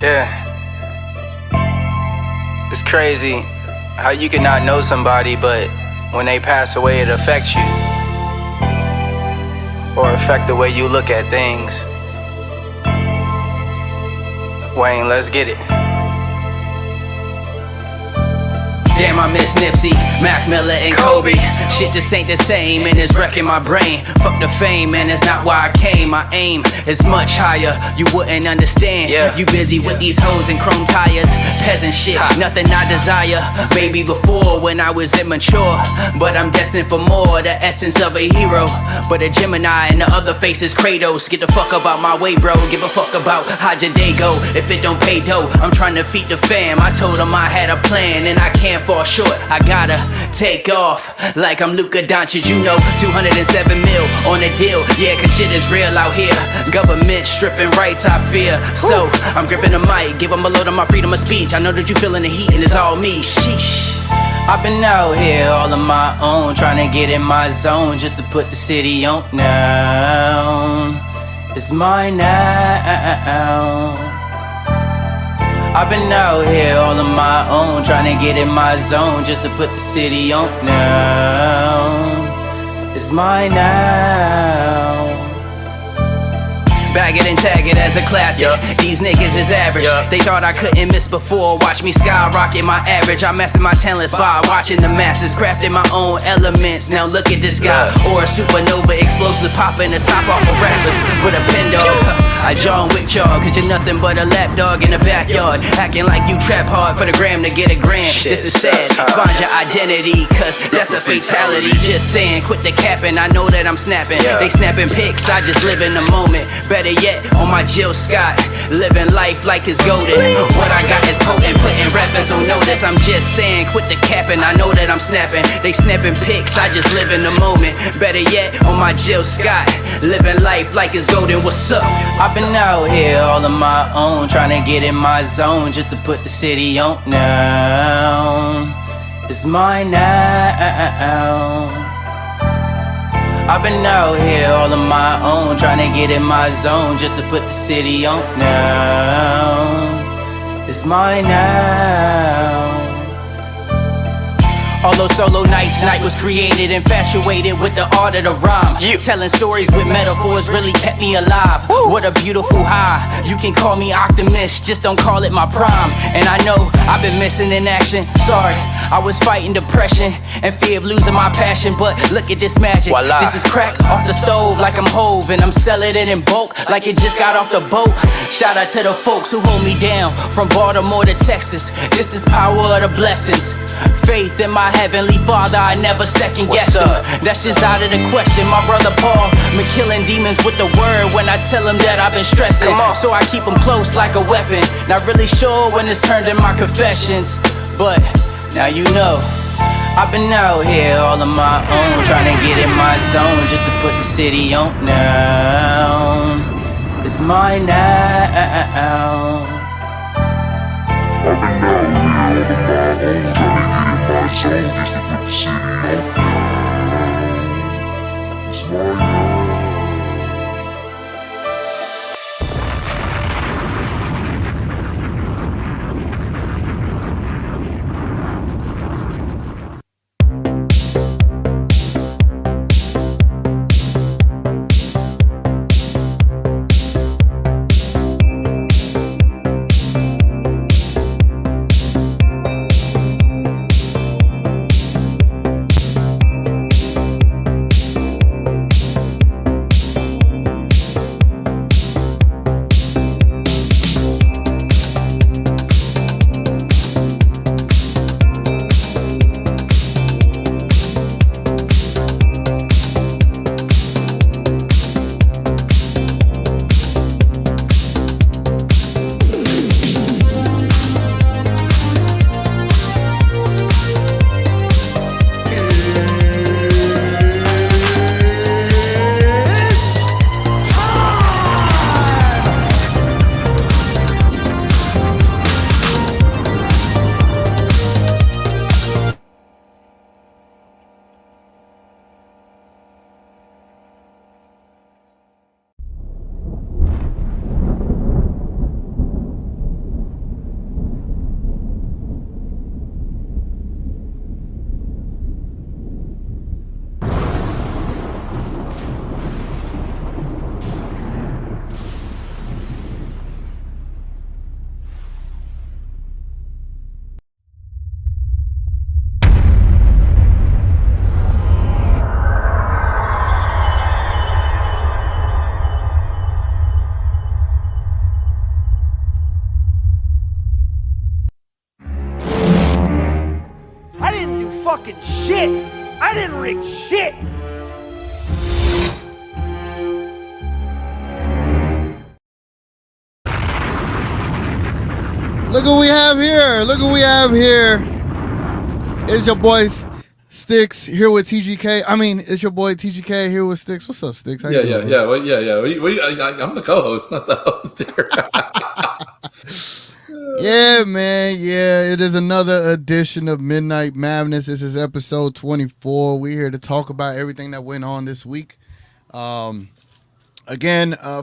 Yeah. It's crazy how you can not know somebody, but when they pass away, it affects you. Or affect the way you look at things. Wayne, let's get it. Damn, I miss Nipsey, Mac Miller, and Kobe. Shit just ain't the same, and it's wrecking my brain. Fuck the fame, man, that's not why I came. My aim is much higher, you wouldn't understand. Yeah. You busy with these hoes and chrome tires. Peasant shit, nothing I desire. Baby, before when I was immature, but I'm destined for more. The essence of a hero, but a Gemini and the other face is Kratos. Get the fuck about my way, bro. Give a fuck about how your day go. If it don't pay dough, I'm trying to feed the fam. I told them I had a plan, and I can't fall short. I gotta take off like I'm Luka Doncic, you know. 207 mil on a deal, yeah, cause shit is real out here. Government stripping rights, I fear. So I'm gripping the mic, give them a load of my freedom of speech. I know that you feeling the heat and it's all me. Sheesh. I've been out here all on my own, trying to get in my zone just to put the city on now. It's mine now. I've been out here all on my own, trying to get in my zone just to put the city on now. It's mine now. Bag it and tag it as a classic. These niggas is average. They thought I couldn't miss before. Watch me skyrocket my average. I mastered my talents by watching the masses, crafting my own elements. Now look at this guy, or a supernova, explosive popping the top off of rappers with a pen dog. I John Wick y'all, cause you're nothing but a lapdog in the backyard, acting like you trap hard for the gram to get a grand. This is sad, find your identity, cause that's a fatality. Just saying, quit the capping, I know that I'm snapping. They snapping pics, I just live in the moment. Better yet, on my Jill Scott, living life like it's golden. What I got is potent, putting rappers on notice. I'm just saying, quit the capping, I know that I'm snapping. They snapping pics, I just live in the moment. Better yet, on my Jill Scott, living life like it's golden. What's up? I've been out here all on my own, trying to get in my zone just to put the city on now. It's mine now. I've been out here all on my own, trying to get in my zone just to put the city on now. It's mine now. All those solo nights, night was created, infatuated with the art of the rhyme. Telling stories with metaphors really kept me alive. What a beautiful high. You can call me optimist, just don't call it my prime. And I know I've been missing in action. Sorry, I was fighting depression and fear of losing my passion. But look at this magic. Voila. This is crack off the stove like I'm Hove, and I'm selling it in bulk like it just got off the boat. Shout out to the folks who hold me down from Baltimore to Texas. This is power of the blessings. Faith in my Heavenly Father, I never second guess him. That's just out of the question. My brother Paul been killing demons with the word when I tell him that I've been stressing. So I keep him close like a weapon. Not really sure when it's turned in my confessions, but now you know. I've been out here all on my own, trying to get in my zone just to put the city on now. It's mine now. I've been out here all on my own, trying to get in my zone just to put the city on. It's mine now. Look what we have here. Look what we have here. It's your boy STIX here with TGK. I mean, it's your boy TGK here with STIX. What's up, STIX? How you doing, yeah. Well, I'm the co-host, not the host here. Yeah, man. Yeah, it is another edition of Midnight Mavness. This is episode 24. We're here to talk about everything that went on this week. Again,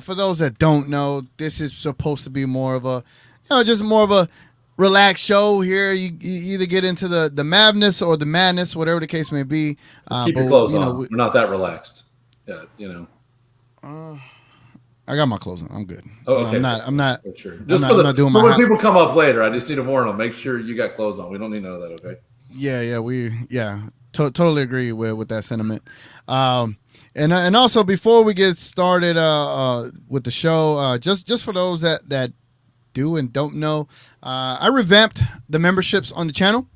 for those that don't know, this is supposed to be more of a, just more of a relaxed show here. You either get into the Mavness or the madness, whatever the case may be. Just keep your clothes on. We're not that relaxed. Yeah, I got my clothes on. I'm good. Oh, okay. I'm not. Sure. I'm not doing my. When people come up later, I just need to warn them. Make sure you got clothes on. We don't need none of that. Okay. Yeah. Totally agree with that sentiment. And also before we get started with the show, just for those that do and don't know, I revamped the memberships on the channel.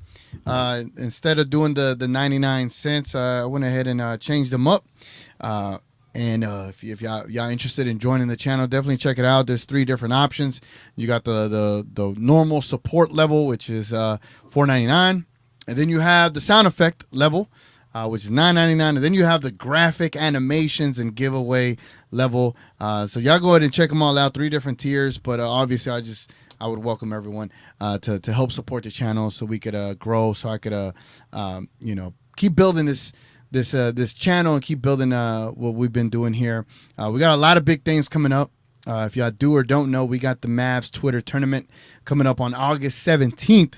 Instead of doing the 99 cents, I went ahead and changed them up. And if y'all interested in joining the channel, definitely check it out. There's 3 different options. You got the normal support level, which is $4.99, and then you have the sound effect level, which is $9.99, and then you have the graphic animations and giveaway level. So y'all go ahead and check them all out. 3 different tiers, but obviously I would welcome everyone to help support the channel so we could grow, so I could keep building this channel and keep building what we've been doing here. We got a lot of big things coming up. If y'all do or don't know, we got the Mavs Twitter tournament coming up on August 17th.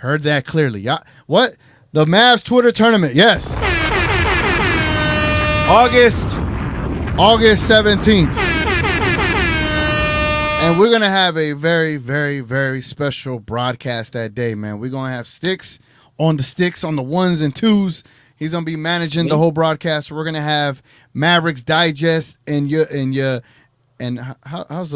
Heard that clearly. Yeah. What? The Mavs Twitter tournament. Yes. August 17th. And we're going to have a very, very, very special broadcast that day, man. We're going to have STIX on the ones and twos. He's gonna be managing the whole broadcast. We're gonna have Mavericks Digest and how's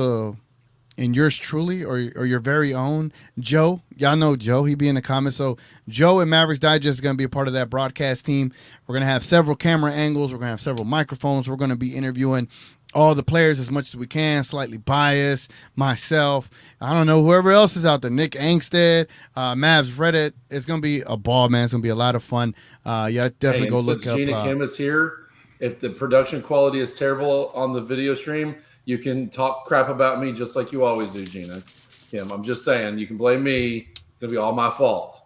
yours truly or your very own Joe. Y'all know Joe. He be in the comments. So Joe and Mavericks Digest is gonna be a part of that broadcast team. We're gonna have several camera angles. We're gonna have several microphones. We're gonna be interviewing all the players as much as we can, slightly biased, myself, I don't know, whoever else is out there, Nick Angstead, Mavs Reddit. It's going to be a ball, man. It's going to be a lot of fun. Definitely go look up. Gina Kim is here. If the production quality is terrible on the video stream, you can talk crap about me just like you always do, Gina Kim. I'm just saying, you can blame me. It's going to be all my fault.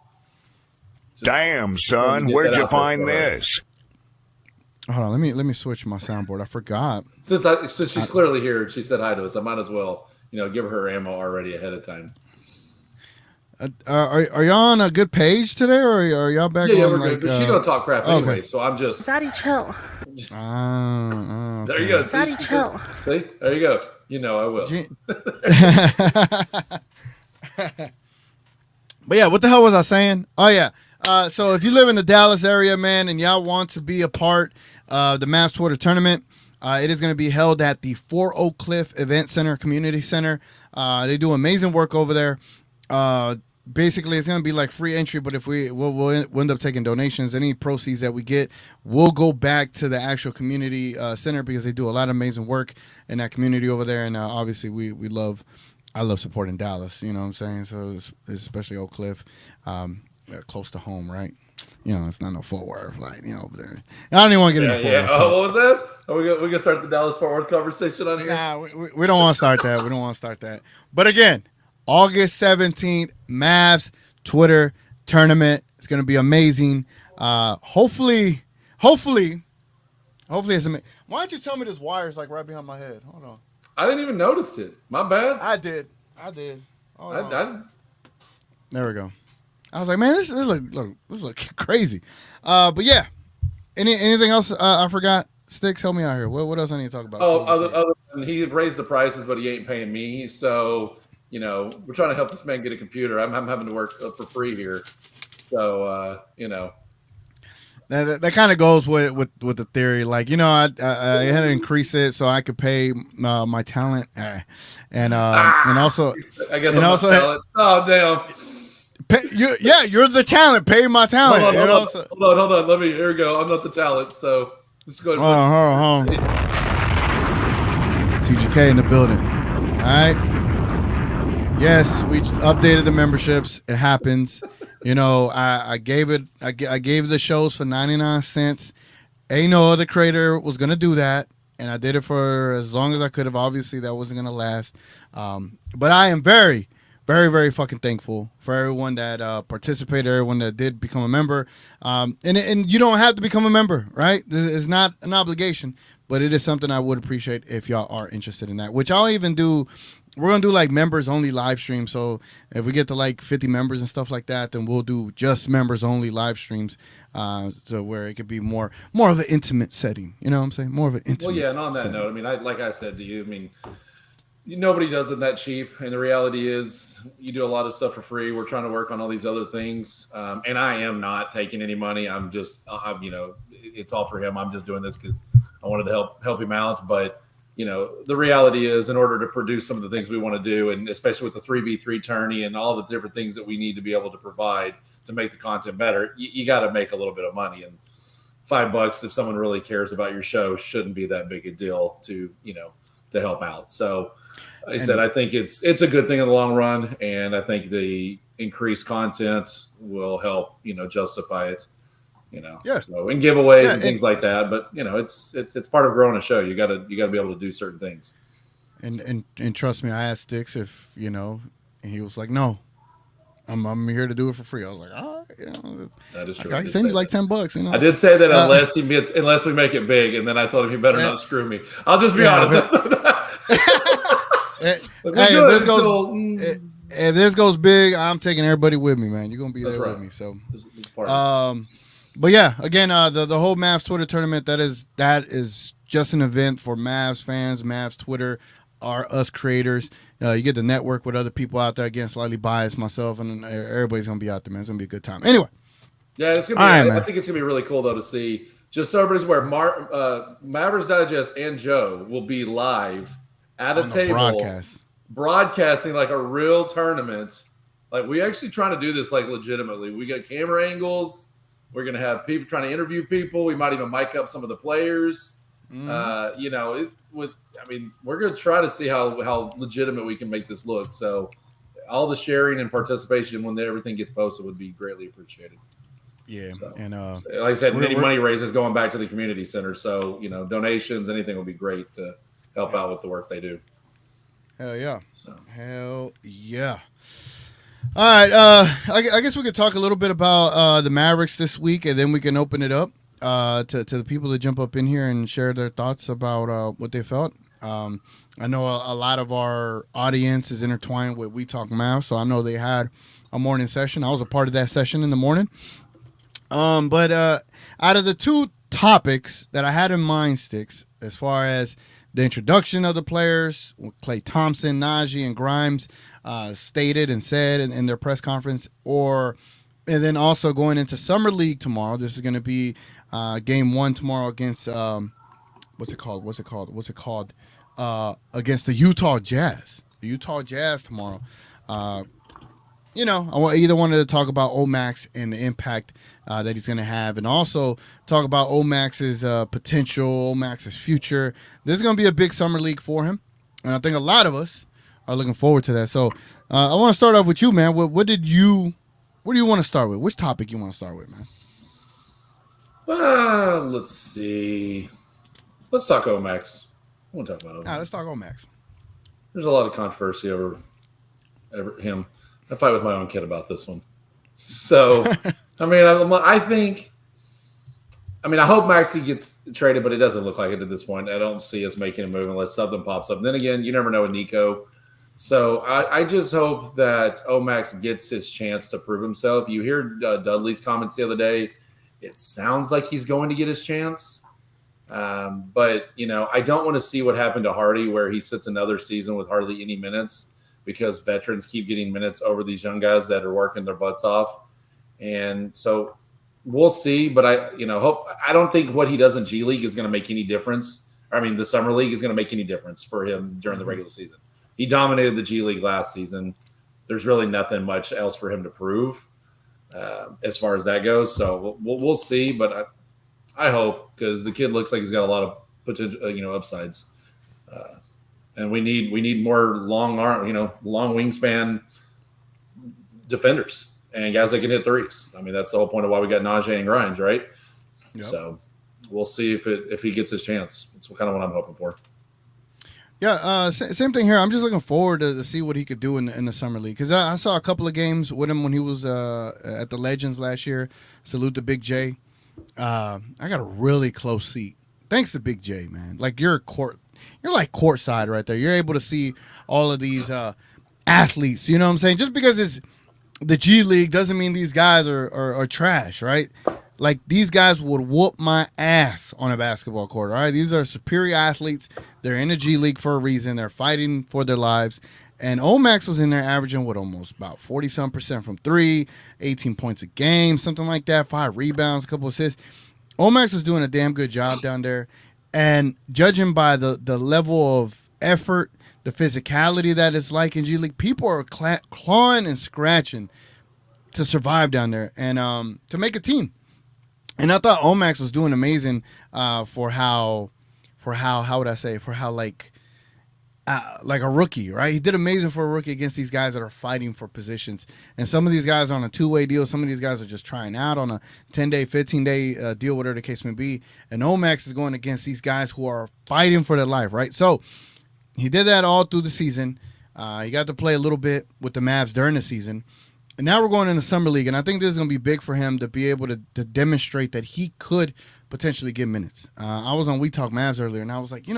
Damn, son, where'd you find this? Hold on, let me switch my soundboard. I forgot. Since she's clearly here and she said hi to us, I might as well, give her ammo already ahead of time. Are y'all on a good page today, or are y'all back? Yeah, on, we're good. But she's gonna talk crap anyway, so I'm just. Zaddy, chill. Okay. There you go. Zaddy, chill. See, there you go. I will. But yeah, what the hell was I saying? Oh yeah. So if you live in the Dallas area, man, and y'all want to be a part of the Mavs Twitter tournament, it is going to be held at the Fort Oak Cliff Event Center, Community Center. They do amazing work over there. Basically, it's going to be like free entry, but if we'll end up taking donations, any proceeds that we get will go back to the actual community center, because they do a lot of amazing work in that community over there. And obviously, I love supporting Dallas. You know what I'm saying? So especially Oak Cliff. Close to home, right? It's not no Fort Worth, over there. I don't even want to get into Fort Worth. What was that? Are we gonna start the Dallas Fort Worth conversation on here? Nah, we don't want to start that. We don't want to start that. But again, August 17th, Mavs Twitter tournament. It's gonna be amazing. Hopefully it's amazing. Why don't you tell me this wire is right behind my head? Hold on. I didn't even notice it. My bad. I did. Hold on. There we go. I was like, man, this look crazy. But yeah, anything else I forgot? STIX, help me out here. What else I need to talk about? Other than he raised the prices, but he ain't paying me. So we're trying to help this man get a computer. I'm having to work for free here. So that kind of goes with the theory. I had to increase it so I could pay my talent, and also I guess I'm also talent. Oh damn. You're the talent. Pay my talent. Hold on. Here we go. I'm not the talent, so just go ahead. Hold on. TGK in the building. All right. Yes, we updated the memberships. It happens. I gave the shows for 99 cents. Ain't no other creator was gonna do that, and I did it for as long as I could have. Obviously, that wasn't gonna last. But I am very, very, very fucking thankful for everyone that participated, everyone that did become a member. And you don't have to become a member, right? It's not an obligation, but it is something I would appreciate if y'all are interested in that. Which I'll even do. We're going to do like members only live stream. So if we get to like 50 members and stuff like that, then we'll do just members only live streams. So where it could be more of an intimate setting. You know what I'm saying? More of an intimate. Well, yeah. And on that note, I mean, like I said to you, I mean, nobody does it that cheap. And the reality is you do a lot of stuff for free. We're trying to work on all these other things. And I am not taking any money. I'm it's all for him. I'm just doing this because I wanted to help him out. But the reality is, in order to produce some of the things we want to do, and especially with the 3v3 tourney and all the different things that we need to be able to provide to make the content better, you got to make a little bit of money. And $5, if someone really cares about your show, shouldn't be that big a deal to help out. So, like I said, I think it's a good thing in the long run, and I think the increased content will help justify it. Yeah. So and giveaways and things like that, but it's part of growing a show. You gotta be able to do certain things. And trust me, I asked STIX if and he was like, no, I'm here to do it for free. I was like, all right, that is true. I can send you like $10. I did say that unless we make it big, and then I told him he better not screw me. I'll just be honest. If this goes big, I'm taking everybody with me, man. You're gonna be there with me. So but yeah, again, the whole Mavs Twitter tournament, that is just an event for Mavs fans. Mavs Twitter are us creators. You get to network with other people out there. Again, slightly biased myself, and everybody's gonna be out there, man. It's gonna be a good time. Anyway, yeah, it's gonna be. I think it's gonna be really cool though to see. Just so everybody's aware, Mavericks Digest and Joe will be live at a table, broadcasting like a real tournament. Like we actually trying to do this like legitimately. We got camera angles. We're going to have people trying to interview people. We might even mic up some of the players. We're going to try to see how legitimate we can make this look. So all the sharing and participation when everything gets posted would be greatly appreciated. Yeah. So, and like I said, any money raises going back to the community center. So, donations, anything would be great to help out with the work they do. Hell yeah. Hell yeah. All right, I guess we could talk a little bit about the Mavericks this week, and then we can open it up to the people that jump up in here and share their thoughts about what they felt. I know a lot of our audience is intertwined with We Talk Mavs, so I know they had a morning session. I was a part of that session in the morning. But out of the two topics that I had in mind, STIX, as far as the introduction of the players, Klay Thompson, Najee, and Grimes stated and said in their press conference, and then also going into Summer League tomorrow. This is going to be game 1 tomorrow against what's it called? Against the Utah Jazz. The Utah Jazz tomorrow. I either wanted to talk about OMAX and the impact that he's going to have, and also talk about OMAX's potential, OMAX's future. This is going to be a big summer league for him, and I think a lot of us are looking forward to that. So I want to start off with you, man. What do you want to start with? Which topic you want to start with, man? Let's see. Let's talk OMAX. I want to talk about OMAX. Let's talk OMAX. There's a lot of controversy over him. I fight with my own kid about this one. So, I hope Maxey gets traded, but it doesn't look like it at this point. I don't see us making a move unless something pops up. And then again, you never know with Nico. So I just hope that OMAX gets his chance to prove himself. You hear Dudley's comments the other day. It sounds like he's going to get his chance. But, I don't want to see what happened to Hardy where he sits another season with hardly any minutes, because veterans keep getting minutes over these young guys that are working their butts off. And so we'll see, but I don't think what he does in G League is going to make any difference. The Summer League is going to make any difference for him during the regular season. He dominated the G League last season. There's really nothing much else for him to prove as far as that goes. So we'll see, but I hope, because the kid looks like he's got a lot of potential, upsides. and we need more long arm, long wingspan defenders and guys that can hit threes. I mean, that's the whole point of why we got Najee and Grimes, right? Yep. So we'll see if he gets his chance. That's kind of what I'm hoping for. Yeah, same thing here. I'm just looking forward to see what he could do in the summer league, because I saw a couple of games with him when he was at the Legends last year. Salute to Big J. I got a really close seat. Thanks to Big J, man. Like you're like courtside right there. You're able to see all of these athletes. You know what I'm saying? Just because it's the G League doesn't mean these guys are trash, right? Like these guys would whoop my ass on a basketball court. All right, these are superior athletes. They're in the G League for a reason. They're fighting for their lives. And OMAX was in there averaging with almost about 40-some% from three, 18 points a game, something like that, 5 rebounds, a couple assists. OMAX was doing a damn good job down there. And judging by the level of effort, the physicality that it's like in G League, people are clawing and scratching to survive down there and to make a team. And I thought OMAX was doing amazing for how like a rookie, right? He did amazing for a rookie against these guys that are fighting for positions. And some of these guys are on a 2-way deal. Some of these guys are just trying out on a 10-day, 15-day deal, whatever the case may be. And OMAX is going against these guys who are fighting for their life, right? So he did that all through the season. He got to play a little bit with the Mavs during the season. And now we're going in the summer league, and I think this is going to be big for him to be able to demonstrate that he could potentially get minutes. I was on We Talk Mavs earlier, and I was like, if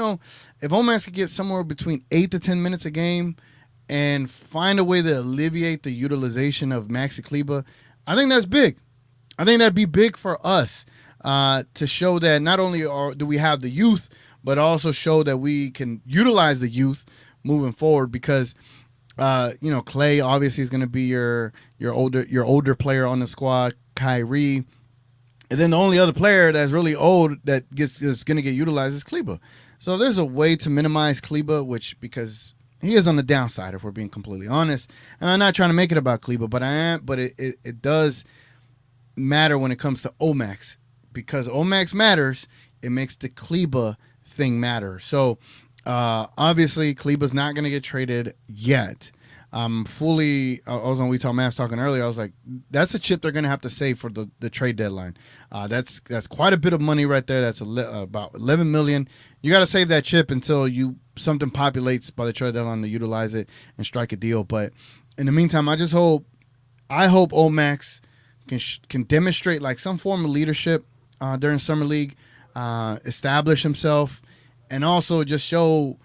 OMAX could get somewhere between 8 to 10 minutes a game and find a way to alleviate the utilization of Maxi Kleber, I think that's big. I think that'd be big for us to show that not only do we have the youth, but also show that we can utilize the youth moving forward because – Klay obviously is going to be your older player on the squad, Kyrie, and then the only other player that's really old that is going to get utilized is Kleber. So there's a way to minimize Kleber, because he is on the downside if we're being completely honest. And I'm not trying to make it about Kleber, but it does matter when it comes to OMAX, because OMAX matters. It makes the Kleber thing matter. So. Obviously, Kleber's not going to get traded yet. I was on We Talk Mavs talking earlier. I was like, that's a chip they're going to have to save for the trade deadline. That's quite a bit of money right there. That's about $11 million. You got to save that chip until something populates by the trade deadline to utilize it and strike a deal. But in the meantime, I hope OMAX can demonstrate like some form of leadership during Summer League, establish himself. And also just show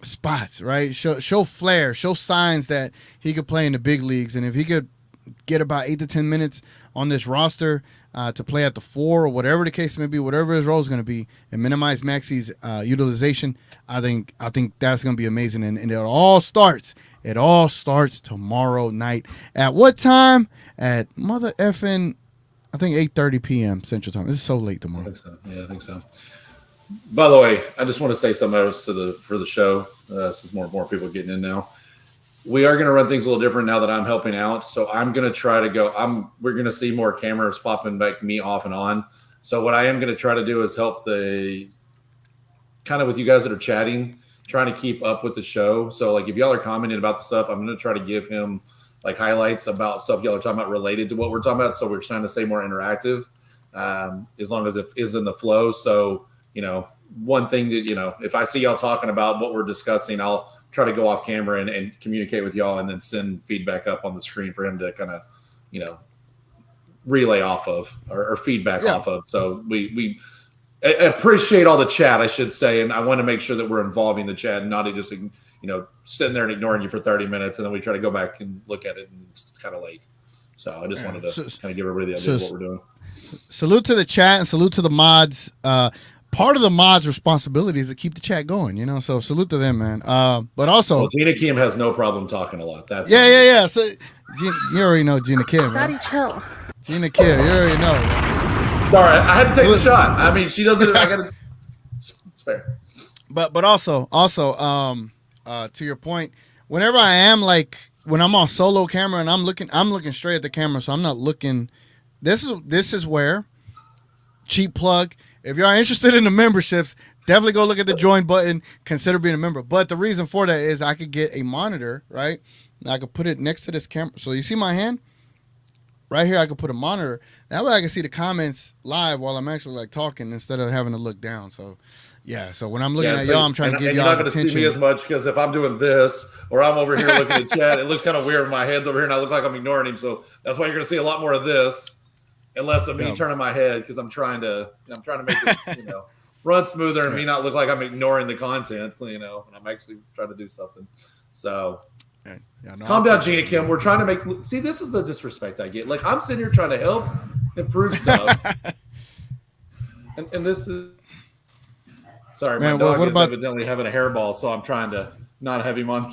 spots, right? Show flair, show signs that he could play in the big leagues. And if he could get about 8 to 10 minutes on this roster to play at the 4 or whatever the case may be, whatever his role is going to be, and minimize Maxi's utilization, I think that's going to be amazing. And it all starts tomorrow night. At what time? At mother effing, I think 8:30 p.m. Central Time. It's so late tomorrow. I think so. Yeah, I think so. By the way, I just want to say something else for the show, since more and more people are getting in now. We are going to run things a little different now that I'm helping out. So I'm going to try to go. We're going to see more cameras popping back me off and on. So what I am going to try to do is help with you guys that are chatting, trying to keep up with the show. So like if y'all are commenting about the stuff, I'm going to try to give him like highlights about stuff y'all are talking about related to what we're talking about. So we're trying to stay more interactive, as long as it is in the flow. So. One thing that, if I see y'all talking about what we're discussing, I'll try to go off camera and communicate with y'all and then send feedback up on the screen for him to kind of, relay off of or feedback off of. So we appreciate all the chat, I should say. And I want to make sure that we're involving the chat and not just, sitting there and ignoring you for 30 minutes. And then we try to go back and look at it and it's kind of late. So I just wanted to kind of give everybody the idea of what we're doing. Salute to the chat and salute to the mods. Part of the mods' responsibility is to keep the chat going, so salute to them, man. But also, Gina Kim has no problem talking a lot. That's yeah. So you already know Gina Kim, Daddy, right? chill. Gina Kim, you already know. Man. Sorry, I had to take the shot. I mean, she doesn't. I gotta. It's fair. But also, to your point, whenever I am when I'm on solo camera and I'm looking straight at the camera, so I'm not looking. This is where cheap plug. If y'all are interested in the memberships, definitely go look at the join button. Consider being a member. But the reason for that is I could get a monitor, right? I could put it next to this camera. So you see my hand? Right here, I could put a monitor. That way I can see the comments live while I'm actually like talking instead of having to look down. So, yeah. So when I'm looking at y'all, I'm trying to give y'all attention. You're not going to see me as much because if I'm doing this or I'm over here looking at chat, it looks kind of weird. My head's over here and I look like I'm ignoring him. So that's why you're going to see a lot more of this and less of me turning my head because I'm trying to make this, run smoother and me not look like I'm ignoring the content, and I'm actually trying to do something. So. Calm down, Gina Kim. We're trying to make. See, this is the disrespect I get. Like I'm sitting here trying to help improve stuff, and this is. Sorry, man, my dog is evidently having a hairball, so I'm trying to not have him on.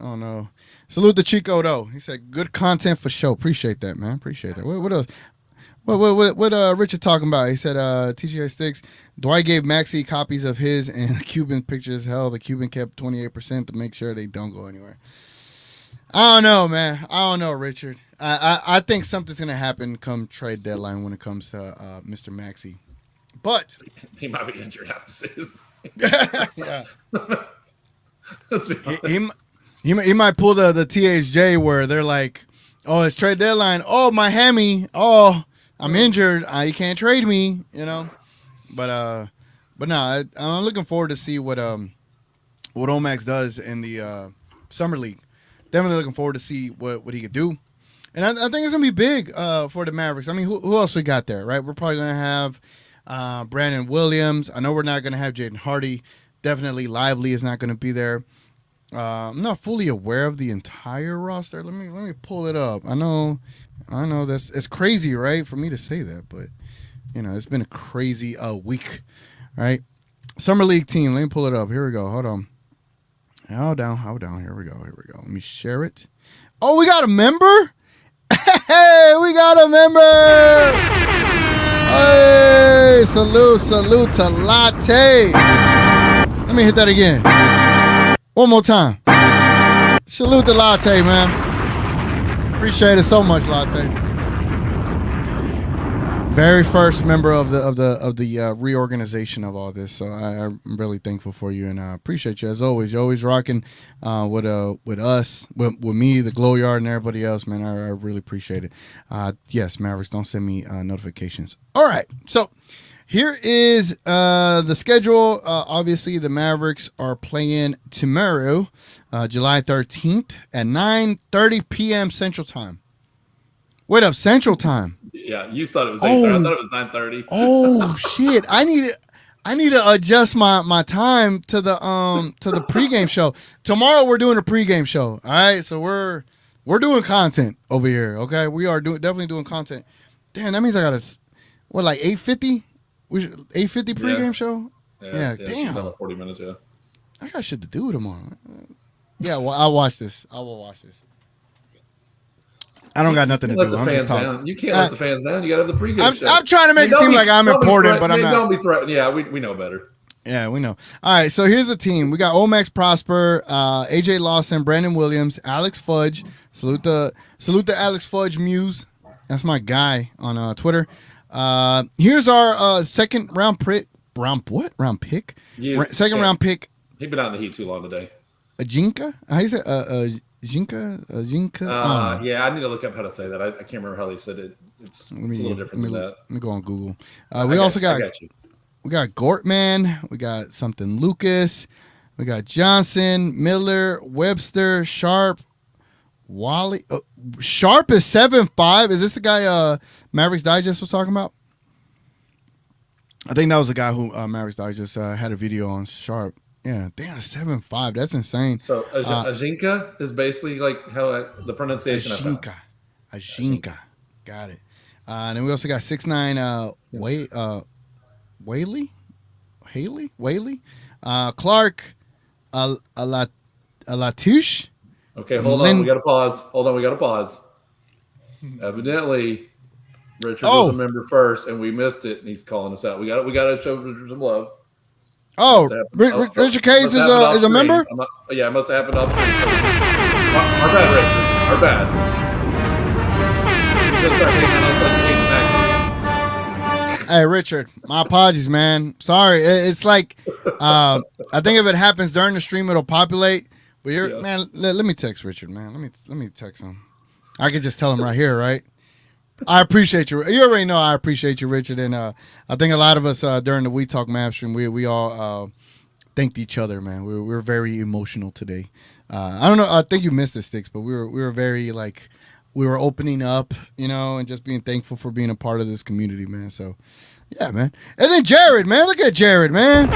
Oh no! Salute to Chico though. He said, "Good content for show." Appreciate that, man. Appreciate that. What else? What Richard talking about? He said, TGI STIX, Dwight gave Maxey copies of his and Cuban pictures. Hell, the Cuban kept 28% to make sure they don't go anywhere. I don't know, man. I don't know, Richard. I think something's going to happen come trade deadline when it comes to Mr. Maxey. But he might be injured after season. Yeah. He might pull the THJ where they're like, oh, it's trade deadline. Oh, my hammy. Oh, I'm injured. You can't trade me, But no, I'm looking forward to see what OMAX does in the summer league. Definitely looking forward to see what he could do, and I think it's gonna be big for the Mavericks. I mean, who else we got there, right? We're probably gonna have Brandon Williams. I know we're not gonna have Jaden Hardy. Definitely Lively is not gonna be there. I'm not fully aware of the entire roster. Let me pull it up. I know it's crazy, right, for me to say that, but it's been a crazy week, right? Summer League team. Let me pull it up. Here we go. Hold on. How down? Here we go. Let me share it. Oh, we got a member. Hey, we got a member. Hey, salute to Latte. Let me hit that again. One more time. Salute to Latte, man. Appreciate it so much, Latte. Very first member of the reorganization of all this, so I'm really thankful for you, and I appreciate you as always. You're always rocking with us, with me, the Glow Yard, and everybody else, man. I really appreciate it. Yes, Mavericks, don't send me notifications. All right, so here is the schedule. Obviously, the Mavericks are playing tomorrow, July 13th at 9:30 p.m. Central Time. Wait up, Central Time. Yeah, you thought it was 8:30. I thought it was 9:30. Oh shit! I need to adjust my time to the pregame show. Tomorrow we're doing a pregame show. All right, so we're doing content over here. Okay, we are definitely doing content. Damn, that means I got like 8:50. 8:50 pregame show. Yeah, damn. 40 minutes. Yeah. I got shit to do tomorrow. Yeah, well, I'll watch this. I will watch this. I don't got nothing to do. I'm just talking. You can't let the fans down. You got to have the pregame show. I'm trying to make it seem like I'm important, but I'm not. Don't be threatened. Yeah, we know better. Yeah, we know. All right, so here's the team. We got OMAX Prosper, AJ Lawson, Brandon Williams, Alex Fudge. Salute to Alex Fudge Muse. That's my guy on Twitter. Here's our second round pick. Round pick? Second round pick. He's been out in the heat too long today. Ajinka? How you say Ajinka? Yeah, I need to look up how to say that. I can't remember how they said it. It's a little different than that. Let me go on Google. We got Gortman. We got something Lucas. We got Johnson, Miller, Webster, Sharp, Wally. Sharp is 7'5". Is this the guy Mavericks Digest was talking about? I think that was the guy who Mavericks Digest had a video on Sharp. Yeah, damn, 7'5". That's insane. So Ajinka is basically like how the pronunciation. Ajinka. Got it. And then we also got 6'9". Whaley. Clark. Latouche. Okay, hold on. We got to pause. Evidently, Richard was a member first, and we missed it, and he's calling us out. We got to show Richard some love. Oh, Richard Case is a member? Yeah, it must have happened off screen. Our bad, Richard. Our bad. Just start hitting on us like Hey, Richard, my apologies, man. Sorry. It's like, I think if it happens during the stream, it'll populate. But man, let me text Richard, man. Let me text him. I could just tell him right here, right? I appreciate you. You already know I appreciate you, Richard. And I think a lot of us during the We Talk Mavs stream, we all thanked each other, man. We were very emotional today. I don't know. I think you missed the Sticks, but we were very like, we were opening up, and just being thankful for being a part of this community, man. So, yeah, man. And then Jared, man. Look at Jared, man.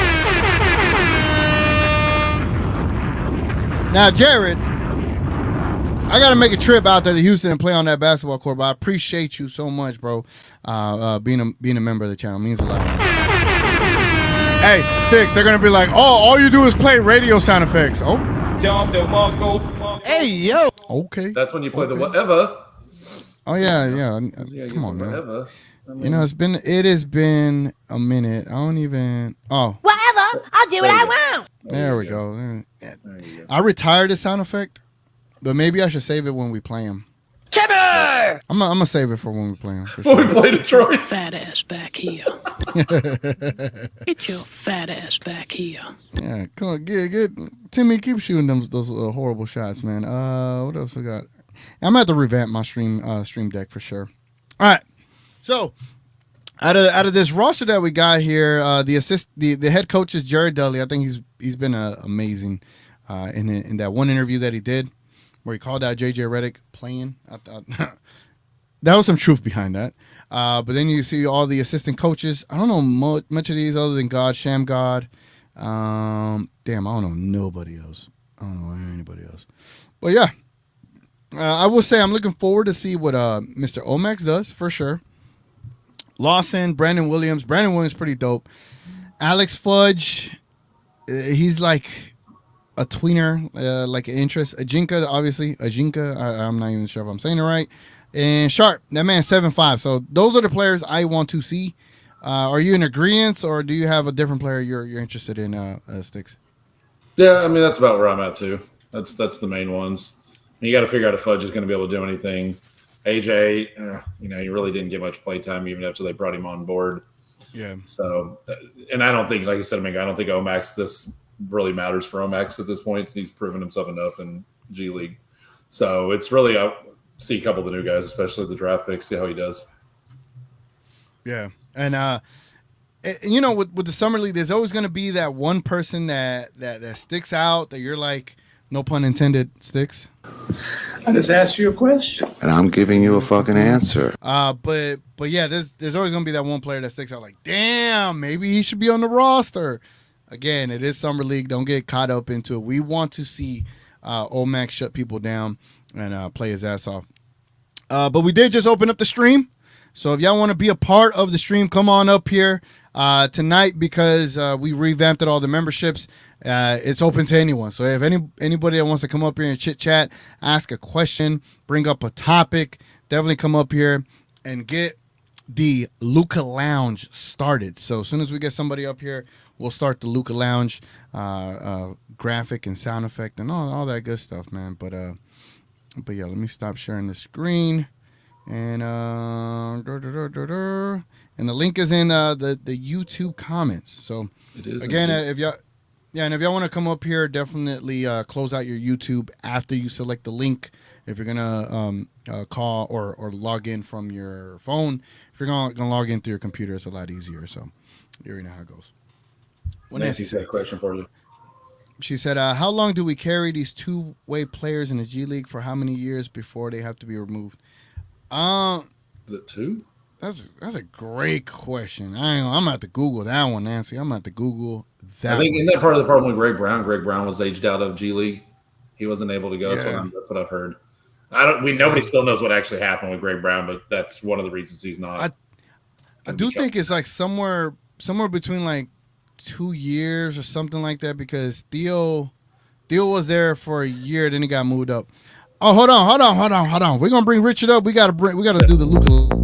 Now, Jared, I got to make a trip out there to Houston and play on that basketball court, but I appreciate you so much, bro, being a member of the channel. It means a lot. Hey, Sticks, they're going to be like, oh, all you do is play radio sound effects. Oh. Hey, yo. Okay. That's when you play the whatever. Oh, yeah. Come on, man. Whatever. I mean, it has been a minute. I don't even. Oh. Whatever. I'll do what I want. There we go. There you go. I retired the sound effect, but maybe I should save it when we play him. Kibber! I'm gonna save it for when we play him. When we play Detroit. Fat ass back here. Get your fat ass back here. Yeah, come on, get Timmy. Keep shooting those horrible shots, man. What else we got? I'm gonna have to revamp my stream deck for sure. All right, so out of this roster that we got here, the head coach is Jared Dudley. I think he's been amazing in that one interview that he did, where he called out JJ Redick playing. I thought that was some truth behind that. But then you see all the assistant coaches. I don't know much of these other than God, Sham God. I don't know nobody else. I don't know anybody else. But yeah, I will say I'm looking forward to see what Mr. OMAX does for sure. Lawson, Brandon Williams. Brandon Williams pretty dope. Alex Fudge, he's like a tweener, like an interest. Ajinka, obviously. I'm not even sure if I'm saying it right. And Sharp, that man 7'5". So those are the players I want to see. Are you in agreement, or do you have a different player you're interested in, Sticks? Yeah, I mean, that's about where I'm at too. That's the main ones. You got to figure out if Fudge is going to be able to do anything. AJ, he really didn't get much play time even after they brought him on board. Yeah. So, and I don't think, like I said, I don't think OMAX, this really matters for OMAX at this point. He's proven himself enough in G League. So it's really, see a couple of the new guys, especially the draft picks, see how he does. Yeah. And, with the Summer League, there's always going to be that one person that sticks out that you're like, no pun intended, Sticks. I just asked you a question. And I'm giving you a fucking answer. But yeah, there's always gonna be that one player that sticks out like, damn, maybe he should be on the roster. Again, it is Summer League. Don't get caught up into it. We want to see OMAX shut people down and play his ass off. But we did just open up the stream. So if y'all want to be a part of the stream, come on up here tonight, because we revamped all the memberships. It's open to anyone. So if anybody that wants to come up here and chit chat, ask a question, bring up a topic, definitely come up here and get the Luca Lounge started. So as soon as we get somebody up here, we'll start the Luca Lounge graphic and sound effect and all that good stuff, man. But yeah, let me stop sharing the screen. And and the link is in the YouTube comments. So it is again, if y'all want to come up here, definitely close out your YouTube after you select the link. If you're gonna call or log in from your phone, if you're gonna log in through your computer, it's a lot easier. So you already know how it goes. What Nancy said a question for you. She said, how long do we carry these two-way players in the G League for how many years before they have to be removed? Is it 2? That's a great question. I'm gonna have to Google that one, Nancy. I'm gonna have to Google that. I think one. Isn't that part of the problem with Greg Brown? Greg Brown was aged out of G League. He wasn't able to go. Yeah. That's what I've heard. Nobody still knows what actually happened with Greg Brown, but that's one of the reasons he's not. I do think it's like somewhere between like 2 years or something like that, because Theo was there for a year, then he got moved up. Oh, hold on. We're gonna bring Richard up. We gotta do the Luca.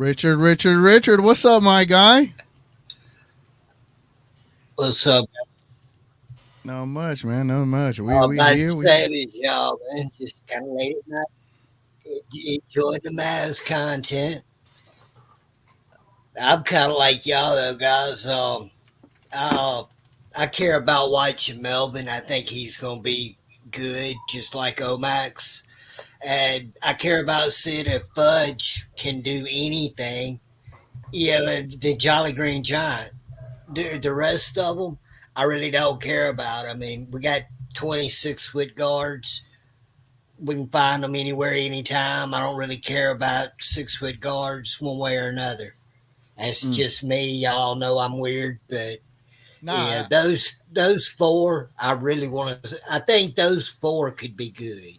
Richard, what's up, my guy? What's up? Not much, man. Not much. We About here. Savage, y'all, man. Just kind of late at night. Enjoy the Mavs content. I'm kind of like y'all, though, guys. I care about watching Melvin. I think he's going to be good, just like OMAX. And I care about seeing if Fudge can do anything. Yeah, the Jolly Green Giant. The rest of them, I really don't care about. I mean, we got 26-foot guards. We can find them anywhere, anytime. I don't really care about 6-foot guards one way or another. That's just me. Y'all know I'm weird, but yeah, those four, I really want to. I think those four could be good.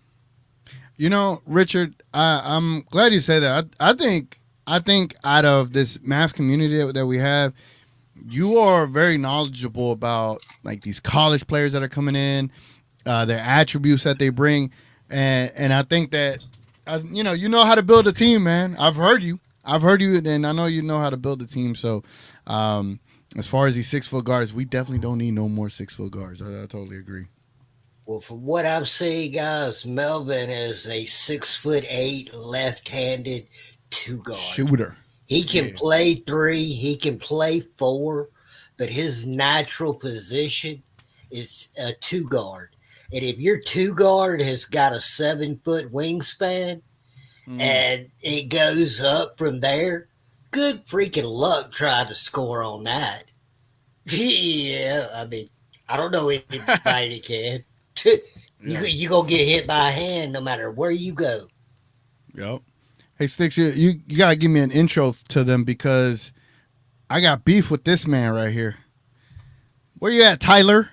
You know, Richard, I'm glad you said that. I think out of this Mavs community that we have, you are very knowledgeable about like these college players that are coming in, their attributes that they bring, and I think that you know how to build a team, man. I've heard you, and I know you know how to build a team. So, as far as these 6-foot guards, we definitely don't need no more 6-foot guards. I totally agree. Well, from what I've seen, guys, Melvin is a 6'8" left-handed 2-guard shooter. He can play 3, he can play 4, but his natural position is a 2-guard. And if your 2-guard has got a 7-foot wingspan and it goes up from there, good freaking luck trying to score on that. Yeah, I mean, I don't know anybody that can. You gonna get hit by a hand no matter where you go. Yep. Hey, Stix, you gotta give me an intro to them because I got beef with this man right here. Where you at, Tyler?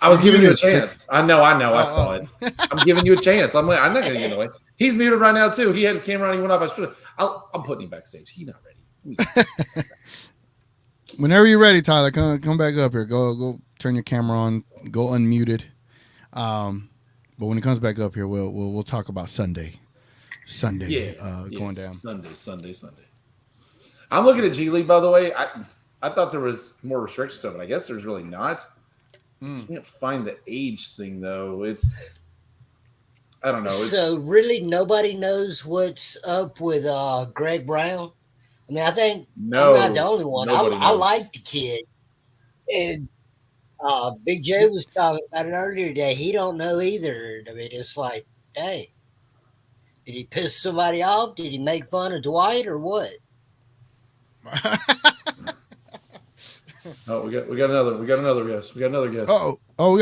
I was giving you a chance. I know. I saw it. I'm giving you a chance. I'm not gonna get away. He's muted right now too. He had his camera on. He went off. I'm putting him backstage. He's not ready. Whenever you're ready, Tyler, come back up here. Go turn your camera on. Go unmuted. But when he comes back up here, we'll talk about Sunday. Going down. Sunday. I'm looking at G League, by the way. I thought there was more restrictions to it. I guess there's really not. Can't find the age thing though. I don't know. So really, nobody knows what's up with Greg Brown. I mean, I think I'm not the only one. I like the kid, and Big J was talking about it earlier today. He don't know either. I mean, it's like, dang, did he piss somebody off? Did he make fun of Dwight or what? Oh, we got another guest. We got another guest. We got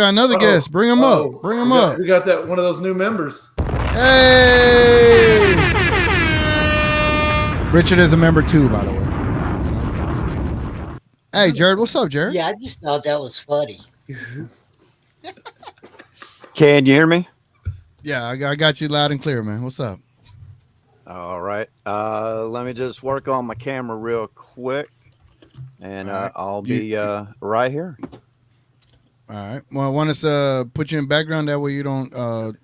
another guest. Bring him up. Bring him up. We got that one of those new members. Hey! Richard is a member too, by the way. Hey, Jared, what's up, Jared? Yeah, I just thought that was funny. Can you hear me? Yeah, I got you loud and clear, man. What's up? All right. Let me just work on my camera real quick, and I'll be right here. All right. Well, I want us to put you in background. That way you don't,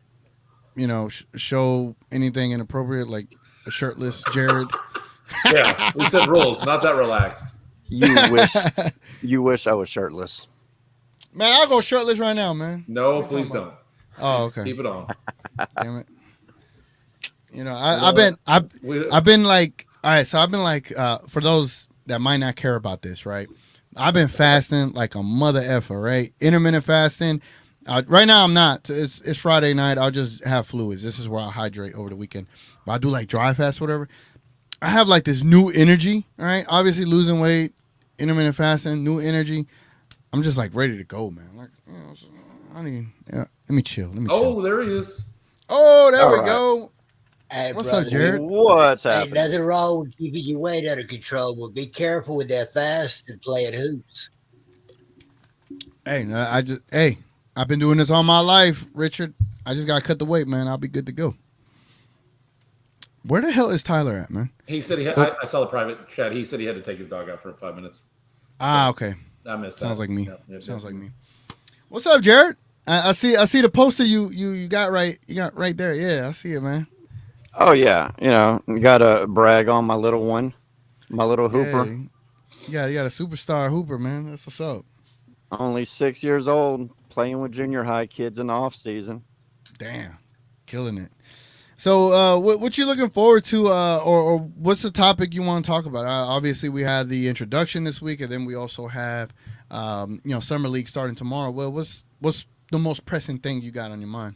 show anything inappropriate, like a shirtless Jared. Yeah, we said rules, not that relaxed. You wish I was shirtless. Man, I'll go shirtless right now, man. No, please don't. Oh, okay. Keep it on. Damn it. You know, I've been like, all right. So I've been like, for those that might not care about this, right? I've been fasting like a mother effer, right? Intermittent fasting. Right now I'm not. It's Friday night. I'll just have fluids. This is where I hydrate over the weekend. But I do like dry fast, whatever. I have like this new energy, all right? Obviously losing weight, intermittent fasting, new energy. I'm just like ready to go, man. Like, let me chill. Oh, there he is. Oh, there we go. Hey, what's brother, up, Jared? What's happening? Nothing wrong with keeping your weight under control, but be careful with that fast and playing hoops. Hey, I've been doing this all my life, Richard. I just gotta cut the weight, man. I'll be good to go. Where the hell is Tyler at, man? He said I saw the private chat. He said he had to take his dog out for 5 minutes. Okay. I missed that. Sounds like me. Yep, Sounds like me. What's up, Jared? I see the poster you got right there. Yeah, I see it, man. Oh yeah, gotta brag on my little one, my little hooper. Yeah, you got a superstar hooper, man. That's what's up. Only 6 years old, playing with junior high kids in the off season. Damn, killing it. So, what you looking forward to, or what's the topic you want to talk about? Obviously, we had the introduction this week, and then we also have, summer league starting tomorrow. Well, what's the most pressing thing you got on your mind?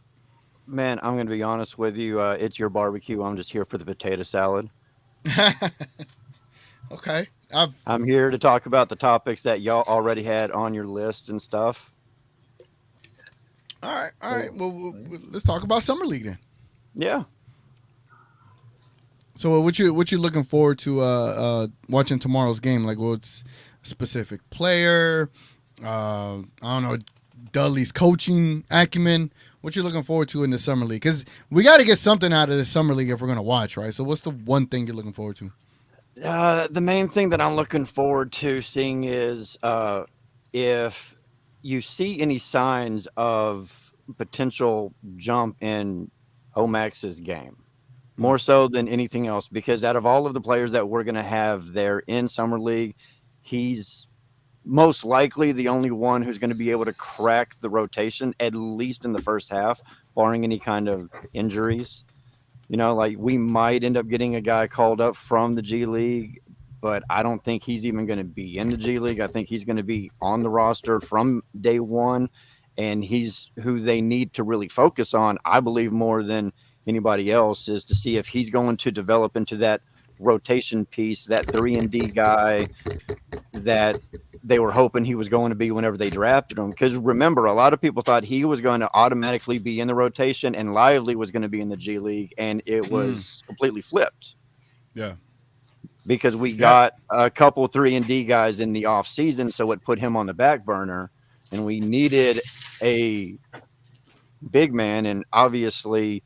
Man, I'm gonna be honest with you. It's your barbecue. I'm just here for the potato salad. Okay, I'm here to talk about the topics that y'all already had on your list and stuff. All right. Well, let's talk about summer league then. Yeah. So what you looking forward to watching tomorrow's game? Like, what's a specific player? I don't know, Dudley's coaching acumen. What you looking forward to in the summer league? Because we got to get something out of the summer league if we're gonna watch, right? So what's the one thing you're looking forward to? The main thing that I'm looking forward to seeing is if you see any signs of potential jump in OMAX's game, more so than anything else, because out of all of the players that we're going to have there in summer league, he's most likely the only one who's going to be able to crack the rotation, at least in the first half, barring any kind of injuries. Like we might end up getting a guy called up from the G League, but I don't think he's even going to be in the G League. I think he's going to be on the roster from day one, and he's who they need to really focus on, I believe, more than anybody else, is to see if he's going to develop into that rotation piece, that 3-and-D guy that they were hoping he was going to be whenever they drafted him. Because remember, a lot of people thought he was going to automatically be in the rotation and Lively was going to be in the G League, and it was completely flipped. Yeah. Because we got a couple 3-and-D guys in the off season, so it put him on the back burner, and we needed a big man, and obviously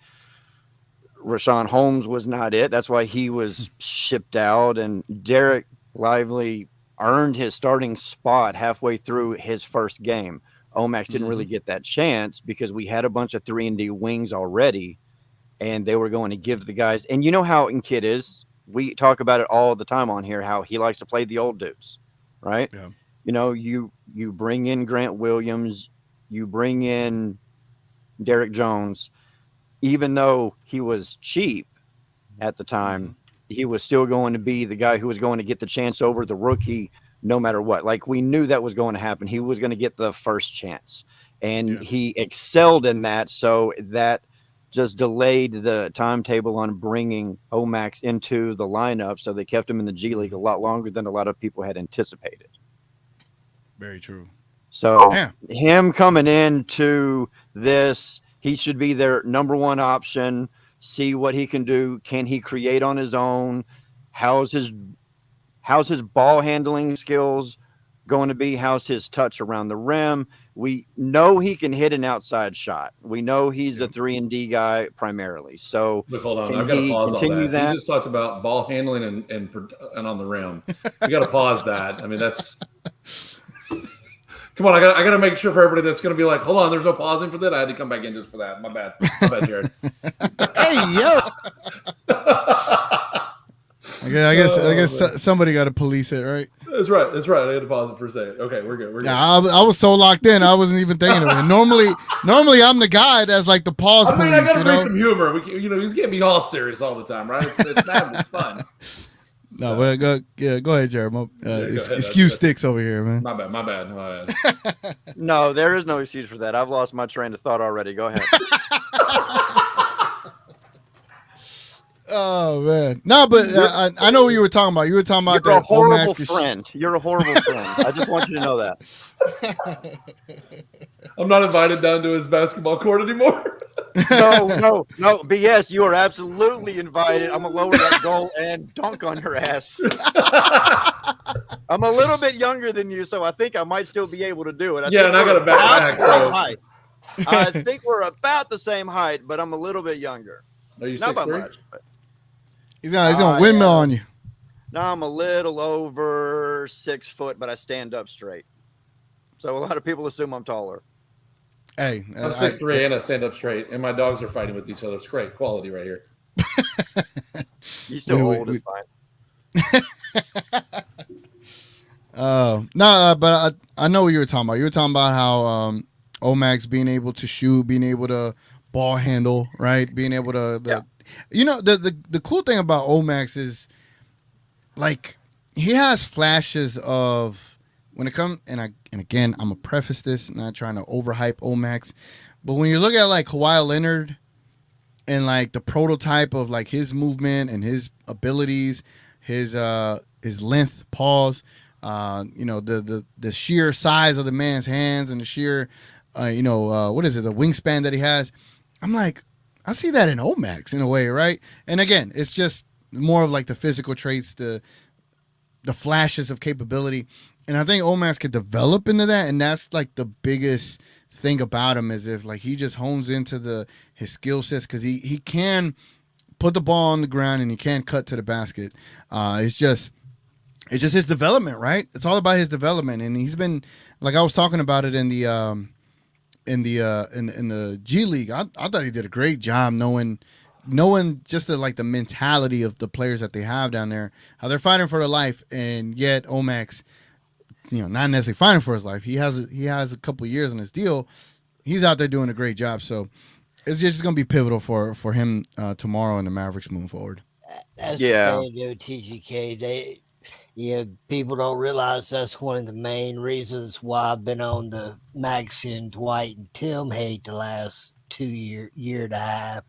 Rashawn Holmes was not it. That's why he was shipped out, and Derek Lively earned his starting spot halfway through his first game. OMAX didn't really get that chance because we had a bunch of 3-and-D wings already, and they were going to give the guys. And you know how Kid is. We talk about it all the time on here, how he likes to play the old dudes, right? Yeah. You bring in Grant Williams, you bring in Derek Jones. Even though he was cheap at the time, he was still going to be the guy who was going to get the chance over the rookie no matter what. Like, we knew that was going to happen. He was going to get the first chance, and he excelled in that. So that just delayed the timetable on bringing OMAX into the lineup. So they kept him in the G League a lot longer than a lot of people had anticipated. Very true. So him coming into this, he should be their number one option. See what he can do. Can he create on his own? How's his ball handling skills going to be? How's his touch around the rim? We know he can hit an outside shot. We know he's a 3-and-D guy primarily. So look, hold on, can I've got to he pause all continue that. You just talked about ball handling and on the rim. We got to pause that. I mean, that's. Come on, I got to make sure for everybody that's going to be like, hold on, there's no pausing for that. I had to come back in just for that. My bad, Jared. Hey, yo. I guess somebody got to police it, right? That's right. I had to pause it for a second. Okay, we're good. Yeah, I was so locked in, I wasn't even thinking of it. Normally, I'm the guy that's like the pause police. I got to bring some humor. He's getting me all serious all the time, right? It's mad, it's fun. No, well, go ahead, Jared. Excuse STIX over here, man. My bad. No, there is no excuse for that. I've lost my train of thought already. Go ahead. Oh man, no, but I know what you were talking about. You were talking about you're a horrible friend. You're a horrible friend. I just want you to know that. I'm not invited down to his basketball court anymore. No. BS, you are absolutely invited. I'm gonna lower that goal and dunk on your ass. I'm a little bit younger than you, so I think I might still be able to do it. And I got a backpack. So I think we're about the same height, but I'm a little bit younger. Are you not by 6'3"? much? But he's gonna windmill on you. No, I'm a little over 6 foot, but I stand up straight. So a lot of people assume I'm taller. Hey, I'm 6'3" and I stand up straight, and my dogs are fighting with each other. It's great quality right here. You still old, it's fine. But I know what you were talking about. You were talking about how OMAX being able to shoot, being able to ball handle, right? Being able to, the cool thing about OMAX is, like, he has flashes of when it comes, and again, I'm gonna preface this, not trying to overhype OMAX, but when you look at like Kawhi Leonard and like the prototype of like his movement and his abilities, his length, pause, the sheer size of the man's hands and the sheer, the wingspan that he has. I'm like, I see that in OMAX in a way, right? And again, it's just more of like the physical traits, the flashes of capability. And I think OMAX could develop into that, and that's like the biggest thing about him is if like he just hones into his skill sets, because he can put the ball on the ground and he can cut to the basket. It's just his development, right? It's all about his development, and he's been, like I was talking about it in the G League. I thought he did a great job knowing just the mentality of the players that they have down there, how they're fighting for their life, and yet OMAX, not necessarily fighting for his life. He has a couple of years on his deal. He's out there doing a great job. So it's just going to be pivotal for him tomorrow in the Mavericks moving forward. That's the thing, TGK. People don't realize that's one of the main reasons why I've been on the Maxey and Dwight and Tim hate the last year and a half,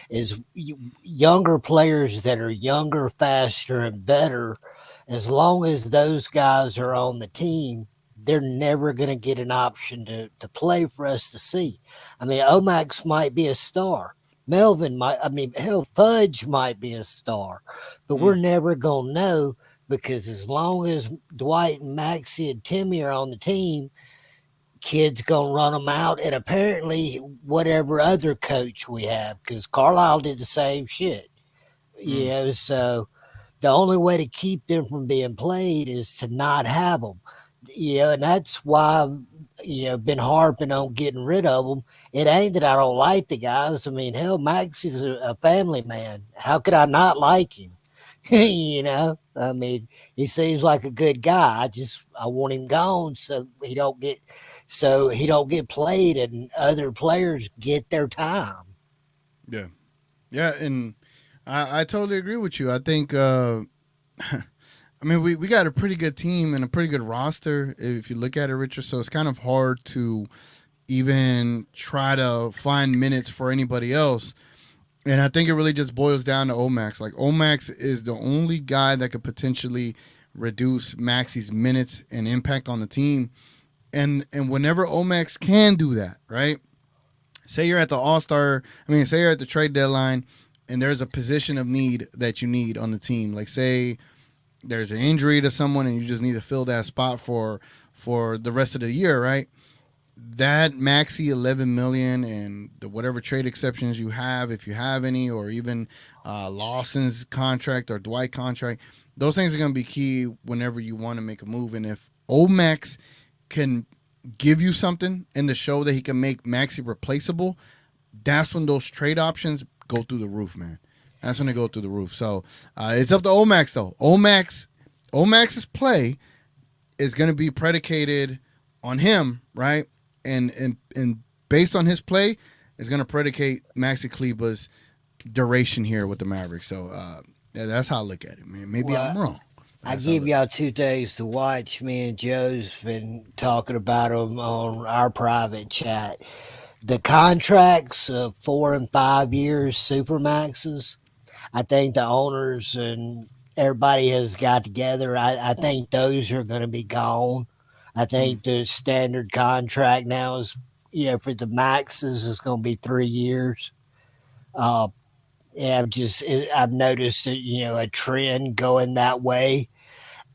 is younger players that are younger, faster, and better. As long as those guys are on the team, they're never going to get an option to play for us to see. I mean, OMAX might be a star. Fudge might be a star, but we're never going to know, because as long as Dwight and Maxey and Timmy are on the team, kids going to run them out. And apparently whatever other coach we have, because Carlisle did the same shit. So the only way to keep them from being played is to not have them. And that's why I've been harping on getting rid of them. It ain't that I don't like the guys. I mean, hell, Max is a family man. How could I not like him? I mean, he seems like a good guy. I want him gone so he don't get played and other players get their time. Yeah. Yeah, and I totally agree with you. I think we got a pretty good team and a pretty good roster if you look at it, Richard. So it's kind of hard to even try to find minutes for anybody else. And I think it really just boils down to OMAX. Like, OMAX is the only guy that could potentially reduce Maxey's minutes and impact on the team. And whenever OMAX can do that, right? Say you're at the say you're at the trade deadline and there's a position of need that you need on the team. Like, say there's an injury to someone and you just need to fill that spot for the rest of the year, right? That Maxey $11 million and the whatever trade exceptions you have, if you have any, or even Lawson's contract or Dwight contract, those things are going to be key whenever you want to make a move. And if OMAX can give you something in the show that he can make Maxey replaceable, that's when those trade options go through the roof, man. That's when they go through the roof. So it's up to OMAX, though. OMAX's play is going to be predicated on him, right? And based on his play, is going to predicate Maxey Kleber's duration here with the Mavericks. So that's how I look at it, man. Maybe I'm wrong. I give y'all 2 days to watch. Me and Joe's been talking about them on our private chat. The contracts of 4 and 5 years, Supermaxes, I think the owners and everybody has got together. I think those are going to be gone. I think the standard contract now is, for the maxes is going to be 3 years. I've noticed a trend going that way,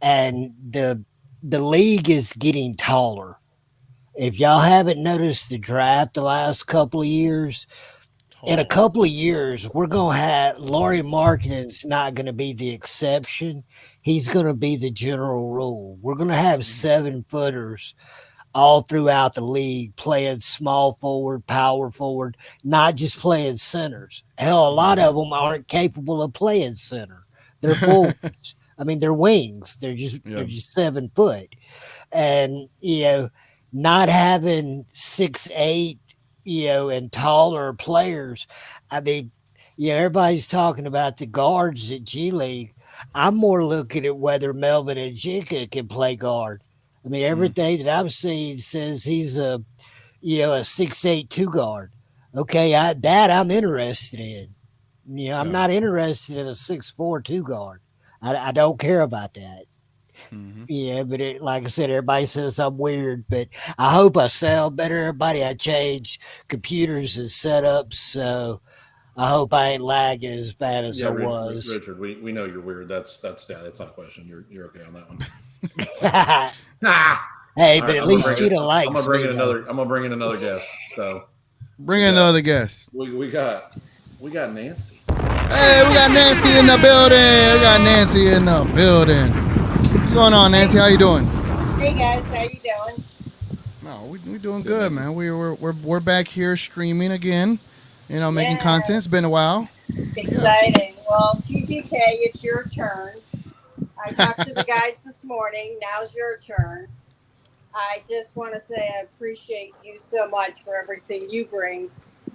and the league is getting taller. If y'all haven't noticed the draft the last couple of years, in a couple of years, we're going to have Lauri Markkanen's not going to be the exception. He's going to be the general rule. We're going to have 7-footers all throughout the league, playing small forward, power forward, not just playing centers. Hell, a lot of them aren't capable of playing center. They're forwards. I mean, they're wings. They're just 7 foot, and not having 6'8", and taller players. I mean, everybody's talking about the guards at G League. I'm more looking at whether Melvin and Jika can play guard. I mean, everything that I'm seeing says he's a 6'8" 2 guard. Okay, I'm interested in. I'm not interested in a 6'4" 2 guard. I don't care about that. Yeah, but like I said, everybody says I'm weird, but I hope I sound better. Everybody, I change computers and setups, so I hope I ain't lagging as bad as I was. Richard, we know you're weird. That's not a question. You're okay on that one. Hey, but at least you don't like. I'm gonna bring in another guest. So bring in another guest. We got Nancy. Hey, we got Nancy in the building. What's going on, Nancy? How you doing? Hey guys, how you doing? No, we doing good, man. We're back here streaming again. Making content. It's been a while. Exciting. Well, TGK, it's your turn. I talked to the guys this morning. Now's your turn. I just want to say I appreciate you so much for everything you bring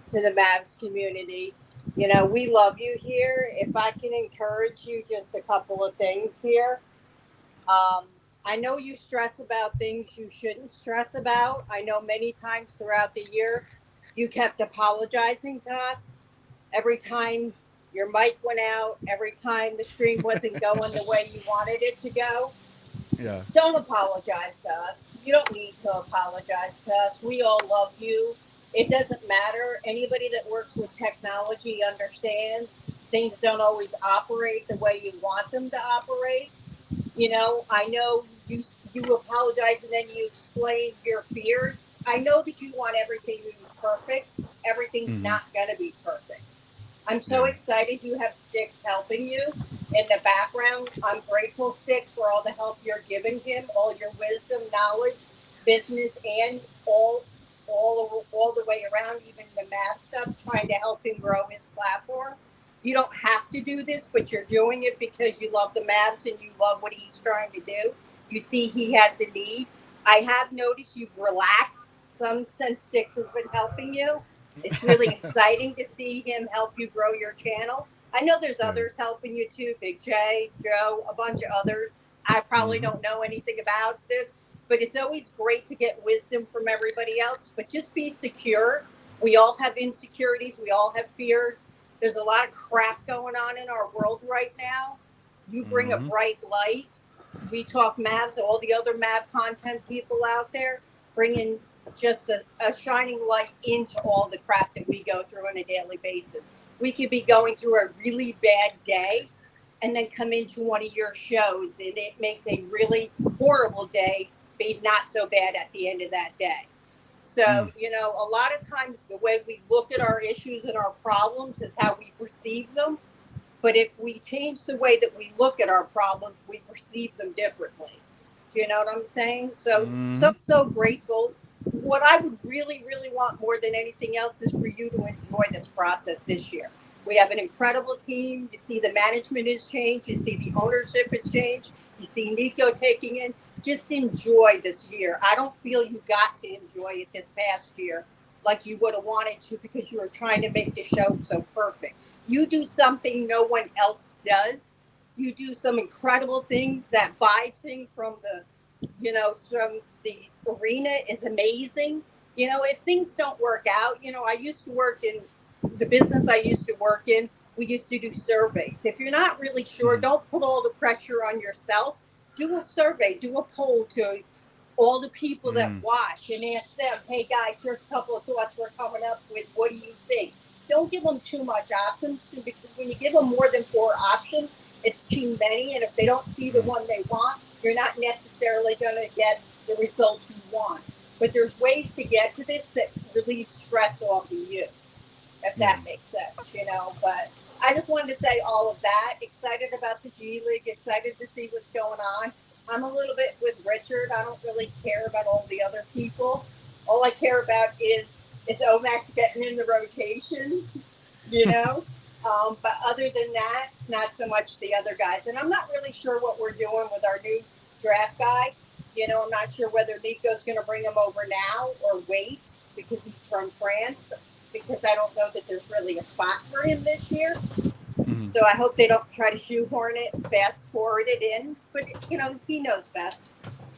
to the Mavs community. We love you here. If I can encourage you, just a couple of things here. I know you stress about things you shouldn't stress about. I know many times throughout the year you kept apologizing to us. Every time your mic went out, every time the stream wasn't going the way you wanted it to go. Yeah. Don't apologize to us. You don't need to apologize to us. We all love you. It doesn't matter. Anybody that works with technology understands things don't always operate the way you want them to operate. I know you apologize and then you explain your fears. I know that you want everything to be perfect. Everything's not going to be perfect. I'm so excited you have STIX helping you in the background. I'm grateful, STIX, for all the help you're giving him, all your wisdom, knowledge, business, and all the way around, even the math stuff, trying to help him grow his platform. You don't have to do this, but you're doing it because you love the Mavs and you love what he's trying to do. You see he has a need. I have noticed you've relaxed some since STIX has been helping you. It's really exciting to see him help you grow your channel. I know there's others helping you too, Big J, Joe, a bunch of others. I probably don't know anything about this, but it's always great to get wisdom from everybody else. But just be secure. We all have insecurities. We all have fears. There's a lot of crap going on in our world right now. You bring a bright light. We talk Mavs, all the other Mav content people out there, bringing just a shining light into all the crap that we go through on a daily basis. We could be going through a really bad day and then come into one of your shows and it makes a really horrible day be not so bad at the end of that day. So, a lot of times the way we look at our issues and our problems is how we perceive them. But if we change the way that we look at our problems, we perceive them differently. Do you know what I'm saying? So, so grateful. What I would really, really want more than anything else is for you to enjoy this process this year. We have an incredible team. You see the management has changed. You see the ownership has changed. You see Nico taking in. Just enjoy this year. I don't feel you got to enjoy it this past year like you would have wanted to because you were trying to make the show so perfect. You do something no one else does. You do some incredible things. That vibe thing from the arena is amazing. If things don't work out, I used to work in the business I used to work in. We used to do surveys. If you're not really sure, don't put all the pressure on yourself. Do a survey, do a poll to all the people that watch and ask them, hey guys, here's a couple of thoughts we're coming up with. What do you think? Don't give them too much options because when you give them more than 4 options, it's too many. And if they don't see the one they want, you're not necessarily going to get the results you want. But there's ways to get to this that relieve stress off of you, if that makes sense, But I just wanted to say all of that. Excited about the G League. Excited to see what's going on. I'm a little bit with Richard. I don't really care about all the other people. All I care about is OMAX getting in the rotation, you know? But other than that, not so much the other guys. And I'm not really sure what we're doing with our new draft guy. You know, I'm not sure whether Nico's going to bring him over now or wait because he's from France, because I don't know that there's really a spot for him this year. Mm-hmm. So I hope they don't try to shoehorn it, fast forward it in. But, you know, he knows best.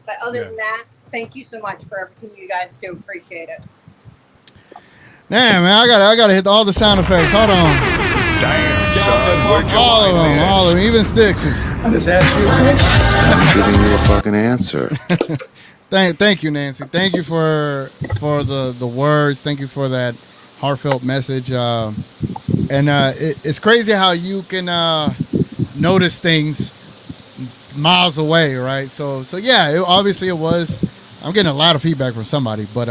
But other than that, thank you so much for everything you guys do. Appreciate it. Damn, man, I gotta hit all the sound effects. Hold on. Damn, son, where'd you all find of them, this? all of them, even Sticks. I just asked you a question. I'm giving you a fucking answer. Thank you, Nancy. Thank you for the words. Thank you for that heartfelt message. It's crazy how you can notice things miles away, right? So yeah, obviously it was. I'm getting a lot of feedback from somebody, but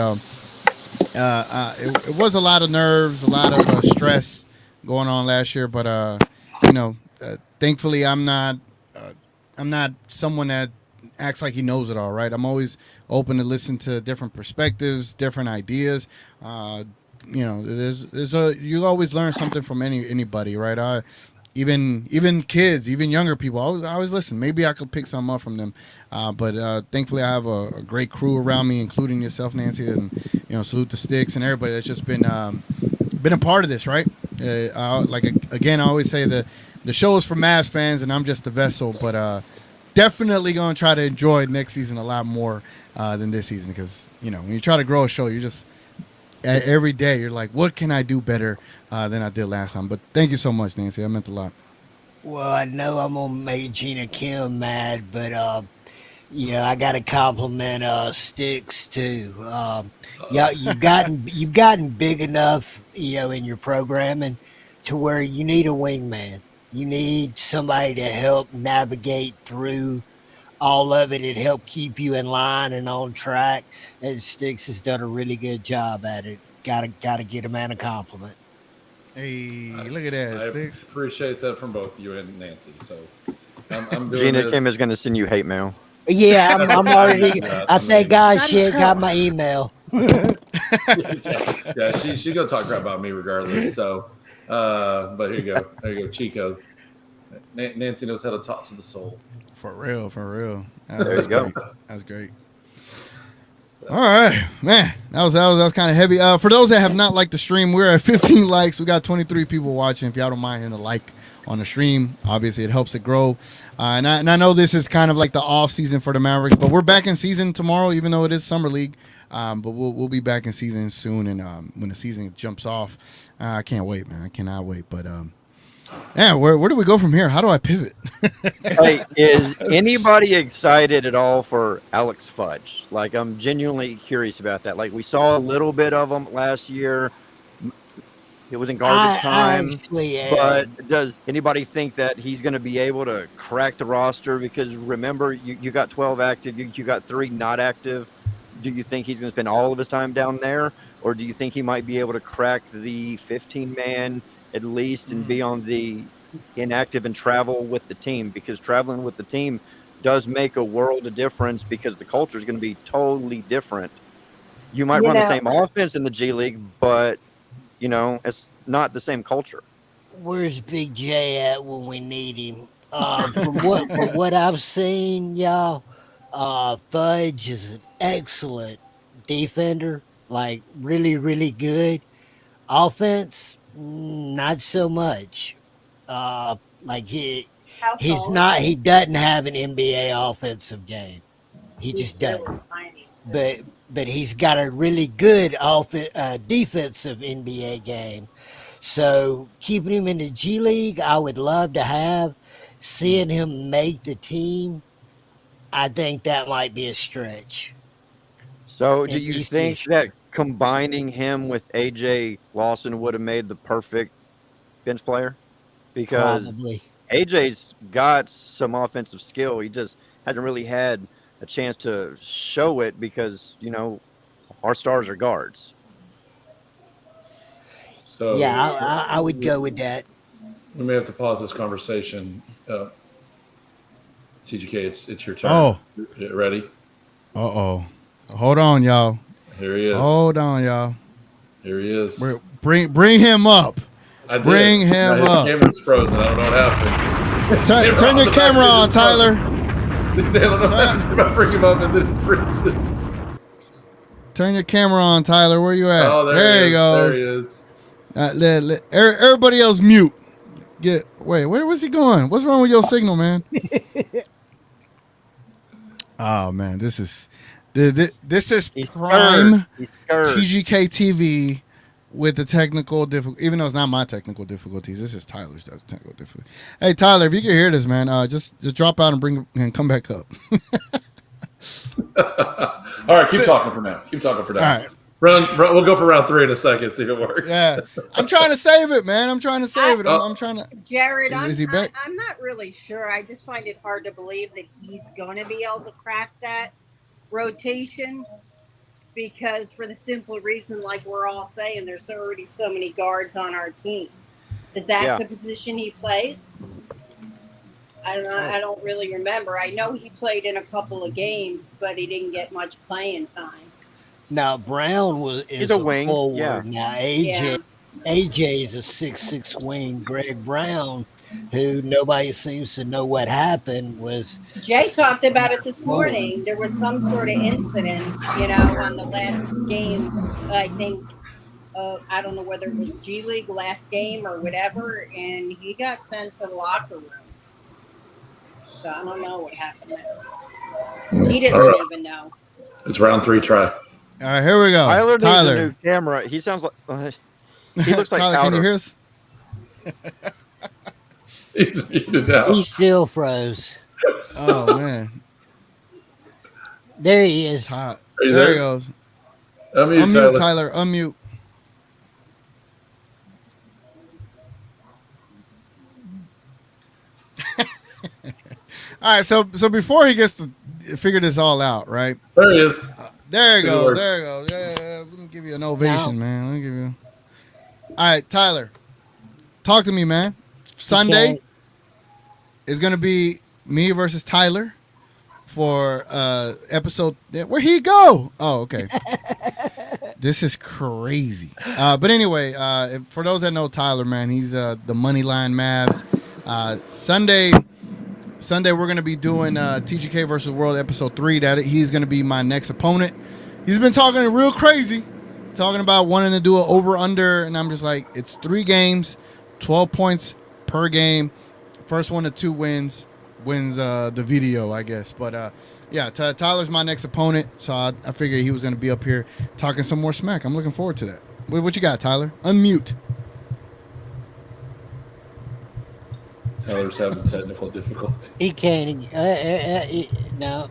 it was a lot of nerves, a lot of stress going on last year. But thankfully, I'm not someone that acts like he knows it all, right? I'm always open to listen to different perspectives, different ideas. You always learn something from anybody, right? Even kids, even younger people, I always listen. Maybe I could pick something up from them. But thankfully, I have a great crew around me, including yourself, Nancy, and salute the Sticks and everybody that's just been a part of this, right? I always say the show is for Mavs fans, and I'm just the vessel. But definitely gonna try to enjoy next season a lot more than this season, because when you try to grow a show, you just every day you're like, what can I do better than I did last time? But thank you so much, Nancy. That meant a lot. Well, I know I'm gonna make Gina Kim mad, but I gotta compliment Sticks too. You've gotten big enough, in your programming to where you need a wingman. You need somebody to help navigate through all of it and help keep you in line and on track. And Sticks has done a really good job at it. Gotta get a man a compliment. Hey, look at that, I Sticks. appreciate that from both you and Nancy. So I'm doing Gina this. Kim is going to send you hate mail. Yeah, I'm already. I thank God she ain't got my email. yeah, she's gonna talk crap about me regardless. So, but here you go, Chico. Nancy knows how to talk to the soul. For real. There you go. That's great. All right, man. That was kind of heavy. For those that have not liked the stream, we're at 15 likes. We got 23 people watching. If y'all don't mind hitting the like on the stream, obviously it helps it grow. And I know this is kind of like the off season for the Mavericks, but we're back in season tomorrow, even though it is summer league. But we'll be back in season soon, and when the season jumps off, I can't wait, man. I cannot wait. But where do we go from here? How do I pivot? Hey, is anybody excited at all for Alex Fudge? Like, I'm genuinely curious about that. Like, we saw a little bit of him last year. It was in garbage time. But does anybody think that he's going to be able to crack the roster? Because remember, you got 12 active, you got 3 not active. Do you think he's going to spend all of his time down there? Or do you think he might be able to crack the 15-man at least and be on the inactive and travel with the team? Because traveling with the team does make a world of difference, because the culture is going to be totally different. You might run the same offense in the G League, but it's not the same culture. Where's Big J at when we need him? From what I've seen, y'all, Fudge is an excellent defender, like really, really good. Offense, not so much. He doesn't have an NBA offensive game. He just doesn't. But he's got a really good defensive NBA game. So keeping him in the G League, I would love to have. Seeing him make the team, I think that might be a stretch. So do you think that combining him with AJ Lawson would have made the perfect bench player? Because Probably. AJ's got some offensive skill. He just hasn't really had a chance to show it because, our stars are guards. So yeah, I would go with that. We may have to pause this conversation. TGK, it's your turn. Oh. You ready? Uh-oh. Hold on, y'all. Here he is. Hold on, y'all. Here he is. Bring him up. I did. Bring him his up. camera's frozen. I don't know what happened. Turn your camera on, Tyler. I don't know if I bring him up and then it freezes. Turn your camera on, Tyler. Where you at? Oh, there he goes. There he is. Everybody else mute. Wait, where was he going? What's wrong with your signal, man? Oh man, this is prime TGK TV with the technical difficulty. Even though it's not my technical difficulties, this is Tyler's technical difficulty. Hey Tyler, if you can hear this, man, just drop out and come back up. All right, keep talking for now. All right. We'll go for round 3 in a second, see if it works. Yeah, I'm trying to save it, man. I'm trying to save it. I'm trying to. Jared, is he back? I'm not really sure. I just find it hard to believe that he's going to be able to crack that rotation because for the simple reason, like we're all saying, there's already so many guards on our team. Is that the position he plays? I don't know. I don't really remember. I know he played in a couple of games, but he didn't get much playing time. Now Brown is a wing forward. Yeah. Now AJ is a 6'6" wing. Greg Brown, who nobody seems to know what happened, was Jay talked about it this morning. There was some sort of incident, on the last game. I think I don't know whether it was G League last game or whatever, and he got sent to the locker room. So I don't know what happened there. He didn't even know. It's round 3 try. All right, here we go. Tyler needs a new camera. He sounds like he looks like Tyler, powder. can you hear us? He's muted out. He still froze. Oh man. There he is. There he goes. Unmute Tyler. Unmute. All right, so before he gets to figure this all out, right? There he is. There he goes. There he goes. Yeah, let me give you an ovation, man. Let me give you. All right, Tyler, talk to me, man. Sunday is gonna be me versus Tyler for episode. Where'd he go? Oh, okay. This is crazy. But anyway, for those that know Tyler, man, he's the Moneyline Mavs. Sunday we're gonna be doing TGK versus World episode 3. That he's gonna be my next opponent. He's been talking real crazy, talking about wanting to do an over/under, and I'm just like, it's 3 games, 12 points per game. First 1 to 2 wins the video, I guess. But yeah, Tyler's my next opponent, so I figured he was gonna be up here talking some more smack. I'm looking forward to that. What you got, Tyler? Unmute. Tyler's having technical difficulties. He can't. No.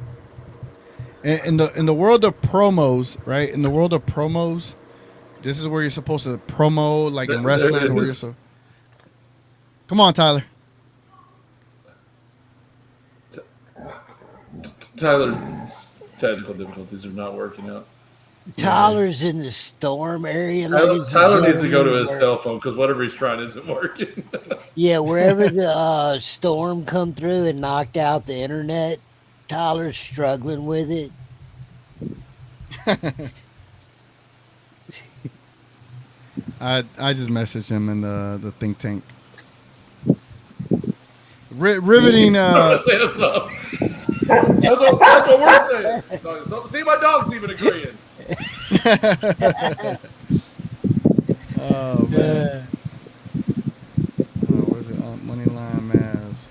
In the world of promos, right? In the world of promos, this is where you're supposed to promo, like in wrestling. Where you're Come on, Tyler. Tyler's technical difficulties are not working out. Tyler's in the storm area. Tyler needs to go to his cell phone because whatever he's trying isn't working. Yeah, wherever the storm come through and knocked out the internet, Tyler's struggling with it. I just messaged him in the think tank. Riveting. That's what we're saying. So, see, my dog's even agreeing. Oh man. Where's it? Moneyline Mavs.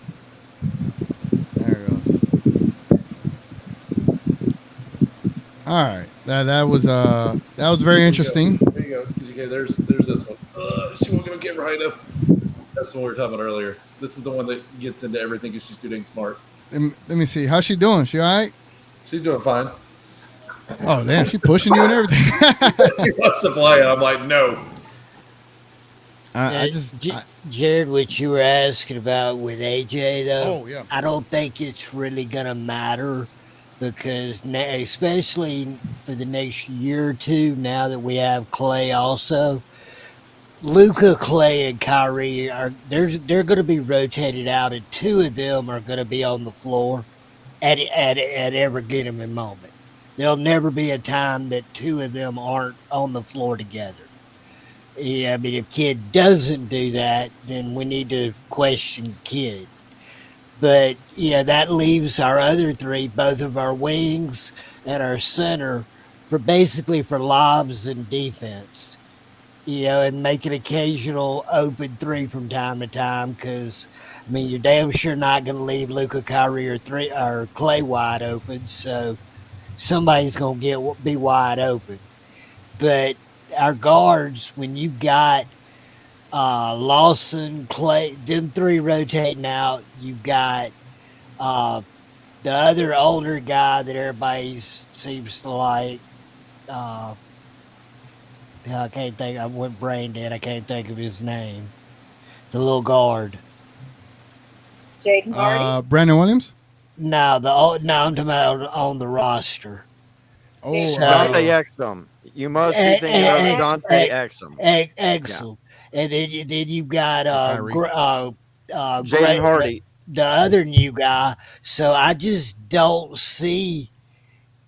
There it goes. All right, that was very interesting. There you go. Okay, there's this one. She won't give a camera high enough. That's the one we were talking about earlier. This is the one that gets into everything because she's doing smart. Let me see. How's she doing? She all right? She's doing fine. Oh, damn. She pushing you and everything. She wants to play, and I'm like, no. Jared, what you were asking about with AJ, though, oh, yeah. I don't think it's really going to matter because especially for the next year or two, now that we have Klay also, Luka, Klay, and Kyrie they're going to be rotated out, and 2 of them are going to be on the floor. at every given moment. There'll never be a time that two of them aren't on the floor together. Yeah, I mean, if Kid doesn't do that, then we need to question Kid. But yeah, that leaves our other three, both of our wings and our center, for lobs and defense. And make an occasional open three from time to time. Because I mean, you're damn sure not going to leave Luka, Kyrie, or Klay wide open. So somebody's going to be wide open. But our guards, when you got Lawson, Klay, them three rotating out, you got the other older guy that everybody seems to like. I can't think. I went brain dead. I can't think of his name. The little guard. Jaden Hardy. Brandon Williams. No, I'm talking about on the roster. Oh, Dante Exum. You must be thinking of Dante Exum. Exum. And then you've got Jaden Hardy, the other new guy. So I just don't see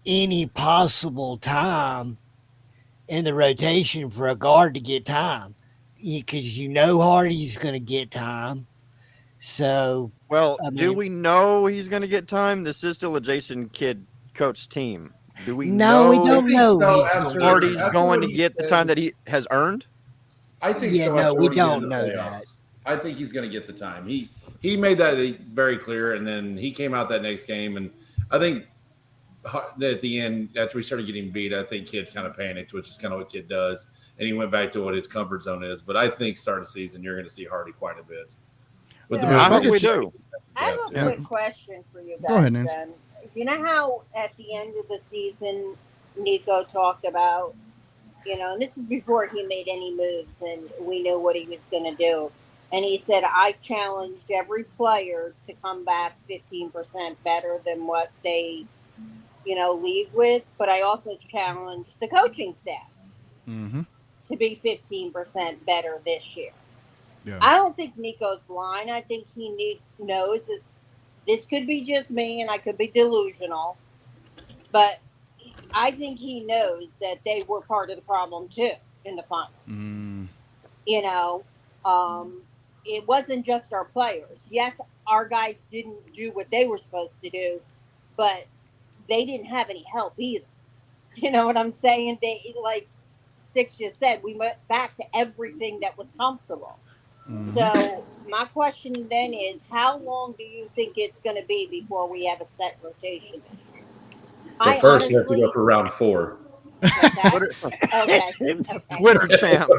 any possible time in the rotation for a guard to get time, because Hardy's going to get time. So, do we know he's going to get time? This is still a Jason Kidd coach team. Do we know? No, we don't know. Hardy's going to get the time that he has earned. I think so. No, we don't know that. I think he's going to get the time. He made that very clear, and then he came out that next game, and I think at the end, after we started getting beat, I think Kidd kind of panicked, which is kind of what Kidd does, and he went back to what his comfort zone is. But I think start of season, you're going to see Hardy quite a bit. I hope we do. I have a quick question for you guys. Go ahead, Nancy. You know how at the end of the season, Nico talked about, and this is before he made any moves and we knew what he was going to do. And he said, I challenged every player to come back 15% better than what they, leave with. But I also challenged the coaching staff to be 15% better this year. Yeah. I don't think Nico's blind. I think he knows that this could be just me and I could be delusional. But I think he knows that they were part of the problem too in the final. It wasn't just our players. Yes, our guys didn't do what they were supposed to do, but they didn't have any help either. You know what I'm saying? They, like Stix just said, we went back to everything that was comfortable. So my question then is, how long do you think it's going to be before we have a set rotation this year? Well, first, we have to go for round 4. Okay. Twitter champ.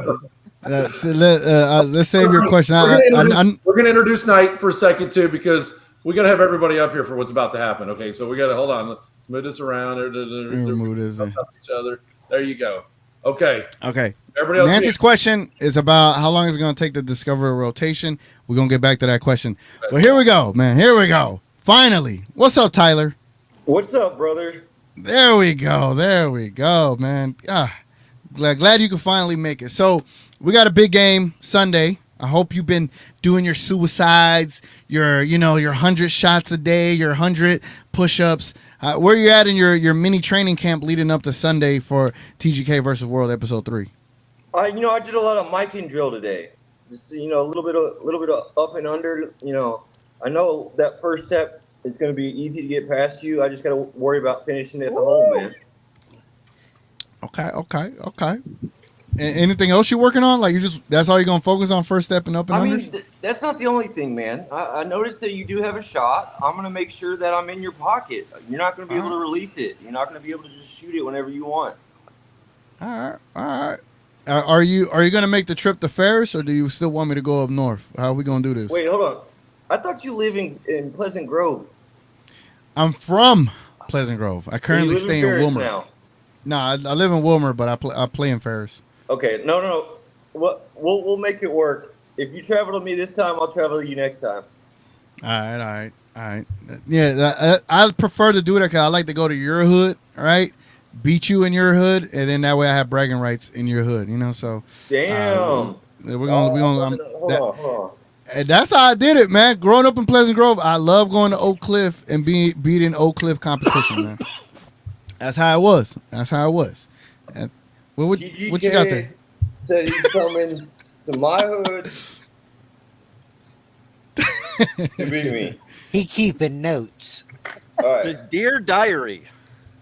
Let's save your question. We're going to introduce Knight for a second, too, because we got to have everybody up here for what's about to happen. Okay, so we got to hold on. Let's move this around. Move this each other. There you go. Okay. Everybody else. Nancy's question is about how long is it going to take to discover a rotation. We're going to get back to that question. But here we go, man. Here we go. Finally. What's up, Tyler? What's up, brother? There we go, man. Glad you could finally make it. So we got a big game Sunday. I hope you've been doing your suicides, your 100 shots a day, your 100 push-ups. Where you at in your mini training camp leading up to Sunday for TGK versus World Episode 3? I did a lot of miking drill today. Just a little bit of up and under. I know that first step is going to be easy to get past you. I just got to worry about finishing at the hole, man. Okay. Anything else you're working on? Like that's all you're gonna focus on, first step and up and under? I mean, that's not the only thing, man. I noticed that you do have a shot. I'm gonna make sure that I'm in your pocket. You're not gonna be able to release it. You're not gonna be able to just shoot it whenever you want. All right. Are you gonna make the trip to Ferris, or do you still want me to go up north? How are we gonna do this? Wait, hold on. I thought you live in Pleasant Grove. I'm from Pleasant Grove. I currently stay in Wilmer. Now? No, I live in Wilmer, but I play in Ferris. Okay, no. We'll make it work. If you travel to me this time, I'll travel to you next time. All right. Yeah, I prefer to do that because I like to go to your hood, all right? Beat you in your hood, and then that way I have bragging rights in your hood, So damn. we're gonna. Hold on. And that's how I did it, man. Growing up in Pleasant Grove, I love going to Oak Cliff and beating Oak Cliff competition, man. That's how it was. And, well, what you got there? Said he's coming to my hood to beat me. He keeping notes. All right. Dear diary.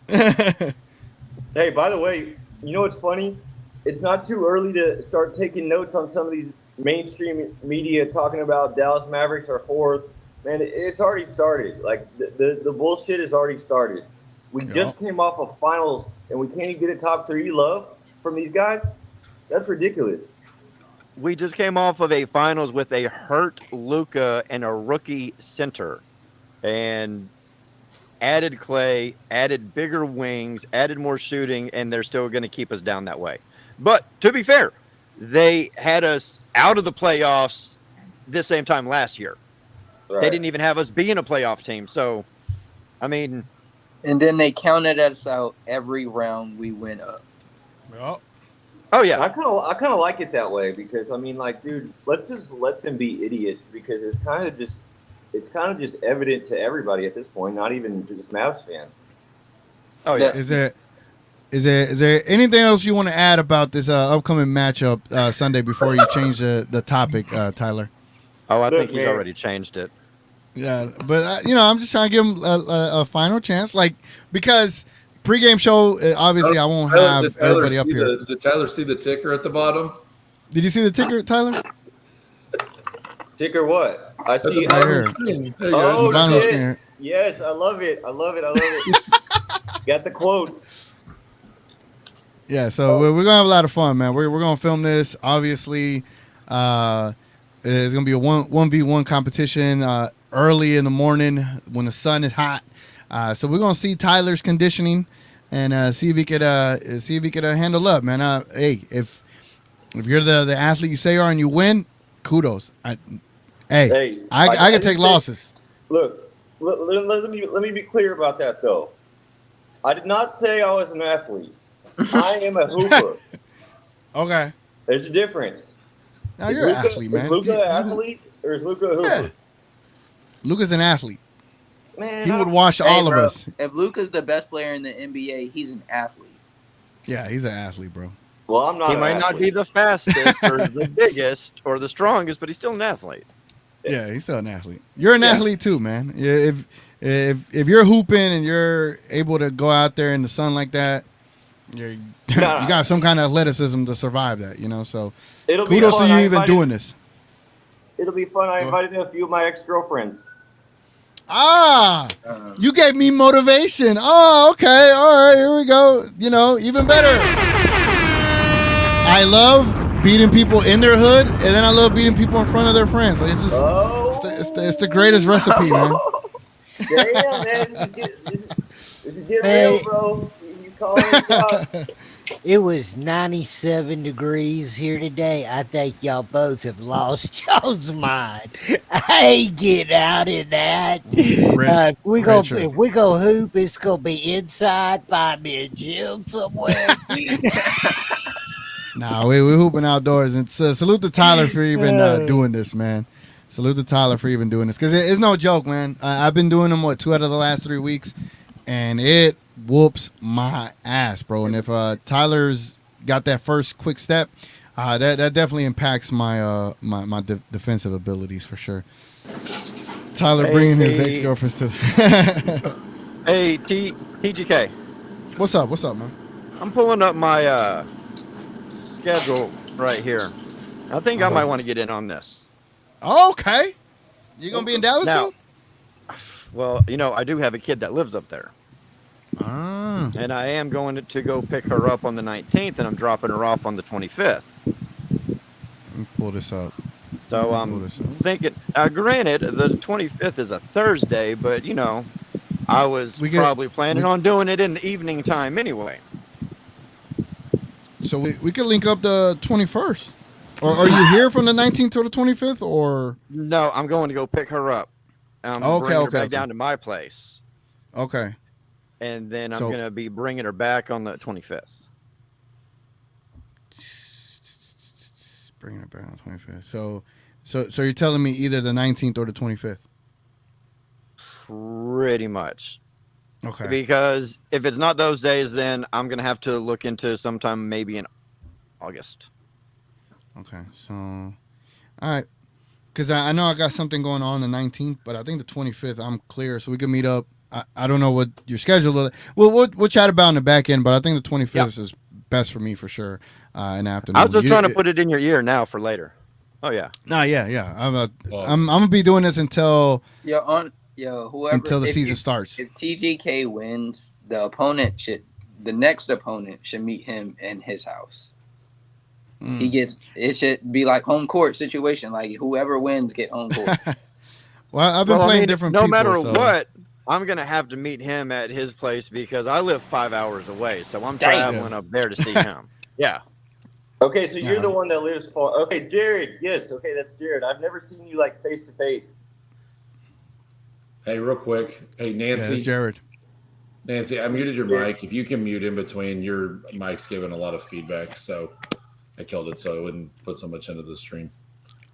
Hey, by the way, you know what's funny? It's not too early to start taking notes on some of these mainstream media talking about Dallas Mavericks are fourth. Man, it's already started. Like the bullshit has already started. We just came off of finals and we can't even get a top 3 love from these guys. That's ridiculous. We just came off of a finals with a hurt Luka and a rookie center, and added Klay, added bigger wings, added more shooting, and they're still going to keep us down that way. But to be fair, they had us out of the playoffs this same time last year. Right. They didn't even have us being a playoff team. So, I mean, and then they counted us out every round we went up. Well. Oh yeah, I kind of like it that way because I mean, like, dude, let's just let them be idiots because it's kind of just evident to everybody at this point, not even just Mavs fans. Oh yeah. Is there anything else you want to add about this upcoming matchup Sunday before you change the topic, Tyler? Oh, I think he's already changed it. Yeah, but I'm just trying to give him a final chance, like because. Pre-game show, obviously, I won't have everybody up here. Did Tyler see the ticker at the bottom? Did you see the ticker, Tyler? Ticker what? I see right here. Oh, shit. Yes, I love it. Got the quotes. Yeah, so we're going to have a lot of fun, man. We're going to film this. Obviously, it's going to be a 1v1 competition early in the morning when the sun is hot. So we're gonna see Tyler's conditioning and see if he could handle up, man. Hey, if you're the athlete you say you are and you win, kudos. I can take losses. Look, let me be clear about that though. I did not say I was an athlete. I am a hooper. Okay. There's a difference. Now you're an athlete, man. Is Luka an athlete or is Luka a hooper? Yeah. Luka's an athlete. Man, he would wash all of us. If Luka's the best player in the NBA, he's an athlete. Yeah, he's an athlete, bro. Well, I'm not. He might not be the fastest or the biggest or the strongest, but he's still an athlete. Yeah, he's still an athlete. You're an athlete too, man. If you're hooping and you're able to go out there in the sun like that, you got some kind of athleticism to survive that, So kudos to you even doing this. It'll be fun. I invited a few of my ex-girlfriends. You gave me motivation. Oh, okay. All right, here we go. Even better. I love beating people in their hood, and then I love beating people in front of their friends. Like, it's just, it's the greatest recipe, man. Damn, man. This is getting real, bro. You calling it out. It was 97 degrees here today. I think y'all both have lost y'all's mind. I ain't getting out in that. If we go hoop, it's gonna be inside. Find me a gym somewhere. Nah, we're hooping outdoors. And salute to Tyler for even doing this, man. Salute to Tyler for even doing this because it's no joke, man. I've been doing them 2 out of the last 3 weeks, and it whoops my ass, bro. And if Tyler's got that first quick step, that definitely impacts my my defensive abilities for sure. Tyler bringing his ex-girlfriends to Hey, TGK. What's up, man? I'm pulling up my schedule right here. I think I might want to get in on this. Okay. You going to be in Dallas now, soon? Well, I do have a kid that lives up there. And I am going to go pick her up on the 19th, and I'm dropping her off on the 25th. Let me pull this up. So I'm thinking, granted, the 25th is a Thursday, but, I was probably planning on doing it in the evening time anyway. So we could link up the 21st. Or are you here from the 19th to the 25th? Or no, I'm going to go pick her up. Bring her back down to my place. Okay. And then I'm going to be bringing her back on the 25th. Bringing it back on the 25th. So you're telling me either the 19th or the 25th? Pretty much. Okay. Because if it's not those days, then I'm going to have to look into sometime maybe in August. Okay. So, all right. Because I know I got something going on the 19th, but I think the 25th I'm clear, so we can meet up. I don't know what your schedule is. We'll chat about in the back end, but I think the 25th is best for me for sure in the afternoon. I was just trying to put it in your ear now for later. Oh, yeah. No, yeah. I'm going to be doing this until whoever until the season starts. If TGK wins, the next opponent should meet him in his house. It should be like home court situation. Like whoever wins get home court. Well, I've been playing different people. No matter what, I'm going to have to meet him at his place because I live 5 hours away. So I'm traveling up there to see him. Yeah. Okay, so you're the one that lives far. Okay, Jared. Yes, okay, that's Jared. I've never seen you like face to face. Hey, real quick. Hey, Nancy. Yeah, that's Jared. Nancy, I muted your mic. If you can mute in between, your mic's giving a lot of feedback. So I killed it so I wouldn't put so much into the stream.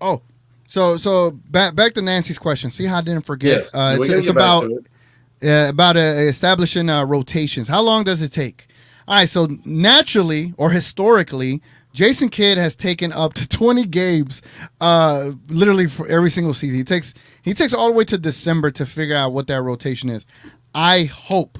Oh, so back to Nancy's question. See how I didn't forget. Yes. It's about establishing rotations. How long does it take? All right, so naturally or historically, Jason Kidd has taken up to 20 games literally for every single season. He takes all the way to December to figure out what that rotation is. I hope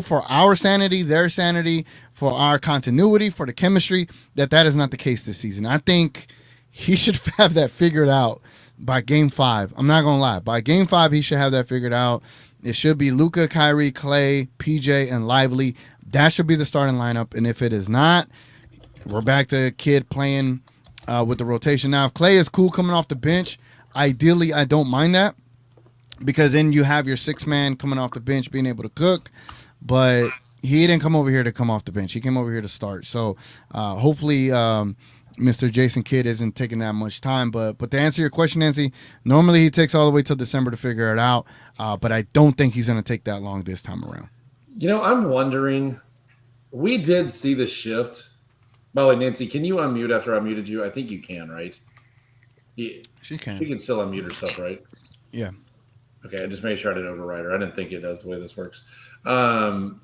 for our sanity, their sanity, for our continuity, for the chemistry, that is not the case this season. I think he should have that figured out by Game 5. I'm not going to lie. By Game 5, he should have that figured out. It should be Luka, Kyrie, Klay, PJ, and Lively. That should be the starting lineup. And if it is not, we're back to Kidd playing with the rotation. Now, if Klay is cool coming off the bench, ideally, I don't mind that because then you have your 6-man coming off the bench being able to cook. But he didn't come over here to come off the bench. He came over here to start. So hopefully Mr. Jason Kidd isn't taking that much time. But to answer your question, Nancy, normally he takes all the way till December to figure it out. But I don't think he's going to take that long this time around. You know, I'm wondering, we did see the shift. By the way, Nancy, can you unmute after I muted you? I think you can, right? She can. She can still unmute herself, right? Yeah. Okay, I just made sure I didn't override her. I didn't think it does the way this works. I'm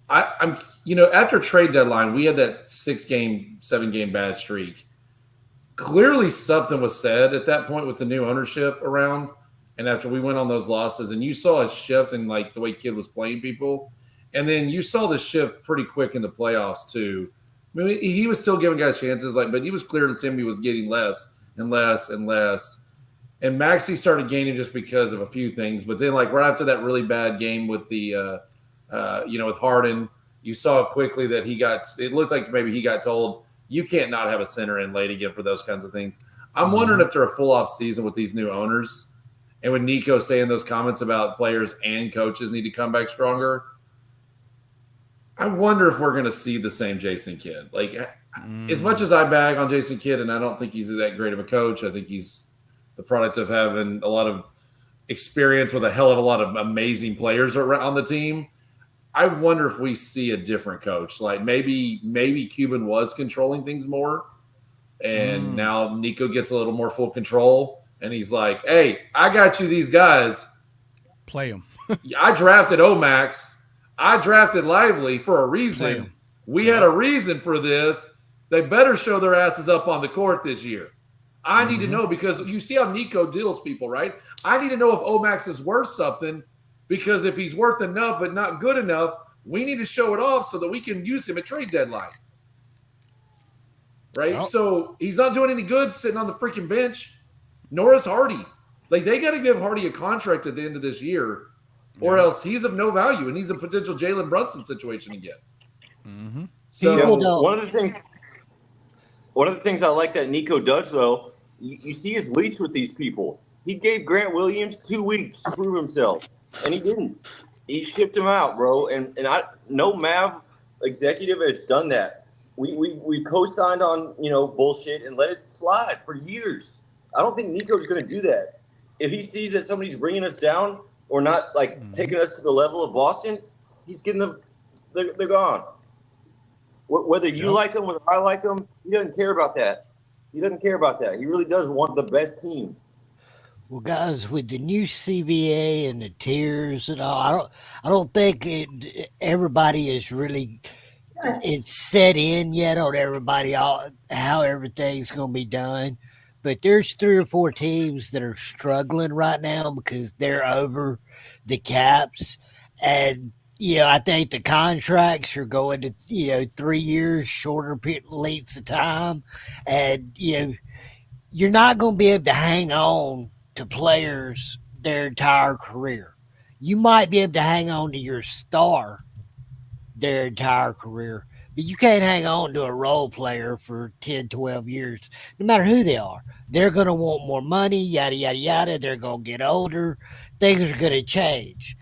after trade deadline, we had that 6-game, 7-game bad streak. Clearly something was said at that point with the new ownership around. And after we went on those losses, and you saw a shift in like the way Kidd was playing people. And then you saw the shift pretty quick in the playoffs too. I mean, he was still giving guys chances, but he was clear to Tim he was getting less and less and less. And Maxey started gaining just because of a few things. But then like right after that really bad game with the with Harden, you saw quickly that it looked like maybe he got told, you can't not have a center in late again for those kinds of things. I'm wondering if they're a full off season with these new owners. And when Nico saying those comments about players and coaches need to come back stronger, I wonder if we're going to see the same Jason Kidd. Like, as much as I bag on Jason Kidd, and I don't think he's that great of a coach, I think he's the product of having a lot of experience with a hell of a lot of amazing players on the team. I wonder if we see a different coach. Like maybe Cuban was controlling things more, and now Nico gets a little more full control. And he's like, hey, I got you these guys. Play them. I drafted OMAX. I drafted Lively for a reason. We had a reason for this. They better show their asses up on the court this year. I need to know because you see how Nico deals people, right? I need to know if OMAX is worth something because if he's worth enough but not good enough, we need to show it off so that we can use him at trade deadline. Right? Yep. So he's not doing any good sitting on the freaking bench. Nor is Hardy. Like, they got to give Hardy a contract at the end of this year, or else he's of no value, and he's a potential Jalen Brunson situation again. So one of the things I like that Nico does, though, you see his leash with these people. He gave Grant Williams 2 weeks to prove himself, and he didn't. He shipped him out, bro. And no Mav executive has done that. We co-signed on bullshit and let it slide for years. I don't think Nico's going to do that. If he sees that somebody's bringing us down or not taking us to the level of Boston, he's getting them. They're gone. Whether you like them, whether I like them, he doesn't care about that. He doesn't care about that. He really does want the best team. Well, guys, with the new CBA and the tiers and all, I don't think everybody is really it's set in yet on how everything's going to be done. But there's 3 or 4 teams that are struggling right now because they're over the caps, and I think the contracts are going to 3 years, shorter lengths of time, and you're not going to be able to hang on to players their entire career. You might be able to hang on to your star their entire career, but you can't hang on to a role player for 10, 12 years, no matter who they are. They're going to want more money, yada, yada, yada. They're going to get older. Things are going to change.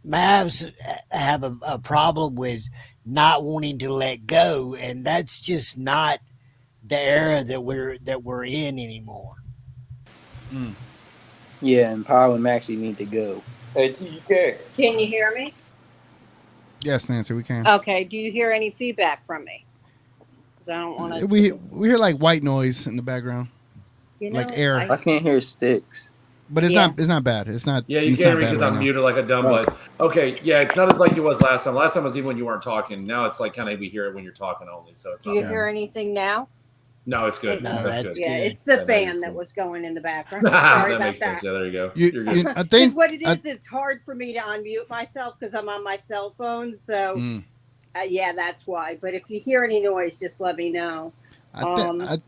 Mavs have a problem with not wanting to let go, and that's just not the era that we're in anymore. Yeah, and Power and Maxie need to go. Hey, TK. Can you hear me? Yes, Nancy, we can. Okay. Do you hear any feedback from me? Because I don't want to. We hear like white noise in the background, like air. I can't hear STIX. But it's not bad. It's not. Yeah, you it's can't not hear me bad because right I'm now. muted like a dumb butt. Okay, yeah, it's not as like it was last time. Last time was even when you weren't talking. Now it's like kind of we hear it when you're talking only. So it's Do not. you hear anything now? No, it's good. No, That's good. Yeah, it's the fan that was going in the background. Sorry that about makes sense. that. Yeah, there you go. You- You're good. you- I Because think what it is, it's hard for me to unmute myself because I'm on my cell phone. So, yeah, that's why. But if you hear any noise, just let me know. I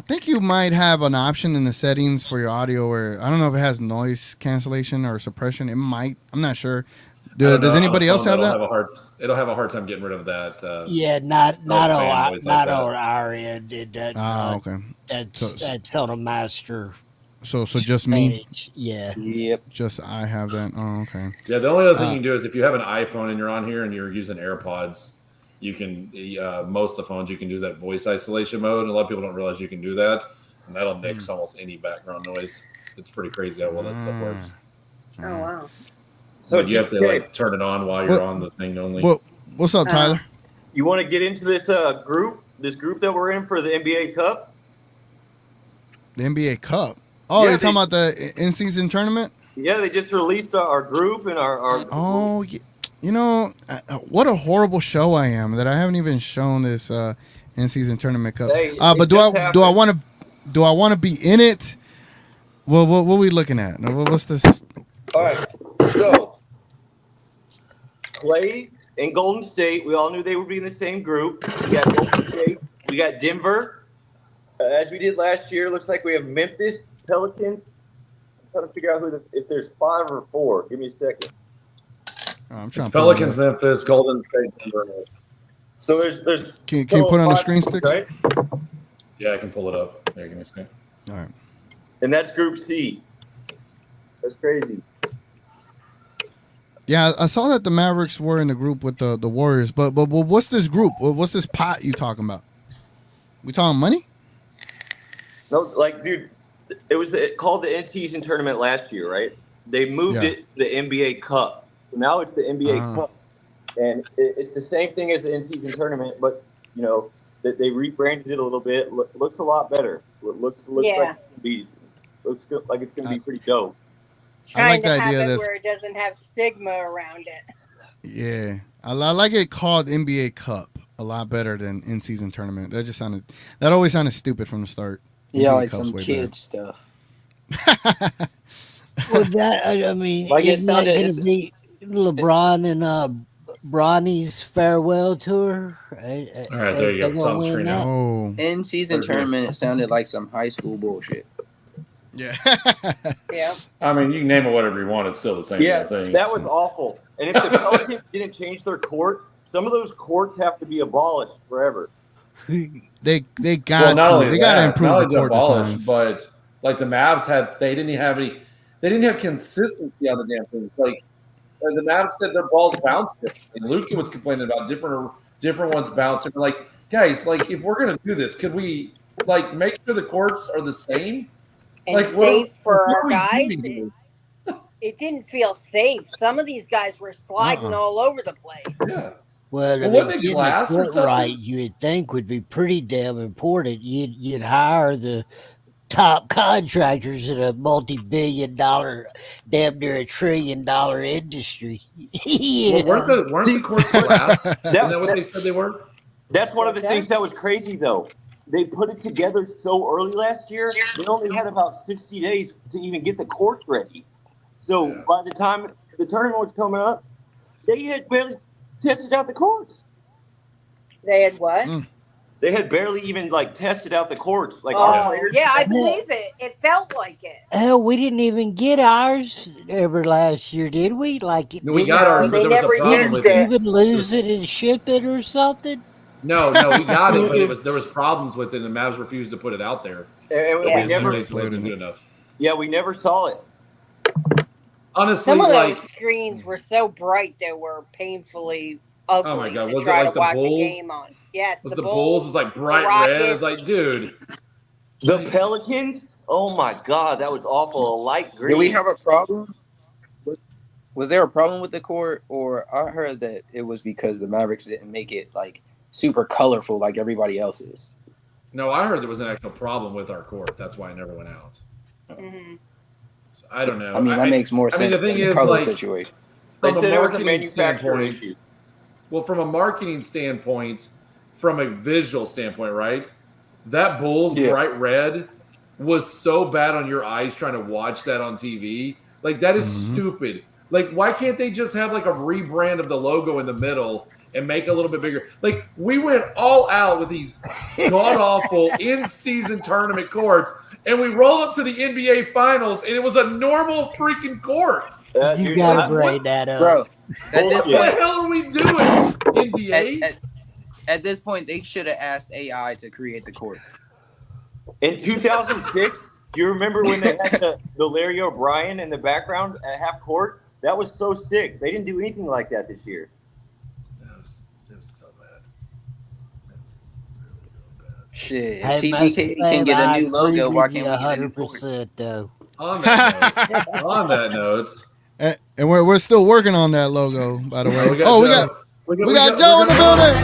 think you might have an option in the settings for your audio where I don't know if it has noise cancellation or suppression. It might. I'm not sure. Does anybody else have that? It'll have a hard time getting rid of that. Not on like our end. It doesn't. Okay. That's on a master. So just me. Page. Yeah. Yep. Just I have that. Oh, okay. Yeah, the only other thing you can do is if you have an iPhone and you're on here and you're using AirPods, you can most of the phones you can do that voice isolation mode. And a lot of people don't realize you can do that, and that'll nix almost any background noise. It's pretty crazy how well that stuff works. Oh, wow. So you have to like turn it on while you're on the thing only. Well, what's up, Tyler? You want to get into this group that we're in for the NBA Cup? The NBA Cup. Oh, Yeah, you're talking about the in-season tournament? Yeah, they just released our group and our Oh, you know, what a horrible show I am that I haven't even shown this in-season tournament cup. Hey, But do I want to be in it? Well, what are we looking at? What's this? All right, so Klay and Golden State. We all knew they would be in the same group. We got Golden State. We got Denver. As we did last year, looks like we have Memphis, Pelicans. I'm trying to figure out if there's 5 or 4. Give me a second. Oh, I'm trying. It's Pelicans, Memphis, Golden State, Denver. So there's. Can you put on the screen, STIX? Right? Yeah, I can pull it up. There, give me a second. All right. And that's Group C. That's crazy. Yeah, I saw that the Mavericks were in the group with the Warriors, but what's this group? What's this pot you talking about? We talking money? No, like, dude, it was called the in-season tournament last year, right? They moved it to the NBA Cup. So now it's the NBA Cup. And it's the same thing as the in-season tournament, but, you know, that they rebranded it a little bit. Looks a lot better. Looks like it's going to be pretty dope. Trying to have it where it doesn't have stigma around it. Yeah, I like it called NBA Cup a lot better than in-season tournament. That always sounded stupid from the start. Yeah, NBA like Cup's some way kid better. stuff. Well, I mean, Like it isn't that sounded- going to be LeBron and Bronny's farewell tour? All right, there you go. It's on the screen now. Oh, In season tournament, it sounded like some high school bullshit. yeah. Yeah. I mean, you can name it whatever you want. It's still the same Yeah, thing. that was awful. And if the Pelicans didn't change their court, some of those courts have to be abolished forever. They got to improve not the only court abolished, designs. but like the Mavs they didn't have consistency on the damn things. Like the Mavs said their balls bounced differently. And Luka was complaining about different ones bouncing. Like, guys, like if we're gonna do this, could we like make sure the courts are the same? And Like safe for what our are we guys. doing here? It didn't feel safe. Some of these guys were sliding all over the place. Yeah. Well, I Well, mean, wasn't it getting the glass or court right, something? you would think would be pretty damn important. You'd hire the top contractors in a multi-billion-dollar, damn near $1 trillion industry. Well, weren't the courts glass? Isn't that what That, they said they were? that's one of the What's things that was crazy, though. They put it together so early last year. They only had about 60 days to even get the courts ready. So Yeah. by the time the tournament was coming up, they had barely tested out the courts. They had what? They had barely even like tested out the courts. Like Oh, our players. yeah, I believe it. It felt like it. Hell, we didn't even get ours ever last year, did we? Like, No, we didn't got ours, but they there was a never problem used with it. it. even lose it and ship it or something? No, we got it, but there was problems with it, and the Mavs refused to put it out there. And Yeah. we never, It wasn't good enough. yeah, we never saw it. Honestly, Some of those like, screens were so bright they were painfully ugly oh my God, to was it try like to the watch Bulls? a game on. Yes, the Bulls was like bright red. It was like, dude. The Pelicans, oh my God, that was awful. A light green. Do we have a problem? Was there a problem with the court, or I heard that it was because the Mavericks didn't make it like super colorful like everybody else's? No, I heard there was an actual problem with our court. That's why I never went out. Mm-hmm. I don't know. I mean, that makes more sense. I mean, the thing than the is, color like, situation. They from said a it was a marketing manufacturing standpoint, issue. well, from a marketing standpoint, from a visual standpoint, right? That Bulls bright red was so bad on your eyes trying to watch that on TV. Like, that is stupid. Like, why can't they just have like a rebrand of the logo in the middle and make it a little bit bigger? Like, we went all out with these god-awful in-season tournament courts, and we rolled up to the NBA Finals, and it was a normal freaking court. You gotta bring that up. Bro, at this What the point, hell are we doing, NBA? at this point, they should have asked AI to create the courts. In 2006, do you remember when they had the Larry O'Brien in the background at half court? That was so sick. They didn't do anything like that this year. That was so bad. That's really bad. Shit, Hey, if Master TBK Fab, can get a I new agree logo, with why you can't we get a new court? 100% though. On that note, And we're still working on that logo, by the way. we got Joe. We got Joe in the building.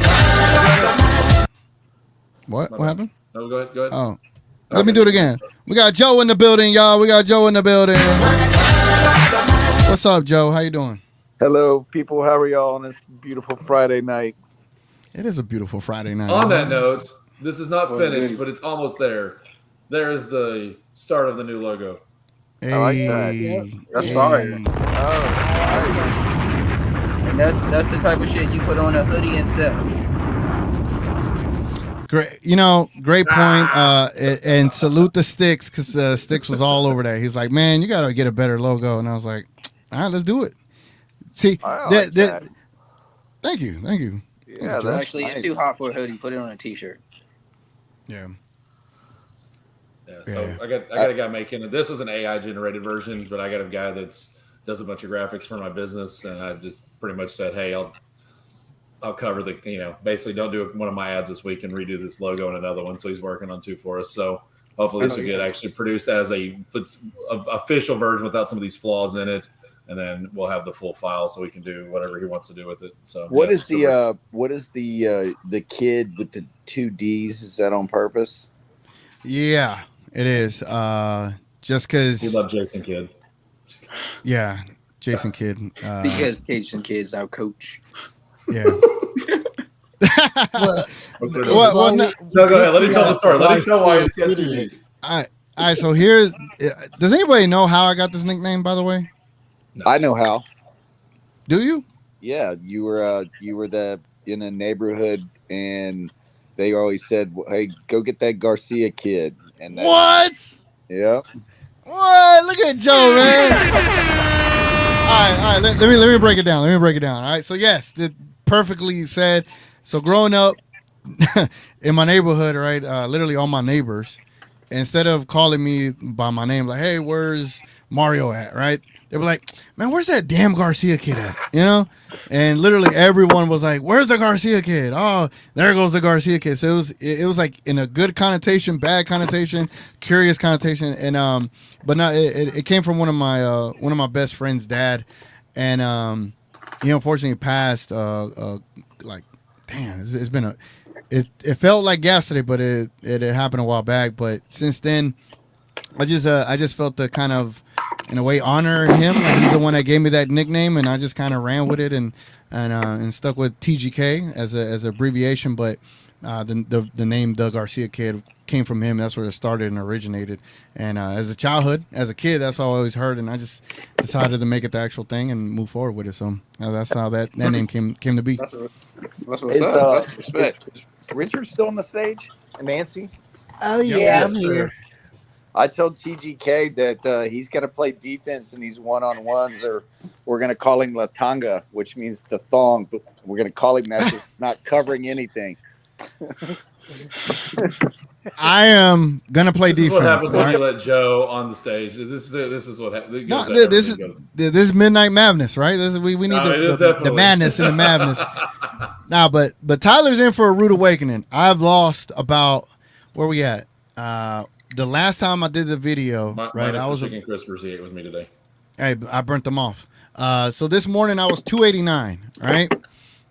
What happened? No, go ahead. Oh, let me do it again. We got Joe in the building, y'all. We got Joe in the building. What's up, Joe? How you doing? Hello, people. How are y'all on this beautiful Friday night? It is a beautiful Friday night. On that note, this is not Well, finished, really. but it's almost there. There is the start of the new logo. Hey, I like that. That's fire. And that's the type of shit you put on a hoodie and sell. Great, great point. And salute the Sticks, because Sticks was all over that. He's like, man, you gotta get a better logo, and I was like, all right, let's do it. See, that. Thank you. Yeah, that's Actually, nice. it's too hot for a hoodie. Put it on a t-shirt. Yeah. So I got a guy making it. This was an AI generated version, but I got a guy that's does a bunch of graphics for my business, and I just pretty much said, hey, I'll cover the, basically don't do one of my ads this week and redo this logo and another one. So he's working on two for us. So hopefully this will get actually produced as a official version without some of these flaws in it. And then we'll have the full file so we can do whatever he wants to do with it. So what is the kid with the two D's? Is that on purpose? Yeah, it is. Just because we love Jason Kidd. Yeah, Jason Kidd. Because Jason Kidd's our coach. Yeah. No, go ahead. Let me tell the story. Let me tell why it's got two D's. All right. So here's. Does anybody know how I got this nickname? By the way, no. I know how. Do you? Yeah, you were in a neighborhood, and they always said, "Hey, go get that Garcia kid." And what? Yep. What? Look at Joe, man. All right. Let me break it down. All right. So yes, perfectly said. So growing up in my neighborhood, right, literally all my neighbors, instead of calling me by my name, like, hey, where's Mario at, right? They were like, man, where's that damn Garcia kid at, And literally everyone was like, where's the Garcia kid? Oh, there goes the Garcia kid. So it was like in a good connotation, bad connotation, curious connotation, and but no, it came from one of my best friend's dad, and he unfortunately passed a like, damn, it's been it felt like yesterday, but it happened a while back. But since then, I just felt the kind of, in a way, honor him. Like, he's the one that gave me that nickname, and I just kind of ran with it and stuck with TGK as a abbreviation. But the name the Garcia Kid came from him. That's where it started and originated. And as a kid, that's all I always heard, and I just decided to make it the actual thing and move forward with it. So that's how that name came to be. That's what's up. That's respect. Is Richard still on the stage? And Nancy? Oh yeah, I'm here. I told TGK that he's got to play defense in these one-on-ones, or we're going to call him Latanga, which means the thong. But we're going to call him that, just not covering anything. I am gonna play defense. This is what happens when you let Joe on the stage. This is what happens. No, this is midnight Mavness, right? We need the madness and the Mavness. Now, but Tyler's in for a rude awakening. I've lost about, where we at? The last time I did the video, right? I was chicken crispers he ate with me today. Hey, I burnt them off. So this morning I was 289, right?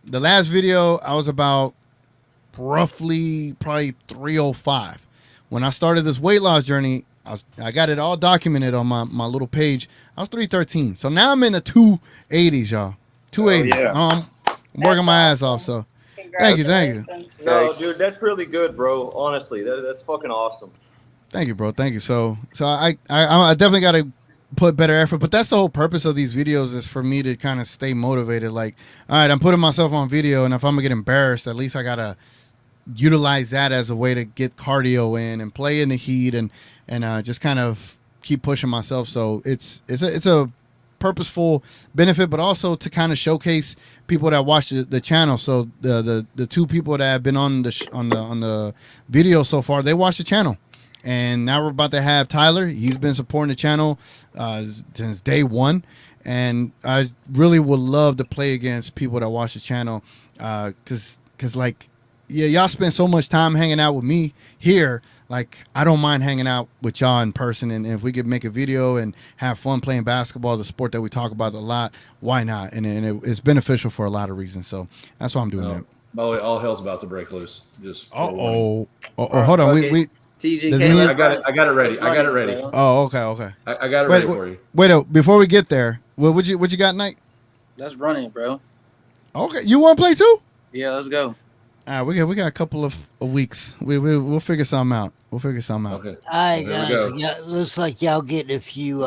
The last video I was about roughly probably 305. When I started this weight loss journey, I got it all documented on my little page. I was 313. So now I'm in the 280s, y'all. 280s. Oh, yeah. I'm working my ass off. So thank you. No, dude, that's really good, bro. Honestly, that's fucking awesome. Thank you, bro. Thank you. So I definitely got to put better effort, but that's the whole purpose of these videos, is for me to kind of stay motivated. Like, all right, I'm putting myself on video, and if I'm gonna get embarrassed, at least I gotta utilize that as a way to get cardio in and play in the heat and just kind of keep pushing myself. So it's a purposeful benefit, but also to kind of showcase people that watch the channel. So the two people that have been on the video so far, they watch the channel. And now we're about to have Tyler. He's been supporting the channel since day one. And I really would love to play against people that watch the channel because like, yeah, y'all spend so much time hanging out with me here. Like, I don't mind hanging out with y'all in person. And if we could make a video and have fun playing basketball, the sport that we talk about a lot, why not? And it's beneficial for a lot of reasons. So that's why I'm doing that. By the way, all hell's about to break loose. Just hold on. Okay. We TGK, I got it ready. Oh, okay. I got it ready for you. Wait, before we get there, what you got, Nate? Let's run it, bro. Okay, you want to play too? Yeah, let's go. All right, we got a couple of weeks. We'll figure something out. Okay. All right, guys. Yeah, looks like y'all getting a few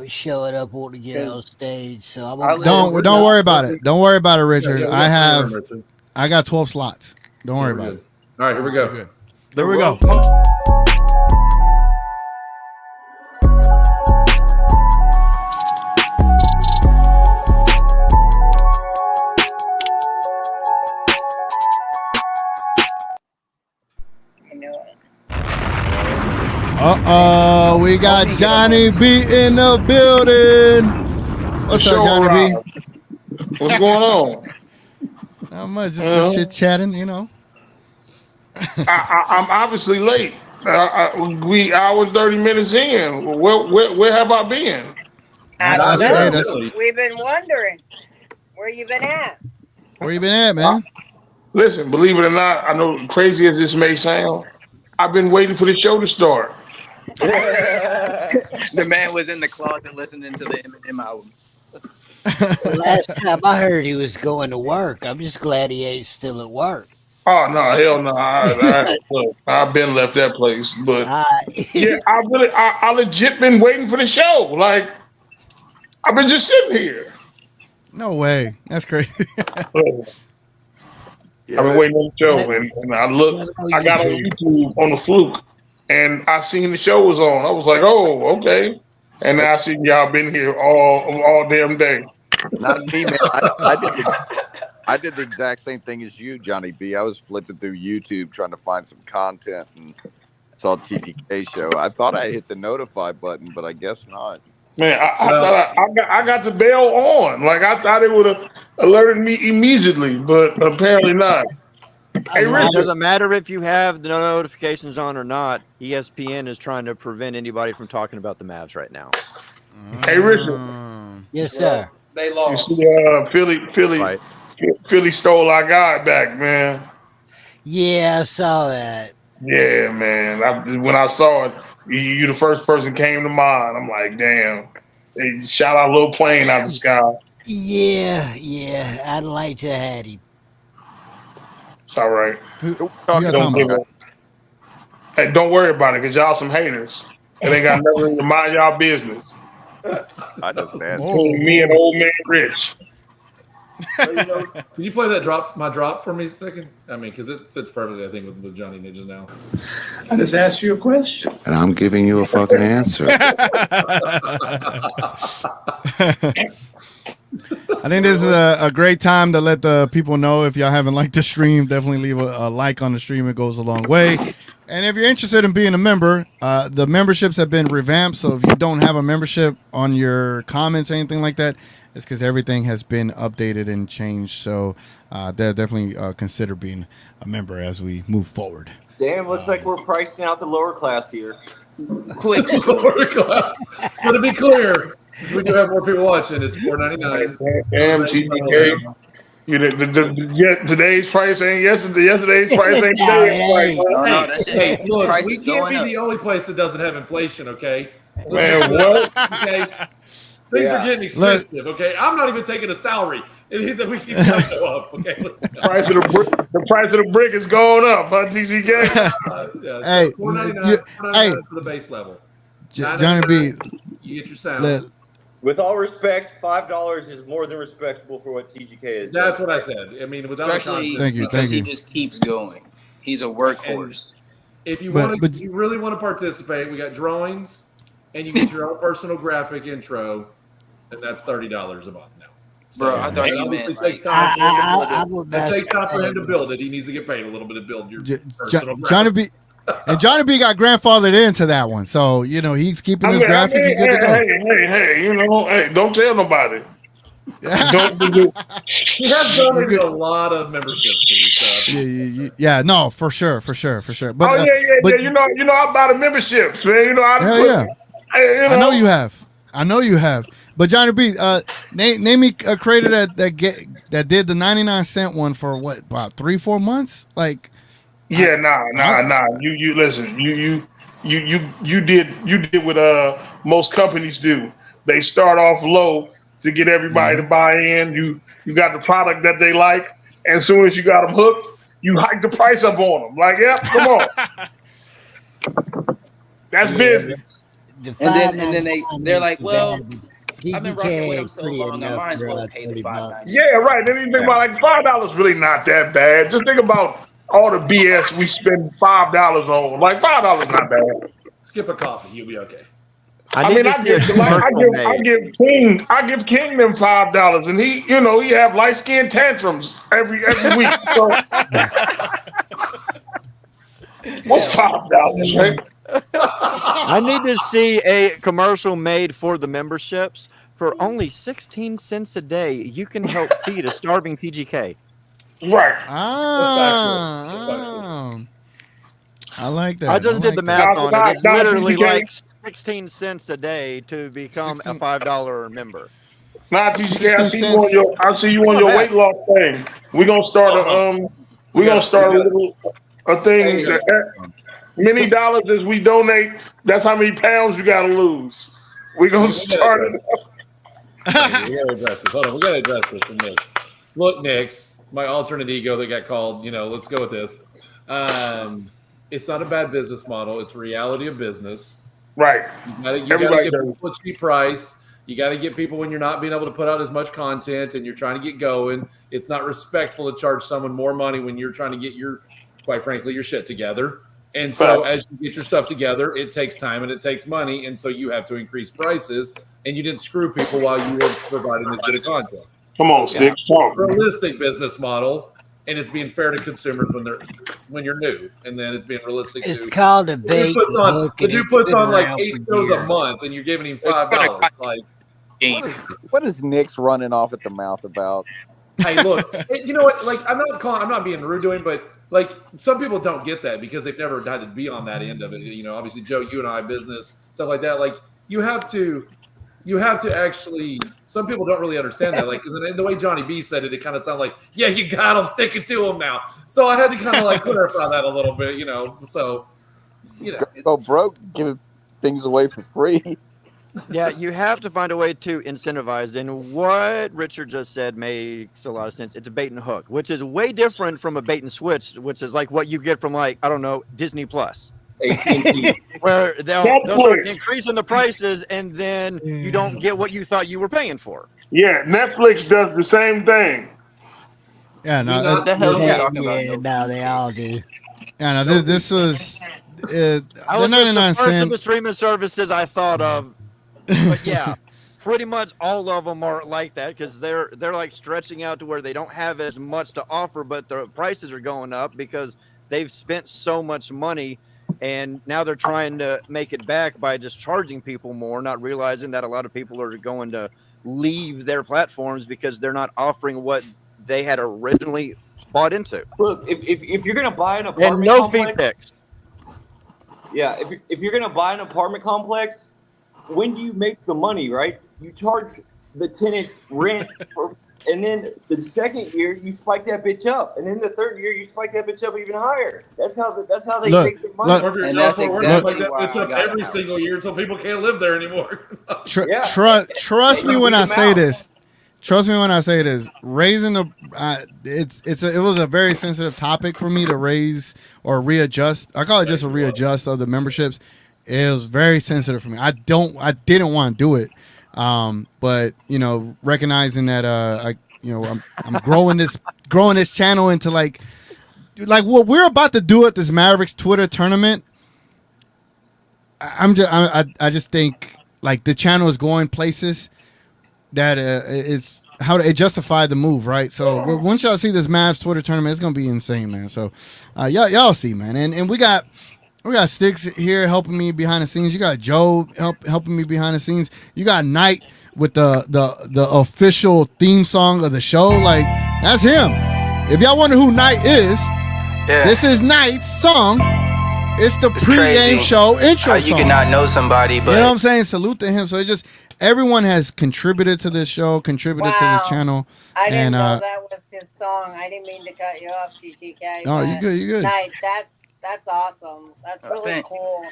showing up wanting to get on stage. So don't worry about it. Don't worry about it, Richard. I got 12 slots. Don't worry about it. All right, here we go. Good. There we go. We got Johnny B in the building. What's up, Johnny B? What's going on? Not much, just chit chatting, you know. I'm obviously late. I was 30 minutes in. Where have I been? We've been wondering where you been at. Where you been at, man? Listen, believe it or not, I know crazy as this may sound, I've been waiting for the show to start. The man was in the closet listening to the Eminem album. Last time I heard he was going to work. I'm just glad he ain't still at work. Oh no, hell no! I've been left that place, but yeah, I legit been waiting for the show. Like, I've been just sitting here. No way, that's crazy. I've been waiting on the show, and I got on YouTube on the fluke, and I seen the show was on. I was like, oh, okay. And now I see y'all been here all damn day. Not me, man. I did the exact same thing as you, Johnny B. I was flipping through YouTube trying to find some content and saw TTK show. I thought I hit the notify button, but I guess not. Man, I got the bell on. Like, I thought it would have alerted me immediately, but apparently not. Hey, It doesn't matter if you have the notifications on or not. ESPN is trying to prevent anybody from talking about the Mavs right now. Hey, Richard. Yes, sir. They lost. You see, Philly stole our guy back, man. Yeah, I saw that. Yeah, man. When I saw it, you the first person came to mind. I'm like, damn. They shot our little plane out the sky. Yeah, I'd like to have him. It's all right. Talking about? Hey, don't worry about it, because y'all some haters. It ain't got nothing to mind y'all business. I just asked. Between me and old man Rich. Can you play that my drop for me a second? I mean, because it fits perfectly, I think, with Johnny Ninja now. I just asked you a question. And I'm giving you a fucking answer. I think this is a great time to let the people know, if y'all haven't liked the stream, definitely leave a like on the stream. It goes a long way. And if you're interested in being a member, the memberships have been revamped. So if you don't have a membership on your comments or anything like that, it's because everything has been updated and changed. So definitely consider being a member as we move forward. Damn, looks like we're pricing out the lower class here. Quick. Lower class. So to be clear, since we do have more people watching, it's $4.99. Damn, TPK. Today's price ain't yesterday's price ain't today's price. No, that shit. Look, Price we is can't going be up. the only place that doesn't have inflation, okay? Man, what? Okay. Things are getting expensive, okay? I'm not even taking a salary. We keep going up, okay? The price of the brick is going up, huh, TGK? Hey, $4.99 for the base level. Johnny B. You get your sound. With all respect, $5 is more than respectable for what TGK is. That's what I said. I mean, without Especially Thank you. he just keeps going. He's a workhorse. If you if you really want to participate, we got drawings, and you get your own personal graphic intro, and that's $30 a month now. So, Bro, I thought you obviously meant takes time. It takes time for him to build it. He needs to get paid a little bit to build your personal graphic. Johnny B. And Johnny B got grandfathered into that one, so he's keeping his graphic. He's good to go. Hey, don't tell nobody. He has donated a lot of memberships to you. So. Yeah, no, for sure. But but you know, I buy the memberships, man. I know you have. But Johnny B, name me a creator that did the 99-cent one for what, about 3-4 months, like. Yeah, nah. You listen. You did what most companies do. They start off low to get everybody to buy in. You got the product that they like, and as soon as you got them hooked, you hike the price up on them. Like, yeah, come on. That's business. And then they're like, well, I've been rocking with them so long, I might as well pay the $5. Yeah, right. Then you think about like $5 really not that bad. Just think about all the BS we spend $5 on. Like $5 not bad. Skip a coffee, you'll be okay. I give King them $5, and he have light skin tantrums every week. So what's $5, right? I need to see a commercial made for the memberships. For only 16 cents a day, you can help feed a starving TGK. Right. I like that. I just did the math on it. It's literally like 16 cents a day to become a $5 member. Nah, TGK, I see you on your weight loss thing. We're gonna start a thing. Many dollars as we donate, that's how many pounds you gotta lose. We're gonna start it. We gotta address this. Hold on, we gotta address this from Nix. Look, Nix, my alternate ego that got called, let's go with this. It's not a bad business model. It's a reality of business. Right. You gotta get people a cheap price. You got to get people when you're not being able to put out as much content and you're trying to get going. It's not respectful to charge someone more money when you're trying to get quite frankly, your shit together. And so as you get your stuff together, it takes time and it takes money. And so you have to increase prices, and you didn't screw people while you were providing this bit of content. Come on, Sticks, talk. Realistic business model. And it's being fair to consumers when you're new, and then it's being realistic. It's called a bait. The dude puts on like 8 shows a month, and you're giving him $5. Like, what is Nick's running off at the mouth about? Hey, look, you know what? Like, I'm not being rude to him, but like some people don't get that because they've never had to be on that end of it. Obviously, Joe, you and I, business stuff like that. Like, you have to you have to actually. Some people don't really understand that. Like, because the way Johnny B said it, it kind of sounded like, yeah, you got him, sticking to him now. So I had to kind of like clarify that a little bit, So, go broke, giving things away for free. Yeah, you have to find a way to incentivize. And what Richard just said makes a lot of sense. It's a bait and hook, which is way different from a bait and switch, which is like what you get from I don't know, Disney Plus. Where they'll start increasing the prices and then you don't get what you thought you were paying for. Yeah, Netflix does the same thing. Yeah, no, What the hell are you talking about? No, they all do. Yeah, no, this was I was just the first of the streaming services I thought of. But yeah, pretty much all of them are like that because they're like stretching out to where they don't have as much to offer, but the prices are going up because they've spent so much money, and now they're trying to make it back by just charging people more, not realizing that a lot of people are going to leave their platforms because they're not offering what they had originally bought into. Look, if you're gonna buy an apartment and no complex, fee picks. Yeah, if you're gonna buy an apartment complex, when do you make the money, right? You charge the tenants rent, and then the second year you spike that bitch up, and then the third year you spike that bitch up even higher. That's how they make their money. And that's exactly that bitch up every single year until people can't live there anymore. Trust me when I say this. Trust me when I say this. Raising the it was a very sensitive topic for me to raise or readjust. I call it just a readjust of the memberships. It was very sensitive for me. I didn't want to do it, but recognizing that I'm growing this channel into like what we're about to do at this Mavericks Twitter tournament. I just think like the channel is going places that it's how it justified the move, right? So once y'all see this Mavs Twitter tournament, it's gonna be insane, man. So y'all see, man, and we got STIX here helping me behind the scenes. You got Joe helping me behind the scenes. You got Knight with the official theme song of the show. Like that's him. If y'all wonder who Knight is, this is Knight's song. It's the pregame show intro How song. you cannot know somebody, but you know what I'm saying? Salute to him. So it just everyone has contributed to this show, contributed to this channel. I didn't know that was his song. I didn't mean to cut you off, TTK. Oh, you good, you good. Night, that's awesome. That's really cool.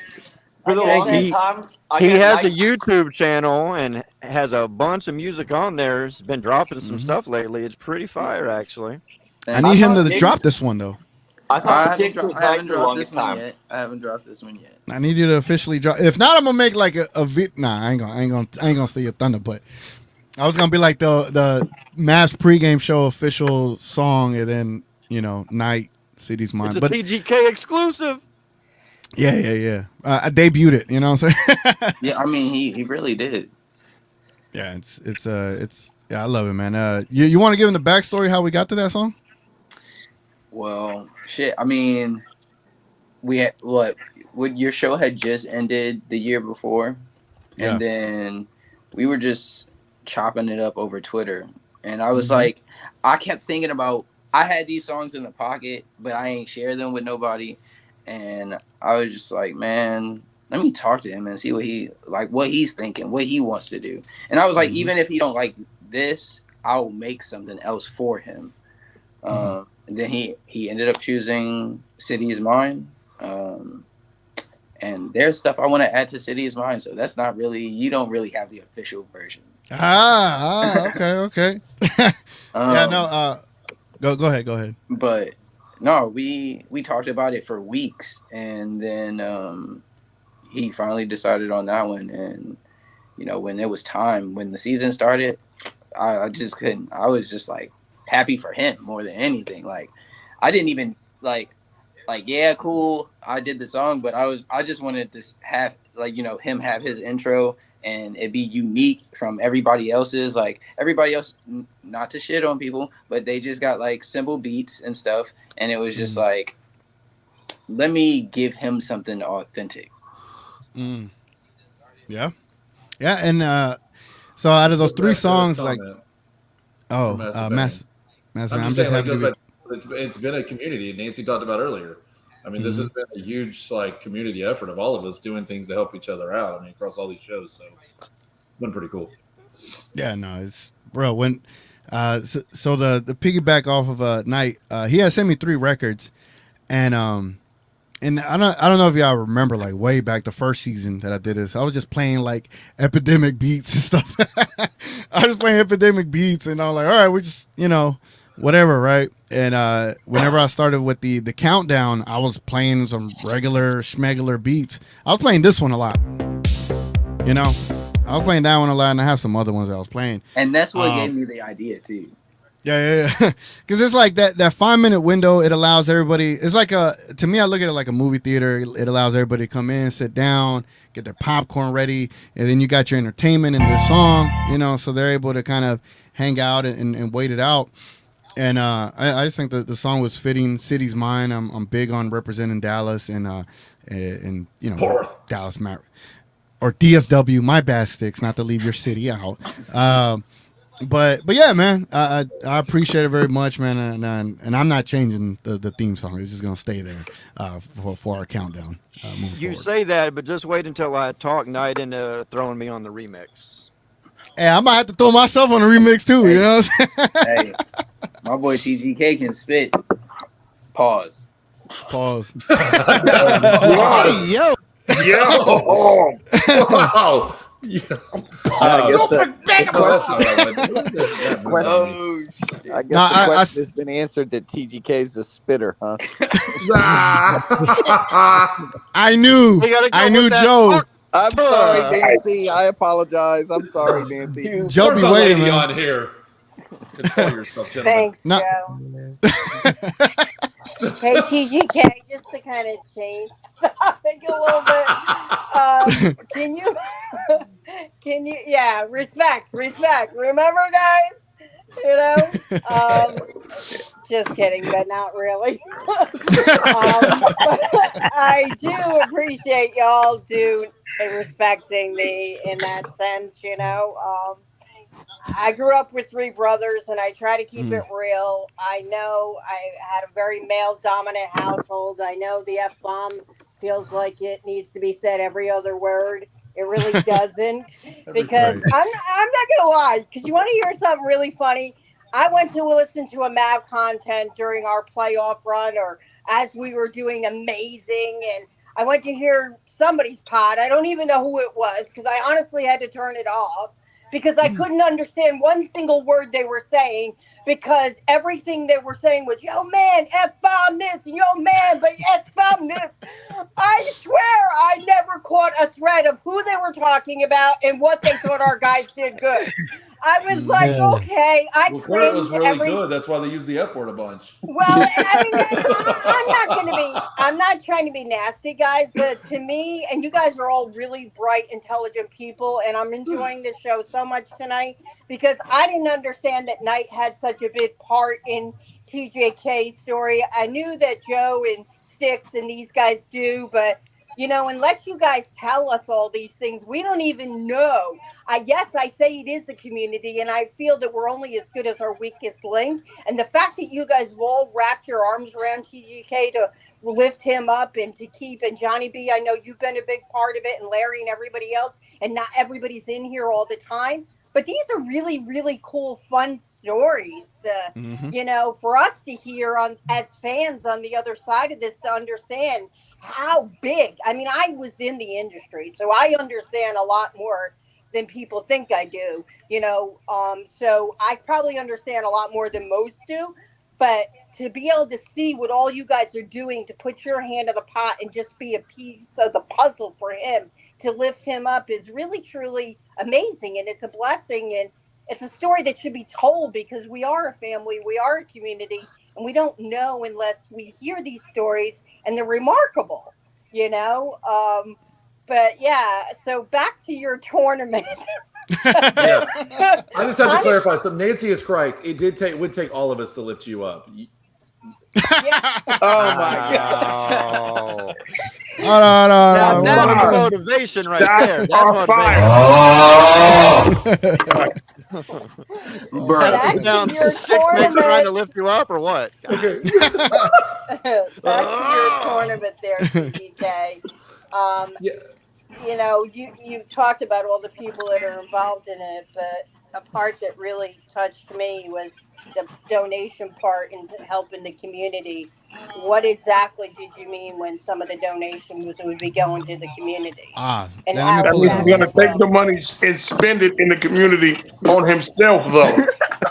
For the longest time, He has a YouTube channel and has a bunch of music on there. He's been dropping some stuff lately. It's pretty fire, actually. I need him to drop this one though. I haven't dropped this one yet. I haven't dropped this one yet. I need you to officially drop. If not, I'm gonna make like a Nah, I ain't gonna steal your thunder. But I was gonna be like the Mavs pregame show official song, and then Night City's Mine. It's a but TGK exclusive. Yeah. I debuted it. You know what I'm saying? Yeah, I mean he really did. Yeah, it's yeah, I love it, man. You want to give him the backstory how we got to that song? Well, shit. I mean, we had your show had just ended the year before, and then we were just chopping it up over Twitter, and I was like, I kept thinking about. I had these songs in the pocket, but I ain't share them with nobody, and I was just like, man, let me talk to him and see what he's thinking, what he wants to do, and I was like, even if he don't like this, I'll make something else for him. And then he ended up choosing City is Mine. And there's stuff I want to add to City is Mine. So that's not really, you don't really have the official version. Okay. Yeah, no, go ahead. But no, we talked about it for weeks. And then he finally decided on that one. And, when it was time, when the season started, I just couldn't, I was just like, happy for him more than anything. Like I didn't even like yeah, cool, I did the song, but I just wanted to have him have his intro and it be unique from everybody else's. Like everybody else, not to shit on people, but they just got like simple beats and stuff, and it was just like, let me give him something authentic. Yeah, and so out of those three songs, like I'm just happy to it's been a community. Nancy talked about earlier. I mean, this has been a huge community effort of all of us doing things to help each other out. I mean, across all these shows. So been pretty cool. Yeah, no, it's bro. When so the piggyback off of Knight, he had sent me 3 records, and I don't know if y'all remember, like way back the first season that I did this, I was just playing like epidemic beats and stuff. I was playing epidemic beats, and I was like, all right, we're just whatever, right? And whenever I started with the countdown, I was playing some regular schmegular beats. I was playing this one a lot, I was playing that one a lot, and I have some other ones I was playing. And that's what gave me the idea too. Yeah. Because it's like that 5-minute window. It allows everybody. It's like to me, I look at it like a movie theater. It allows everybody to come in, sit down, get their popcorn ready, and then you got your entertainment in this song. So they're able to kind of hang out and wait it out. And I just think that the song was fitting. City's mine. I'm big on representing Dallas and Dallas Mavericks or DFW. My bad, Sticks. Not to leave your city out. But yeah, man, I appreciate it very much, man, and I'm not changing the theme song. It's just gonna stay there for our countdown. You forward. Say that, but just wait until I talk Knight into throwing me on the remix. Hey, I might have to throw myself on the remix too. You know what I'm saying? Hey, my boy TGK can spit. Pause. Yo. Wow. I guess the question has been answered that TGK is a spitter, huh? I knew Joe. I'm sorry, Nancy. I apologize. I'm sorry, Nancy. Joe be waiting, man. On here. Control yourself, Thanks, Joe. Hey, TGK, just to kind of change the topic a little bit, can you, respect, remember, guys, just kidding, but not really. I do appreciate y'all respecting me in that sense, I grew up with 3 brothers, and I try to keep it real. I know I had a very male-dominant household. I know the F-bomb feels like it needs to be said every other word. It really doesn't. Because I'm not going to lie, because you want to hear something really funny? I went to listen to a Mav content during our playoff run, or as we were doing amazing, and I went to hear somebody's pod. I don't even know who it was, because I honestly had to turn it off. Because I couldn't understand one single word they were saying, because everything they were saying was, yo, man, F-bomb this, and yo, man, but F-bomb this. I swear I never caught a thread of who they were talking about and what they thought our guys did good. I was like, okay, Kurt was really good. That's why they use the F word a bunch. Well, I mean, I'm not trying to be nasty, guys, but to me, and you guys are all really bright, intelligent people, and I'm enjoying this show so much tonight because I didn't understand that Knight had such a big part in TJK's story. I knew that Joe and STIX and these guys do, but unless you guys tell us all these things, we don't even know. I say it is a community, and I feel that we're only as good as our weakest link. And the fact that you guys have all wrapped your arms around TGK to lift him up and to keep, and Johnny B, I know you've been a big part of it, and Larry and everybody else, and not everybody's in here all the time. But these are really, really cool, fun stories to, for us to hear as fans on the other side of this, to understand how big. I mean, I was in the industry, so I understand a lot more than people think I do, so I probably understand a lot more than most do, but to be able to see what all you guys are doing to put your hand in the pot and just be a piece of the puzzle for him, to lift him up, is really, truly amazing. And it's a blessing, and it's a story that should be told, because we are a family, we are a community, and we don't know unless we hear these stories, and they're remarkable, but yeah, so back to your tournament. I just have to clarify. So Nancy is correct. It would take all of us to lift you up. Oh my God! Now that's motivation right there. That's motivation. Back Down to your 6 minutes trying to lift you up, or what? Okay. Back to your tournament there, TDK. you talked about all the people that are involved in it, but a part that really touched me was the donation part and helping the community. What exactly did you mean when some of the donations would be going to the community, and Let me how That is pull it means that he's up. gonna going to take go? the money and spend it in the community on himself, though.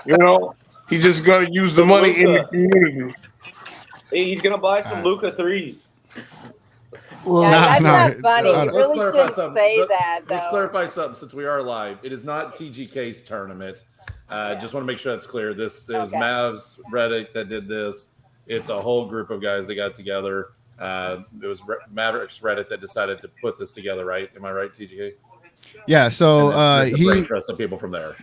You know, he's just gonna use the Some money in the Luca. community. Hey, he's gonna buy some Luca threes. That's not funny. So You let's really clarify shouldn't something. say that, Let's though. clarify something since we are live. It is not TGK's tournament. Just want to make sure that's clear. It was Mavs Reddit that did this. It's a whole group of guys that got together. It was Mavericks Reddit that decided to put this together, right? Am I right, TGK? Yeah. So brain trust of people from there.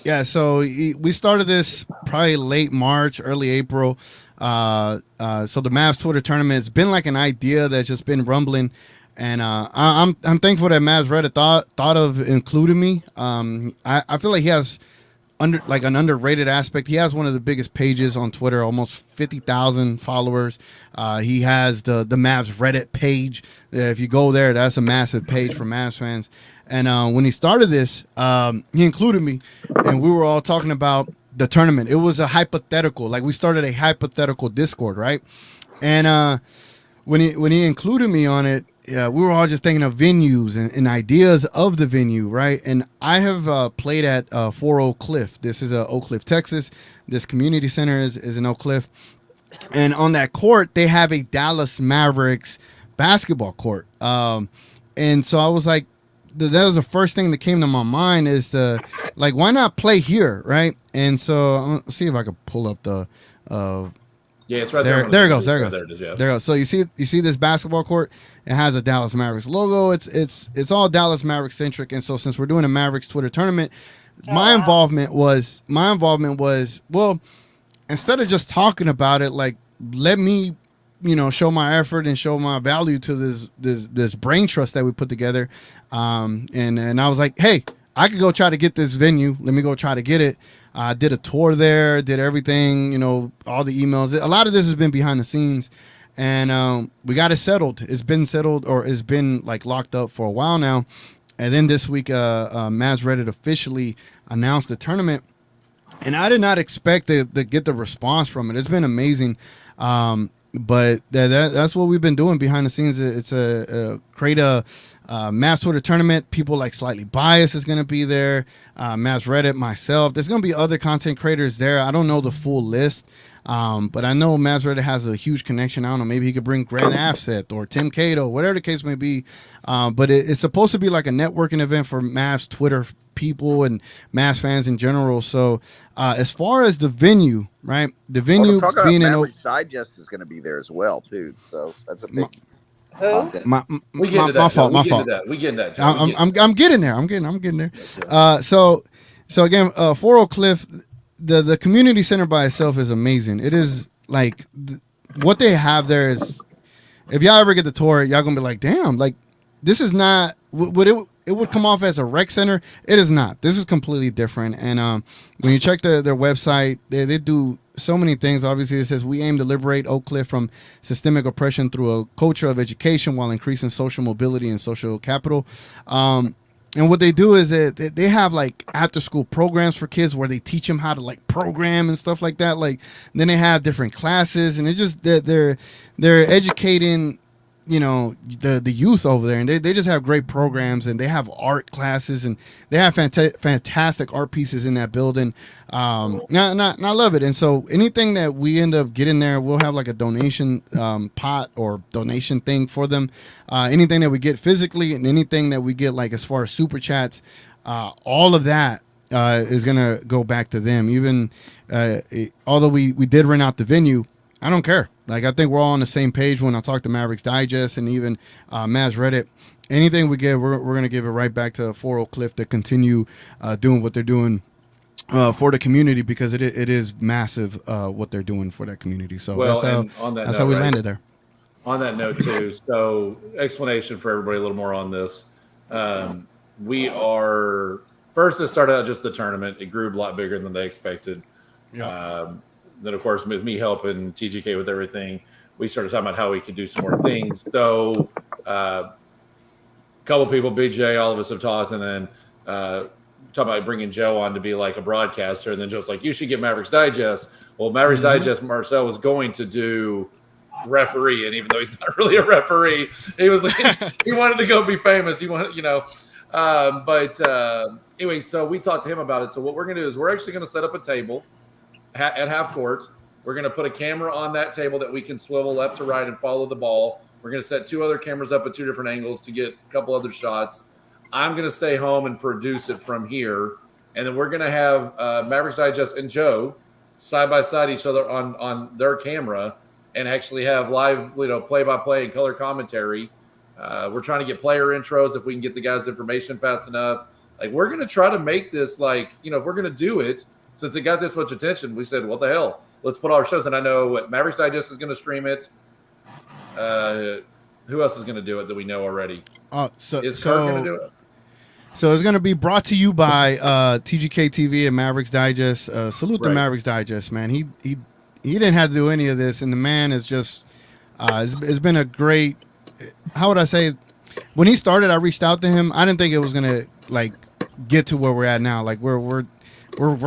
Yeah, so we started this probably late March, early April. So the Mavs Twitter tournament, it's been like an idea that's just been rumbling, and I'm thankful that Mavs Reddit thought of including me. I feel like he has an underrated aspect. He has one of the biggest pages on Twitter, almost 50,000 followers. He has the Mavs Reddit page. If you go there, that's a massive page for Mavs fans. And when he started this, he included me, and we were all talking about the tournament. It was a hypothetical. Like, we started a hypothetical Discord, right? And when he included me on it, we were all just thinking of venues and ideas of the venue, right? And I have played at 4 Oak Cliff. This is Oak Cliff, Texas. This community center is in Oak Cliff. And on that court, they have a Dallas Mavericks basketball court. And so I was like, that was the first thing that came to my mind is why not play here, right? And so I'm gonna see if I can pull up the yeah, it's right there. there. There it goes. There it goes. There it is, yeah. There it goes. So you see this basketball court. It has a Dallas Mavericks logo. It's all Dallas Mavericks centric. And so since we're doing a Mavericks Twitter tournament, my involvement was well, instead of just talking about it, like, let me show my effort and show my value to this brain trust that we put together. And I was like, hey, I could go try to get this venue. Let me go try to get it. I did a tour there, did everything, all the emails. A lot of this has been behind the scenes, and we got it settled. It's been settled, or it's been like locked up for a while now. And then this week, Mavs Reddit officially announced the tournament, and I did not expect to get the response from it. It's been amazing. But that's what we've been doing behind the scenes. It's create a Mavs Twitter tournament. People like Slightly Biased is going to be there. Mavs Reddit, myself. There's going to be other content creators there. I don't know the full list, but I know Mavs Reddit has a huge connection. I don't know. Maybe he could bring Grant Afset or Tim Cato, whatever the case may be. But it's supposed to be like a networking event for Mavs Twitter people and Mavs fans in general. So as far as the venue, right? The venue being in Mavericks Digest is going to be there as well too. So that's a big content. My fault. We get that. I'm getting there. I'm getting there. So again, 4 Oak Cliff, the community center by itself is amazing. It is like what they have there is, if y'all ever get the tour, y'all gonna be like, damn, like this is not what it would come off as a rec center. It is not. This is completely different. And when you check their website, they do so many things. Obviously, it says we aim to liberate Oak Cliff from systemic oppression through a culture of education while increasing social mobility and social capital. And what they do is they have like after school programs for kids where they teach them how to like program and stuff like that. Like then they have different classes, and it's just they're educating the youth over there, and they just have great programs, and they have art classes, and they have fantastic art pieces in that building. I love it. And so anything that we end up getting there, we'll have like a donation pot or donation thing for them. Anything that we get physically and anything that we get like as far as super chats, all of that is gonna go back to them. Even although we did rent out the venue, I don't care. Like, I think we're all on the same page when I talk to Mavericks Digest and even Mavs Reddit. Anything we get, we're going to give it right back to 4 Oak Cliff to continue doing what they're doing for the community, because it is massive what they're doing for that community. So that's how we landed there. On that note, too, so explanation for everybody a little more on this. We are first, it started out just the tournament. It grew a lot bigger than they expected. Yeah. Then, of course, with me helping TGK with everything, we started talking about how we could do some more things. So, couple people, BJ, all of us have talked, and then talk about bringing Joe on to be like a broadcaster, and then Joe's like, you should get Mavericks Digest. Well, Mavericks Digest, Marcel was going to do referee, and even though he's not really a referee, he was he wanted to go be famous. He wanted, anyway, so we talked to him about it. So what we're going to do is we're actually going to set up a table at half court. We're going to put a camera on that table that we can swivel left to right and follow the ball. We're going to set 2 other cameras up at 2 different angles to get a couple other shots. I'm going to stay home and produce it from here. And then we're going to have Mavericks Digest and Joe side by side each other on their camera and actually have live, play-by-play and color commentary. We're trying to get player intros if we can get the guys' information fast enough. Like, we're going to try to make this if we're going to do it, since it got this much attention, we said, what the hell? Let's put all our shows. And I know Mavericks Digest is going to stream it. Who else is going to do it that we know already? Is Kirk going to do it? So it's going to be brought to you by TGK TV and Mavericks Digest. Salute to Mavericks Digest, man. He didn't have to do any of this, and the man is just it's been a great. How would I say? When he started, I reached out to him. I didn't think it was going to get to where we're at now. Like we're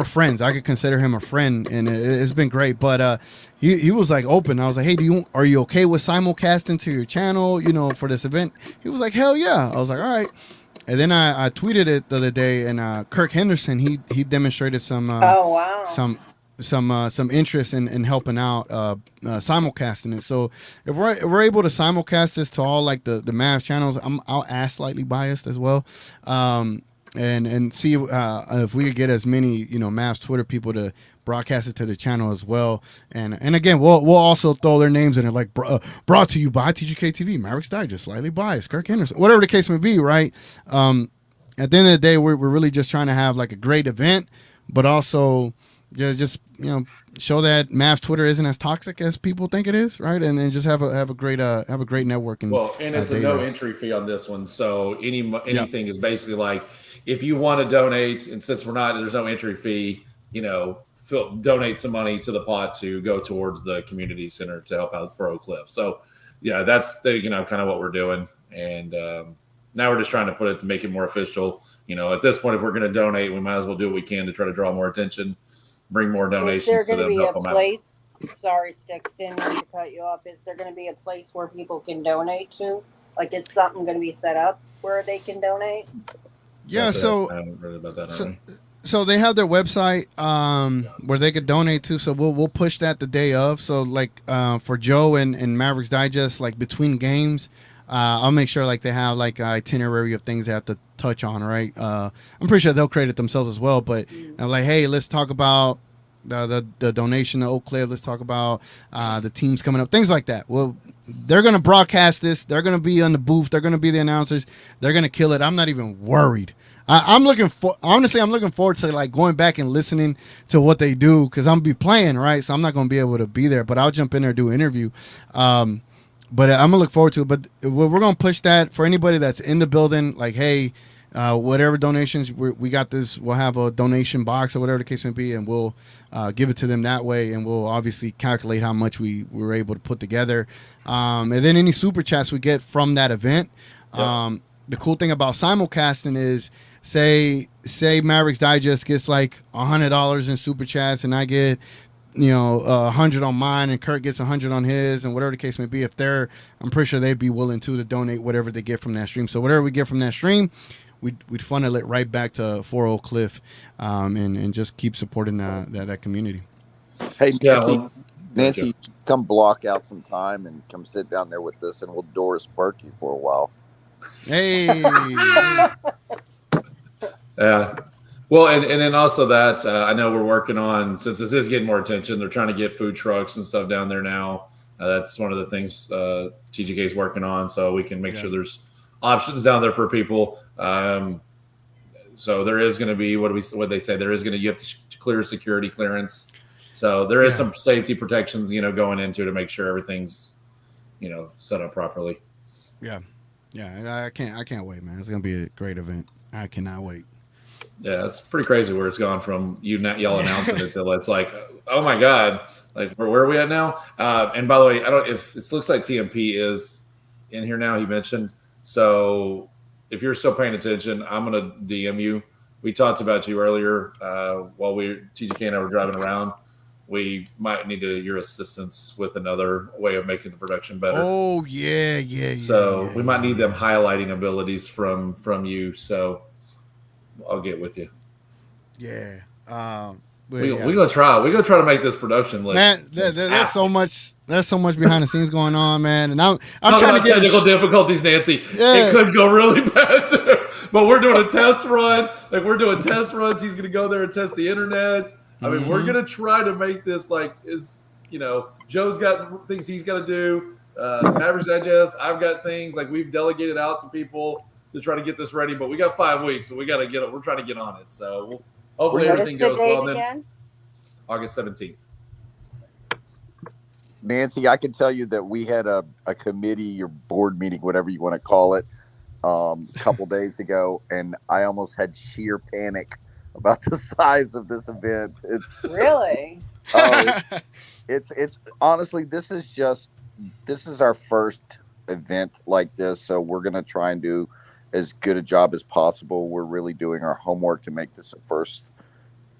friends. I could consider him a friend, and it's been great. But he was open. I was like, hey, are you okay with simulcasting to your channel? For this event? He was like, hell yeah. I was like, all right. And then I tweeted it the other day, and Kirk Henderson he demonstrated some some interest in helping out simulcasting it. So if we're able to simulcast this to all the Mavs channels, I'll ask slightly biased as well, and see if we could get as many Mavs Twitter people to broadcast it to the channel as well. And again, we'll also throw their names in it, brought to you by TGK TV, Mavericks Digest, slightly biased, Kirk Henderson, whatever the case may be, right? At the end of the day, we're really just trying to have a great event, but also just show that Mavs Twitter isn't as toxic as people think it is, right? And then just have a great network. And it's a no entry fee on this one, so anything is basically if you want to donate, and since there's no entry fee, donate some money to the pot to go towards the community center to help out for Oak Cliff. So yeah, that's kind of what we're doing. And now we're just trying to make it more official. At this point, if we're going to donate, we might as well do what we can to try to draw more attention, bring more donations to them, help them out. Sorry, Stix, didn't mean to cut you off. Is there going to be a place where people can donate to? Is something going to be set up where they can donate? Yeah, so they have their website where they could donate to. So we'll push that the day of. So for Joe and Mavericks Digest, between games, I'll make sure they have an itinerary of things they have to touch on. Right. I'm pretty sure they'll create it themselves as well. But hey, let's talk about the donation to Oak Cliff. Let's talk about the teams coming up, things like that. Well, they're going to broadcast this. They're going to be on the booth. They're going to be the announcers. They're going to kill it. I'm not even worried. I'm looking forward to going back and listening to what they do, because I'm gonna be playing, right? So I'm not gonna be able to be there, but I'll jump in there and do an interview. But I'm gonna look forward to it. But we're gonna push that for anybody that's in the building. Hey, whatever donations we got this, we'll have a donation box or whatever the case may be, and we'll give it to them that way. And we'll obviously calculate how much we were able to put together, and then any super chats we get from that event. Yep. The cool thing about simulcasting is, say Mavericks Digest gets $100 in super chats, and I get 100 on mine, and Kurt gets 100 on his, and whatever the case may be. I'm pretty sure they'd be willing to donate whatever they get from that stream. So whatever we get from that stream, we'd funnel it right back to Oak Cliff, and just keep supporting that community. Hey, Nancy, come block out some time and come sit down there with us, and we'll Doris Burke you for a while. Hey. Yeah. Well, and then also that I know we're working on, since this is getting more attention, they're trying to get food trucks and stuff down there now. That's one of the things TGK is working on, so we can make sure there's options down there for people. So there is going to be what they say, you have to clear security clearance. So there is some safety protections, going into to make sure everything's, set up properly. Yeah. Yeah. I can't wait, man. It's going to be a great event. I cannot wait. Yeah, it's pretty crazy where it's gone from y'all announcing it till it's oh my God, where are we at now? And by the way, if it looks like TMP is in here now, he mentioned. So if you're still paying attention, I'm gonna DM you. We talked about you earlier while TGK and I were driving around. We might need your assistance with another way of making the production better. Oh yeah. So we might need them highlighting abilities from you. So I'll get with you. Yeah. We're gonna try. We're gonna try to make this production look. Man, there's so much. There's so much behind the scenes going on, man. And I'm trying to get technical difficulties, Nancy. Yeah. It could go really bad too. But we're doing a test run. Like we're doing test runs. He's gonna go there and test the internet. I mean, we're gonna try to make this Joe's got things he's got to do. Mavericks Digest. I've got things like we've delegated out to people to try to get this ready. But we got 5 weeks, so we got to get it. We're trying to get on it. So hopefully everything goes well. Then August 17th. Nancy, I can tell you that we had a committee or board meeting, whatever you want to call it, a couple days ago, and I almost had sheer panic about the size of this event. It's really, it's honestly, this is our first event like this, so we're gonna try and do as good a job as possible. We're really doing our homework to make this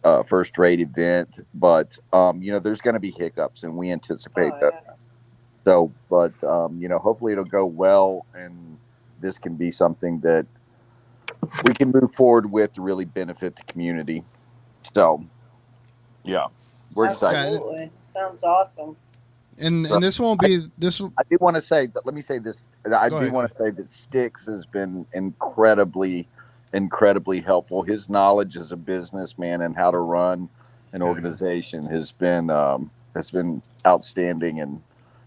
a first-rate event, but there's going to be hiccups, and we anticipate that. Yeah. So, but hopefully it'll go well, and this can be something that we can move forward with to really benefit the community. So, yeah, we're excited. Absolutely, sounds awesome. And this won't be this. I do want to say that. Let me say this. I do want to say that STIX has been incredibly helpful. His knowledge as a businessman and how to run an organization has been outstanding, and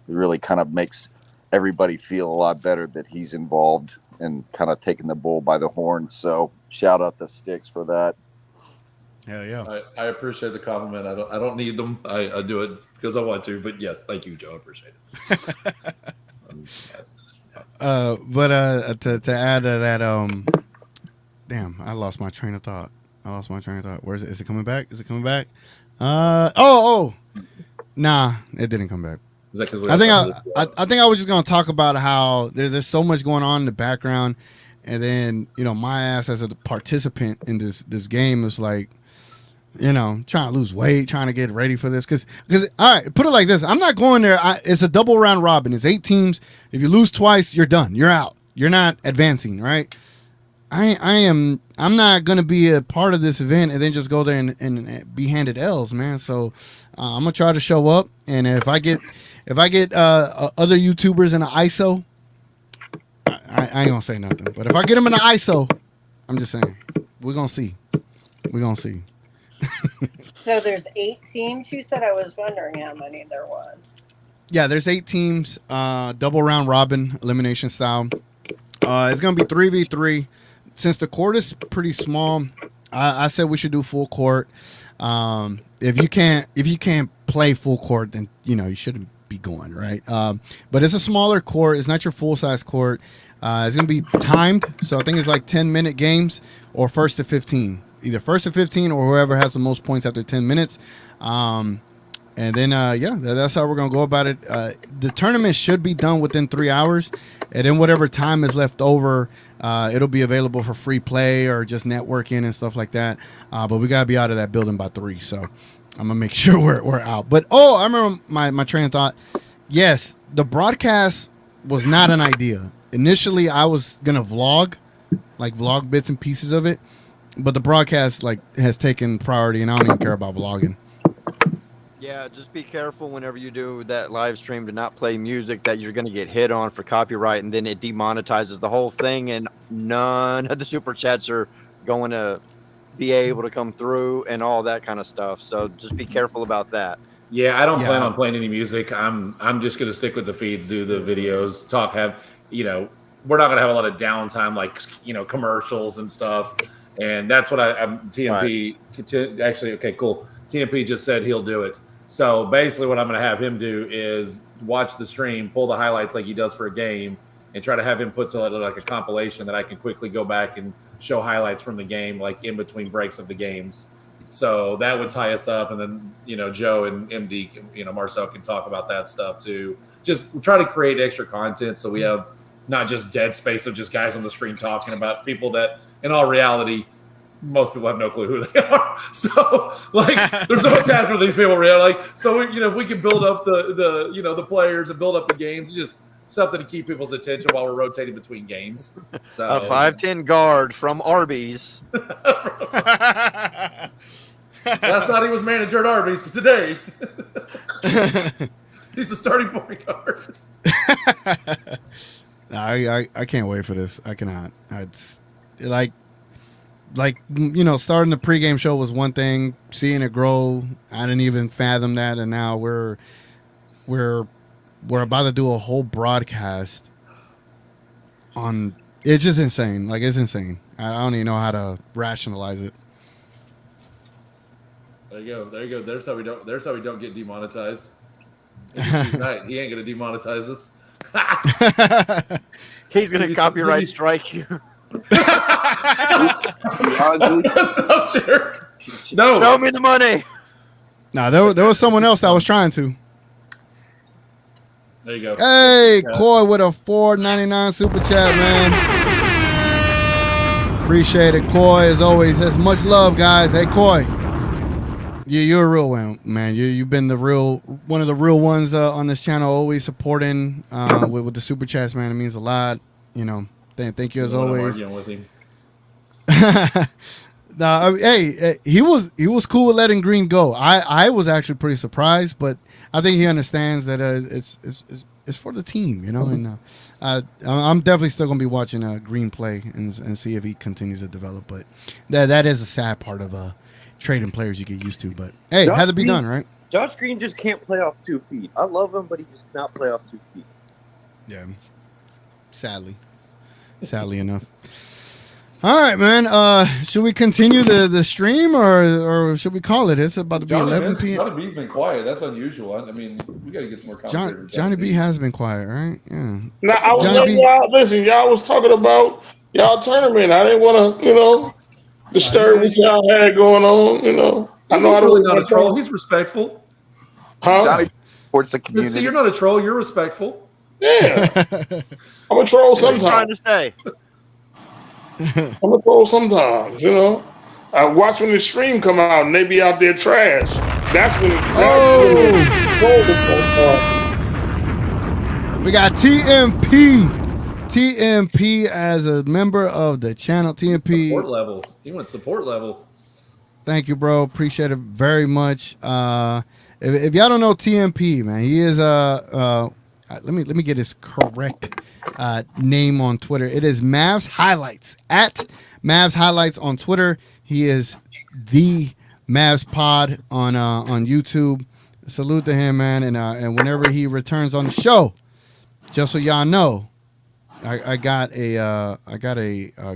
it really kind of makes everybody feel a lot better that he's involved and kind of taking the bull by the horns. So shout out to STIX for that. Hell yeah. I appreciate the compliment. I don't need them. I do it because I want to, but yes, thank you, Joe. I appreciate it. Yes. But to add to that, damn, I lost my train of thought. Where is it? Is it coming back? Nah, it didn't come back. Is that 'cause I think I was just gonna talk about how there's so much going on in the background, and then my ass as a participant in this game is like, trying to lose weight, trying to get ready for this. Because all right, put it like this: I'm not going there. It's a double round robin. It's 8 teams. If you lose twice, you're done. You're out. You're not advancing, right? I'm not gonna be a part of this event and then just go there and be handed L's, man. So I'm gonna try to show up, and if I get other YouTubers in an ISO, I ain't gonna say nothing. But if I get them in an ISO, I'm just saying we're gonna see. So there's 8 teams. You said. I was wondering how many there was. Yeah, there's 8 teams, double round robin, elimination style. It's gonna be 3v3. Since the court is pretty small, I said we should do full court. If you can't play full court, then you shouldn't be going, right? But it's a smaller court. It's not your full size court. It's gonna be timed, so I think it's like 10-minute games or first to 15, either first to 15 or whoever has the most points after 10 minutes. And then that's how we're gonna go about it. The tournament should be done within 3 hours, and then whatever time is left over, it'll be available for free play or just networking and stuff like that. But we gotta be out of that building by 3, so I'm gonna make sure we're out. But I remember my train of thought. Yes, the broadcast was not an idea. Initially, I was gonna vlog bits and pieces of it, but the broadcast has taken priority, and I don't even care about vlogging. Yeah, just be careful whenever you do that live stream to not play music that you're going to get hit on for copyright, and then it demonetizes the whole thing, and none of the super chats are going to be able to come through and all that kind of stuff. So just be careful about that. Yeah, I don't plan on playing any music. I'm just going to stick with the feeds, do the videos, we're not going to have a lot of downtime like, commercials and stuff. And that's what TMP right. Actually, okay, cool. TMP just said he'll do it. So basically what I'm going to have him do is watch the stream, pull the highlights like he does for a game, and try to have him put to like a compilation that I can quickly go back and show highlights from the game, like in between breaks of the games. So that would tie us up. And then, Joe and MD, Marcel can talk about that stuff too. Just try to create extra content so we have not just dead space of just guys on the screen talking about people that, in all reality, most people have no clue who they are. So, like, there's no attachment to these people, really. Like, so, if we can build up the players and build up the games, it's just something to keep people's attention while we're rotating between games. So, a 5'10" guard from Arby's. last night he was manager at Arby's, but today he's the starting point guard. I can't wait for this. I cannot. It's like starting the pregame show was one thing. Seeing it grow, I didn't even fathom that, and now we're about to do a whole broadcast on. It's just insane. Like, it's insane. I don't even know how to rationalize it. There you go. There's how we don't get demonetized. Right. He ain't gonna demonetize us. He's gonna copyright strike you. No, show me the money. Nah, there was someone else that was trying to. There you go. Hey, Coy with a $4.99 super chat, man. Appreciate it, Coy. As always, as much love, guys. Hey, Coy. You're a real one, man. You've been one of the real ones on this channel, always supporting with the super chats, man. It means a lot. Thank you as always. I'm arguing with him. Hey, he was cool with letting Green go. I was actually pretty surprised, but I think he understands that it's for the team, And I'm definitely still gonna be watching Green play and see if he continues to develop. But that is a sad part of trading players you get used to. But hey, it had to be done, right? Josh Green just can't play off 2 feet. I love him, but he just cannot play off 2 feet. Yeah, sadly enough. All right, man. Should we continue the stream or should we call it? It's about to be 11 p.m. Johnny B's been quiet. That's unusual. I mean, we got to get some more commentators. Johnny B has been quiet, right? Yeah. Now, I was letting y'all listen. Y'all was talking about y'all tournament. I didn't want to, disturb what y'all had going on. I know. He's really not a troll. He's respectful. Huh? Johnny supports the community. See, you're not a troll. You're respectful. Yeah. I'm a troll sometimes. Trying to say. I'm a troll sometimes, I watch when the stream come out and they be out there trash. That's when we got TMP as a member of the channel. TMP support level. He went support level. Thank you, bro. Appreciate it very much. If y'all don't know TMP, man, he is let me get his correct name on Twitter. It is Mavs Highlights, at Mavs Highlights on Twitter. He is the Mavs Pod on YouTube. Salute to him, man. And whenever he returns on the show, just so y'all know, I got a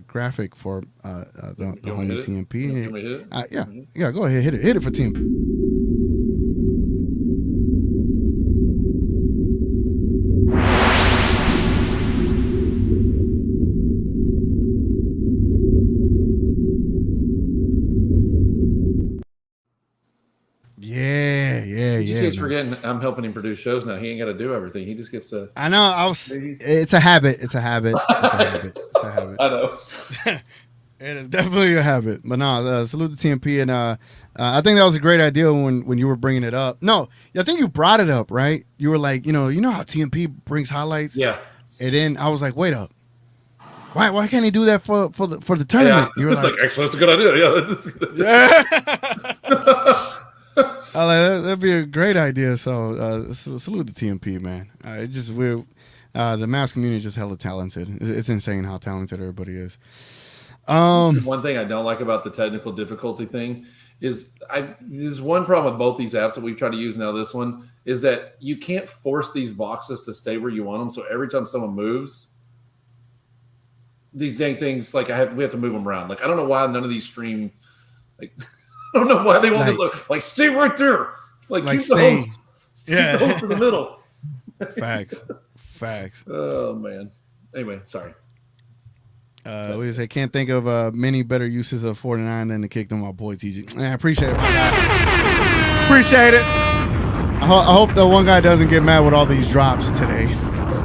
graphic for the homie TMP. Yeah, go ahead, hit it for TMP. He keeps forgetting I'm helping him produce shows now. He ain't got to do everything. He just gets to. I know. It's a habit. It's a habit. I know. It is definitely a habit. But no, salute to TMP, and I think that was a great idea when you were bringing it up. No, I think you brought it up, right? You were like, you know how TMP brings highlights. Yeah. And then I was like, wait up. Why can't he do that for the tournament? Yeah. You were like, actually, that's a good idea. Yeah, that's a good idea. That'd be a great idea. So salute to TMP, man. It's just the Mavs community is just hella talented. It's insane how talented everybody is. One thing I don't like about the technical difficulty thing is there's one problem with both these apps that we've tried to use now. This one is that you can't force these boxes to stay where you want them. So every time someone moves, these dang things we have to move them around. Like I don't know why none of these stream I don't know why they want to stay right there. Keep the host. Keep the host in the middle. Facts. Oh man. Anyway, sorry. We say can't think of many better uses of 49 than to kick them, my boy TG. I appreciate it, my guy. Appreciate it. I hope the one guy doesn't get mad with all these drops today.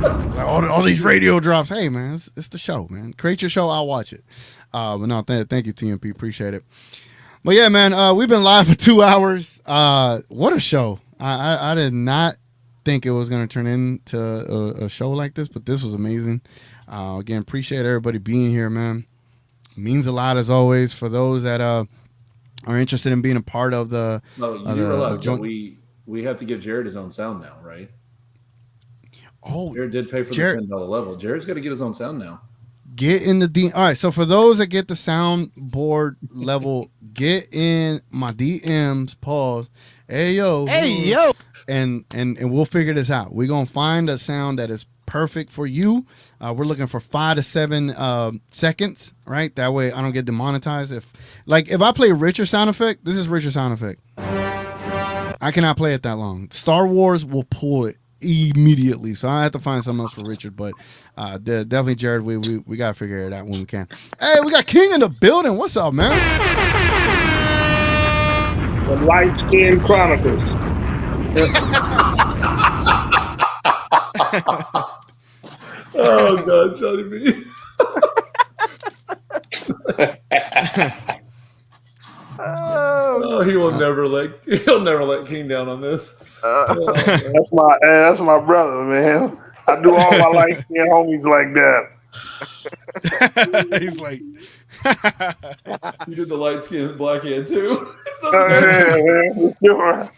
Like all these radio drops. Hey, man, it's the show, man. Create your show. I'll watch it. But no, thank you, TMP. Appreciate it. But yeah, man, we've been live for 2 hours. What a show. I did not think it was going to turn into a show like this, but this was amazing. Again, appreciate everybody being here, man. It means a lot as always for those that are interested in being a part of the. No, you do realize that we have to give Jared his own sound now, right? Oh, Jared did pay for the $10 level. Jared's got to get his own sound now. Get in the all right. So for those that get the soundboard level, get in my DMs. Pause. Hey yo. And we'll figure this out. We're gonna find a sound that is perfect for you. We're looking for 5 to 7 seconds, right? That way I don't get demonetized. If I play Richard sound effect, this is Richard sound effect. I cannot play it that long. Star Wars will pull it immediately, so I have to find something else for Richard. But definitely, Jared, we gotta figure it out when we can. Hey, we got King in the building. What's up, man? The Light Skin Chronicles. Oh God, Johnny B. He'll never let King down on this. That's my brother, man. I do all my light skin homies like that. He's like, you did the light skin and black hand too. Sure.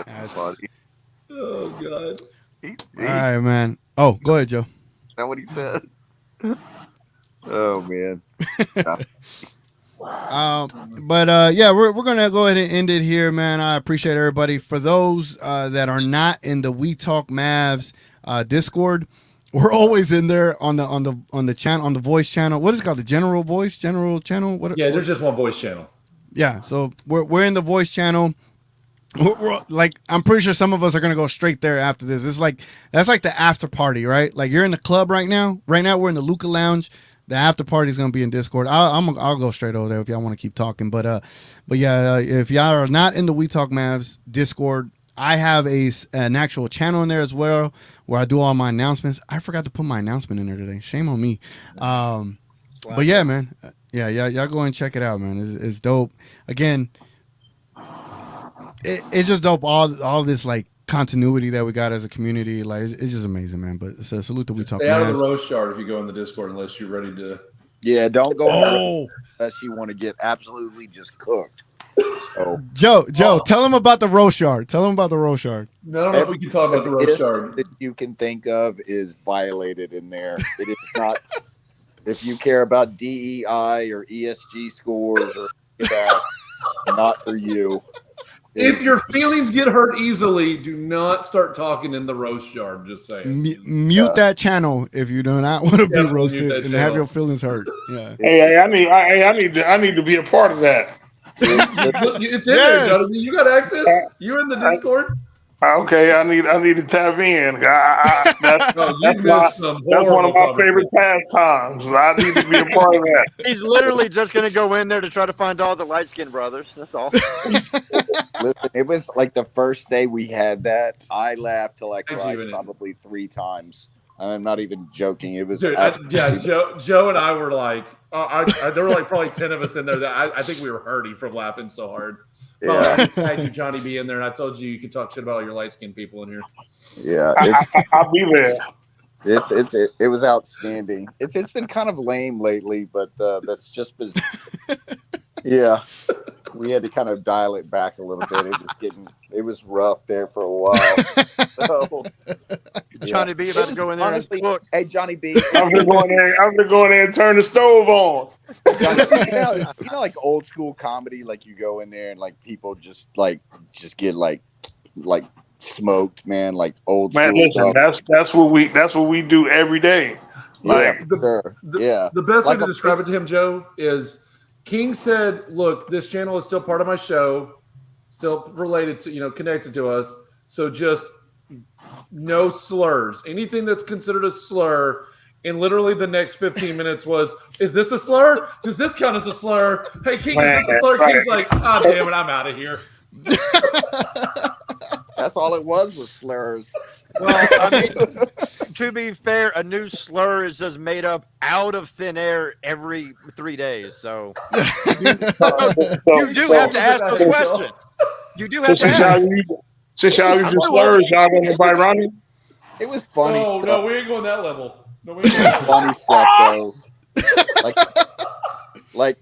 That's funny. Oh God. All right, man. Oh, go ahead, Joe. Is that what he said? Oh man. Yeah, we're gonna go ahead and end it here, man. I appreciate everybody. For those that are not in the We Talk Mavs Discord, we're always in there on the channel, on the voice channel. What is it called? The general channel? Yeah, there's just one voice channel. Yeah, so we're in the voice channel. We're like, I'm pretty sure some of us are gonna go straight there after this. It's like that's like the after party, right? Like you're in the club right now. Right now we're in the Luca Lounge. The after party is gonna be in Discord. I'll go straight over there if y'all want to keep talking. But yeah, if y'all are not in the We Talk Mavs Discord, I have an actual channel in there as well where I do all my announcements. I forgot to put my announcement in there today. Shame on me. But yeah, man. Yeah, y'all go and check it out, man. It's dope. Again, it's just dope. All this like continuity that we got as a community, like it's just amazing, man. But so salute to We Talk. Stay out of the roast yard if you go in the Discord unless you're ready to. Yeah, don't go unless you want to get absolutely just cooked. So Joe, tell them about the roast yard. Tell them about the roast yard. I don't know if we can talk about the roast yard. That you can think of is violated in there. It is not. If you care about DEI or ESG scores or that, not for you. If your feelings get hurt easily, do not start talking in the roast yard. Just saying. Mute that channel if you do not want to be roasted and have your feelings hurt. Yeah. Hey, I need to be a part of that. It's in there, Jonathan. You got access. You're in the Discord. Okay, I need to tap in. That's one of my favorite pastimes. I need to be a part of that. He's literally just going to go in there to try to find all the light-skinned brothers. That's all. Listen, it was like the first day we had that. I laughed till I cried probably 3 times. I'm not even joking. It was Joe and I were like, there were like probably 10 of us in there that I think we were hurting from laughing so hard. Yeah. I just had you, Johnny B, in there, and I told you could talk shit about all your light skinned people in here. Yeah, I'll be there. It was outstanding. It's been kind of lame lately, but that's just been. Yeah, we had to kind of dial it back a little bit. It was rough there for a while. So, Johnny B about to go in there. Honestly, hey Johnny B, I'm gonna go in there and turn the stove on. You know, like old school comedy, like you go in there and like people just get like smoked, man, like old man. School Listen, stuff. that's what we do every day. Like, The best way to describe it to him, Joe, is King said, "Look, this channel is still part of my show, still related to, connected to us. So just no slurs. Anything that's considered a slur." And literally the next 15 minutes was, "Is this a slur? Does this count as a slur? Hey, King, is this a slur?" King's like, "Oh, damn it, I'm out of here." That's all it was slurs. Well, I mean, to be fair, a new slur is just made up out of thin air every 3 days. So you do have to ask those questions. You do have to ask. Since y'all using slurs, y'all want to bite Ronnie? It was funny. Oh stuff. no, we ain't going that level. No, we ain't going that level. Funny stuff though. Like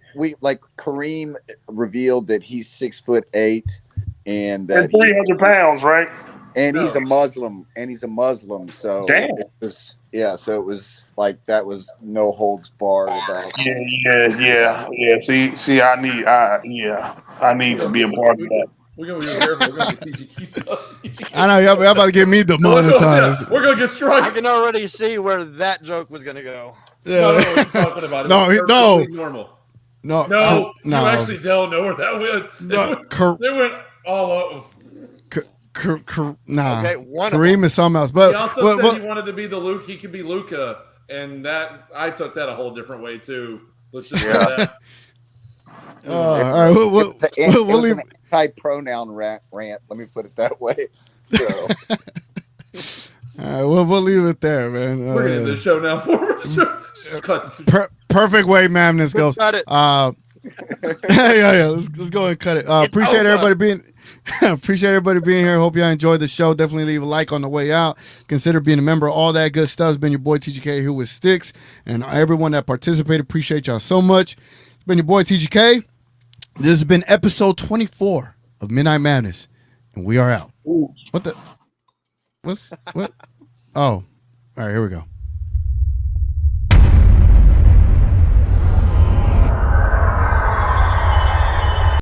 Kareem revealed that he's 6'8" and that 300 pounds, right? And he's a Muslim, So damn. It was, so it was like that was no holds barred about. Yeah. See, I need to be a part of that. We're gonna be careful. We're gonna get TGK stuff. I know y'all about to get me demonetized. We're gonna get strikes. I can already see where that joke was gonna go. Yeah. No, we're talking about it. No, Normal. No, you actually don't know where that went. They went all over. Nah, okay, Kareem is something else. But he also said he wanted to be the Luke. He could be Luka, and that I took that a whole different way too. Let's just say that. All right, we'll leave. An anti-pronoun rant. Let me put it that way. So, all right, we'll leave it there, man. We're gonna end the show now. Perfect way Mavness goes. Yeah. Let's go and cut it. Appreciate everybody being here. Hope y'all enjoyed the show. Definitely leave a like on the way out. Consider being a member. All that good stuff. It's been your boy TGK here with STIX, and everyone that participated. Appreciate y'all so much. It's been your boy TGK. This has been episode 24 of Midnight Madness, and we are out. What? Oh, all right. Here we go.